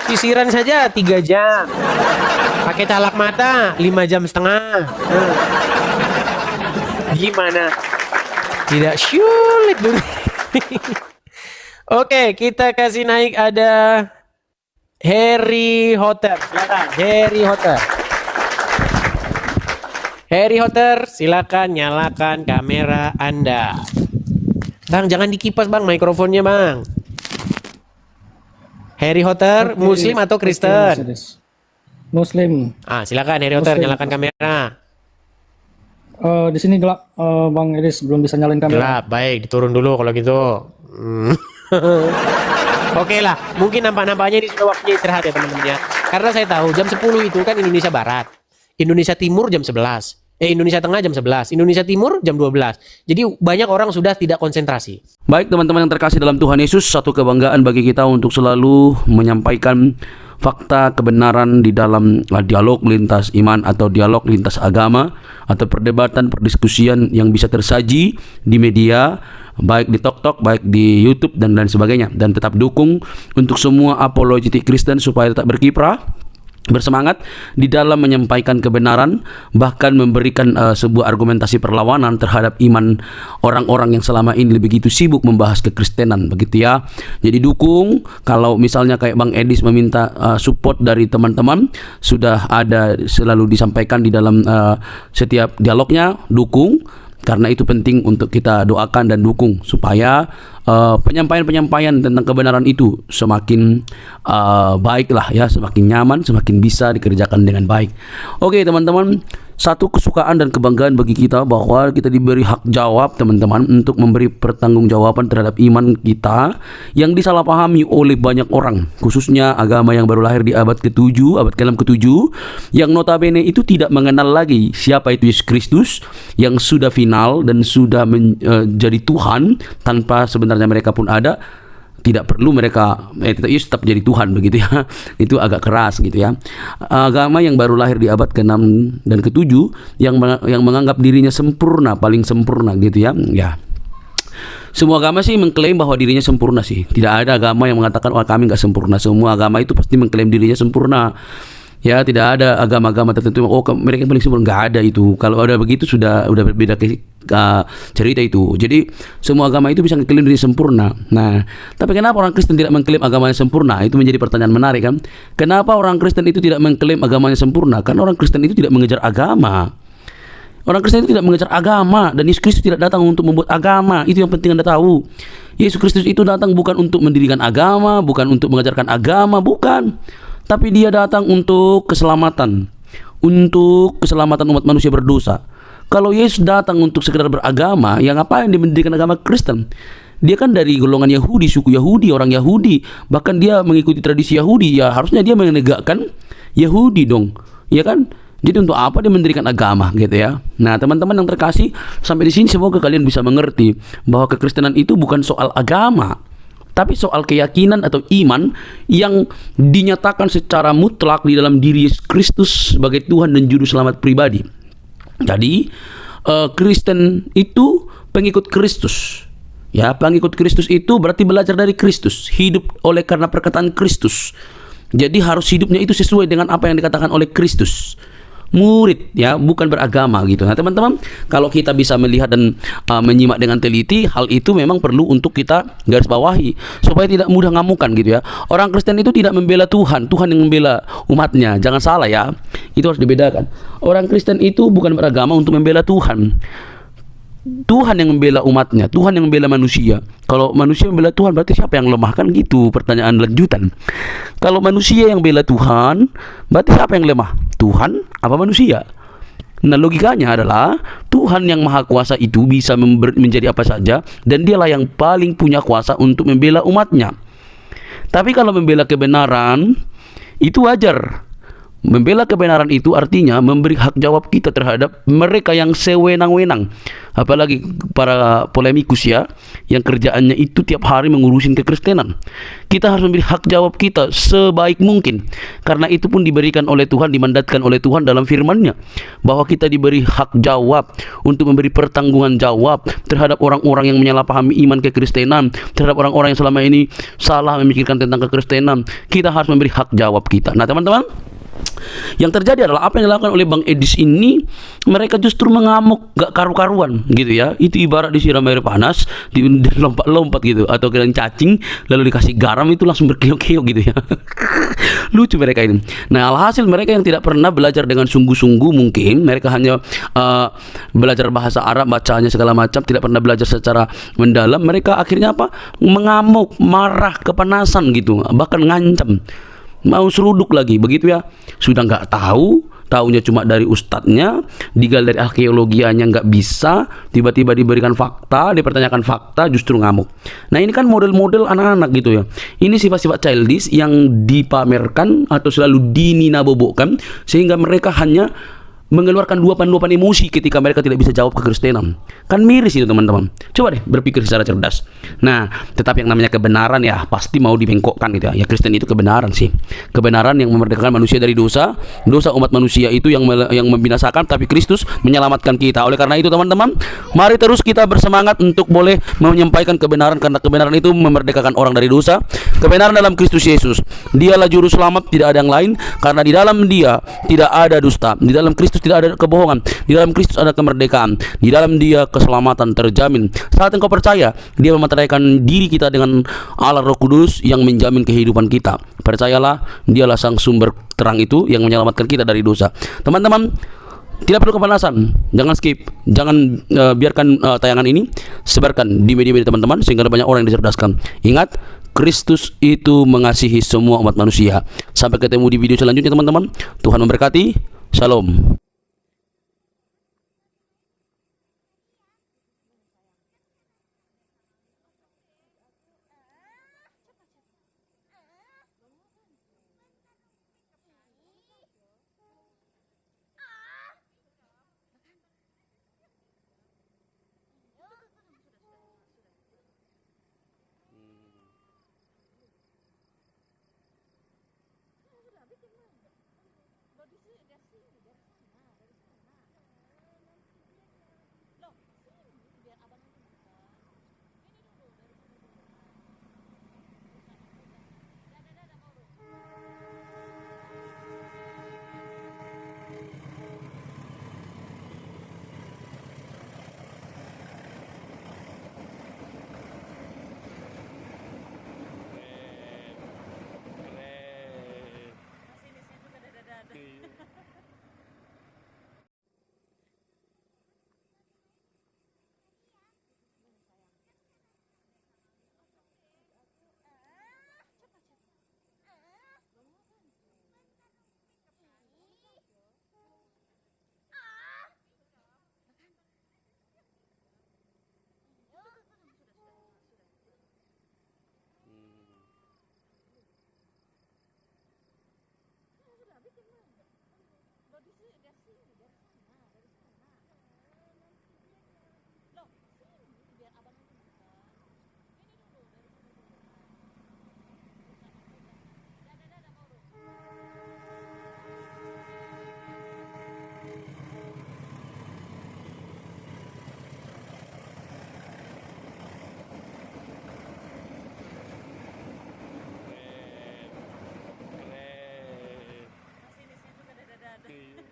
Sisiran saja 3 jam. Pakai calak mata 5 jam setengah. Gimana? Tidak sulit dulu. Oke, kita kasih naik ada Harry Hotter. Silakan, Harry Hotter. Harry Hotter, silakan nyalakan kamera Anda. Bang, jangan dikipas Bang mikrofonnya Bang. Harry Hotter, Muslim atau Kristen? Muslim. Silakan Harry Hotter, Muslim. nyalakan kamera. Di sini gelap, Bang Edis belum bisa nyalain kamera. Gelap, baik, diturun dulu kalau gitu. Oke lah, mungkin nampaknya ini sudah waktunya istirahat ya teman-teman ya. Karena saya tahu jam 10 itu kan Indonesia Barat. Indonesia Timur jam 11. Indonesia Tengah jam 11. Indonesia Timur jam 12. Jadi banyak orang sudah tidak konsentrasi. Baik teman-teman yang terkasih dalam Tuhan Yesus, satu kebanggaan bagi kita untuk selalu menyampaikan fakta kebenaran di dalam dialog lintas iman atau dialog lintas agama atau perdebatan perdiskusian yang bisa tersaji di media, baik di TokTok, baik di YouTube dan lain sebagainya. Dan tetap dukung untuk semua apologetik Kristen supaya tetap berkiprah, bersemangat di dalam menyampaikan kebenaran, bahkan memberikan sebuah argumentasi perlawanan terhadap iman orang-orang yang selama ini begitu sibuk membahas kekristenan, begitu ya. Jadi dukung. Kalau misalnya kayak Bang Edis meminta support dari teman-teman, sudah ada selalu disampaikan di dalam setiap dialognya, dukung. Karena itu penting untuk kita doakan dan dukung supaya penyampaian-penyampaian tentang kebenaran itu semakin baiklah ya, semakin nyaman, semakin bisa dikerjakan dengan baik. Oke teman-teman, satu kesukaan dan kebanggaan bagi kita bahwa kita diberi hak jawab teman-teman untuk memberi pertanggungjawaban terhadap iman kita yang disalahpahami oleh banyak orang, khususnya agama yang baru lahir di abad ke-7, abad ke-6 ke-7, yang notabene itu tidak mengenal lagi siapa itu Yesus Kristus yang sudah final dan sudah menjadi Tuhan tanpa sebenarnya mereka pun ada. Tidak perlu mereka tetap jadi Tuhan begitu ya. Itu agak keras gitu ya. Agama yang baru lahir di abad ke-6 dan ke-7 yang menganggap dirinya sempurna, paling sempurna gitu ya. Ya. Semua agama sih mengklaim bahwa dirinya sempurna sih. Tidak ada agama yang mengatakan kami nggak sempurna. Semua agama itu pasti mengklaim dirinya sempurna. Ya, tidak ada agama-agama tertentu. Oh, mereka paling sempurna, nggak ada itu. Kalau ada begitu sudah berbeda cerita itu. Jadi semua agama itu bisa mengklaim diri sempurna. Nah, tapi kenapa orang Kristen tidak mengklaim agamanya sempurna? Itu menjadi pertanyaan menarik kan? Kenapa orang Kristen itu tidak mengklaim agamanya sempurna? Karena orang Kristen itu tidak mengejar agama. Orang Kristen itu tidak mengejar agama, dan Yesus Kristus tidak datang untuk membuat agama. Itu yang penting Anda tahu. Yesus Kristus itu datang bukan untuk mendirikan agama, bukan untuk mengajarkan agama, bukan. Tapi dia datang untuk keselamatan. Untuk keselamatan umat manusia berdosa. Kalau Yesus datang untuk sekedar beragama, yang ngapain dia mendirikan agama Kristen? Dia kan dari golongan Yahudi, suku Yahudi, orang Yahudi. Bahkan dia mengikuti tradisi Yahudi. Ya harusnya dia menegakkan Yahudi dong. Ya kan? Jadi untuk apa dia mendirikan agama gitu ya? Nah, teman-teman yang terkasih, sampai di sini semoga kalian bisa mengerti bahwa kekristenan itu bukan soal agama, tapi soal keyakinan atau iman yang dinyatakan secara mutlak di dalam diri Yesus Kristus sebagai Tuhan dan Juru Selamat pribadi. Jadi, Kristen itu pengikut Kristus. Ya, pengikut Kristus itu berarti belajar dari Kristus, hidup oleh karena perkataan Kristus. Jadi harus hidupnya itu sesuai dengan apa yang dikatakan oleh Kristus. Murid ya, bukan beragama gitu. Nah teman-teman, kalau kita bisa melihat dan menyimak dengan teliti, hal itu memang perlu untuk kita garis bawahi supaya tidak mudah ngamukan gitu ya. Orang Kristen itu tidak membela Tuhan, Tuhan yang membela umatnya. Jangan salah ya, itu harus dibedakan. Orang Kristen itu bukan beragama untuk membela Tuhan. Tuhan yang membela umatnya, Tuhan yang membela manusia. Kalau manusia membela Tuhan, berarti siapa yang lemah? Kan gitu pertanyaan lanjutan. Kalau manusia yang bela Tuhan, berarti siapa yang lemah? Tuhan apa manusia? Nah logikanya adalah Tuhan yang maha kuasa itu bisa menjadi apa saja, dan dialah yang paling punya kuasa untuk membela umatnya. Tapi kalau membela kebenaran, itu wajar. Membela kebenaran itu artinya memberi hak jawab kita terhadap mereka yang sewenang-wenang. Apalagi para polemikus ya, yang kerjaannya itu tiap hari mengurusin kekristenan. Kita harus memberi hak jawab kita sebaik mungkin. Karena itu pun diberikan oleh Tuhan, dimandatkan oleh Tuhan dalam firman-Nya, bahwa kita diberi hak jawab untuk memberi pertanggungan jawab terhadap orang-orang yang menyalahpahami iman kekristenan, terhadap orang-orang yang selama ini salah memikirkan tentang kekristenan. Kita harus memberi hak jawab kita. Nah teman-teman, yang terjadi adalah apa yang dilakukan oleh Bang Edis ini, mereka justru mengamuk gak karu-karuan gitu ya. Itu ibarat disiram air panas, lompat-lompat gitu, atau kalian cacing lalu dikasih garam itu langsung berkiok-kiok gitu ya. Lucu mereka ini. Nah alhasil mereka yang tidak pernah belajar dengan sungguh-sungguh, mungkin mereka hanya belajar bahasa Arab, bacanya segala macam, tidak pernah belajar secara mendalam. Mereka akhirnya apa? Mengamuk, marah, kepanasan gitu, bahkan ngancam, mau seruduk lagi begitu ya. Sudah nggak tahu, taunya cuma dari ustadznya, digali dari arkeologianya nggak bisa, tiba-tiba diberikan fakta, dipertanyakan fakta, justru ngamuk. Nah ini kan model-model anak-anak gitu ya. Ini sifat-sifat childish yang dipamerkan atau selalu dininabobokkan, sehingga mereka hanya mengeluarkan luapan-luapan emosi ketika mereka tidak bisa jawab kekristenan. Kan miris itu teman-teman. Coba deh berpikir secara cerdas. Nah, tetapi yang namanya kebenaran ya pasti mau dibengkokkan gitu ya. Ya Kristen itu kebenaran sih. Kebenaran yang memerdekakan manusia dari dosa. Dosa umat manusia itu yang membinasakan, tapi Kristus menyelamatkan kita. Oleh karena itu teman-teman, mari terus kita bersemangat untuk boleh menyampaikan kebenaran, karena kebenaran itu memerdekakan orang dari dosa. Kebenaran dalam Kristus Yesus. Dialah juru selamat, tidak ada yang lain, karena di dalam Dia tidak ada dusta. Di dalam Kristus tidak ada kebohongan. Di dalam Kristus ada kemerdekaan. Di dalam Dia keselamatan terjamin. Saat engkau percaya, Dia memateraikan diri kita dengan Allah Roh Kudus yang menjamin kehidupan kita. Percayalah, Dialah sang sumber terang itu yang menyelamatkan kita dari dosa. Teman-teman, tidak perlu kepanasan, jangan skip, jangan biarkan tayangan ini, sebarkan di media-media teman-teman sehingga banyak orang yang dicerdaskan. Ingat, Kristus itu mengasihi semua umat manusia. Sampai ketemu di video selanjutnya teman-teman. Tuhan memberkati. Shalom. dari sini, dari sana, dari sana. Loh, sini biar abang yang tunjukkan. Ini dulu dari sini dulu. Dadah, baru. Keren. Masih di situ dadah. Iya. Sudah bikin mana?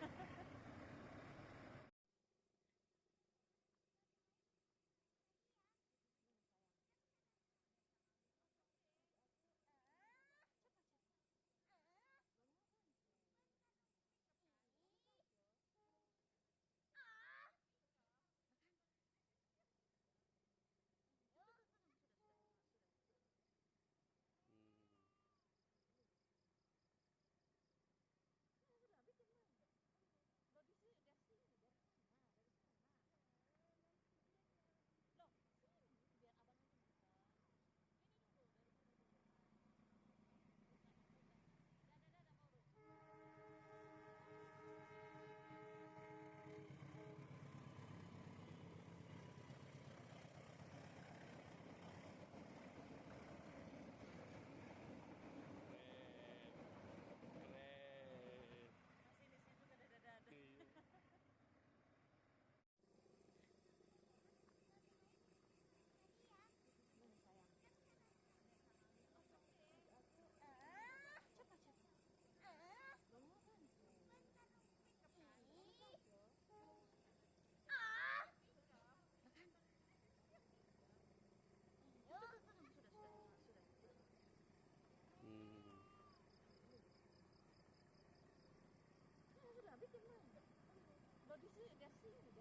Loh di sini, dari sini, dari sana, dari sana. Loh, sini biar abang yang tunjukkan. Ini dulu dari sini dulu. Dadah, baru. Keren. Masih di situ dadah. Iya. Sayang. Cepat. Belum kan? Makan. Sudah. Sudah bikin mana? Loh di sini, dari sini.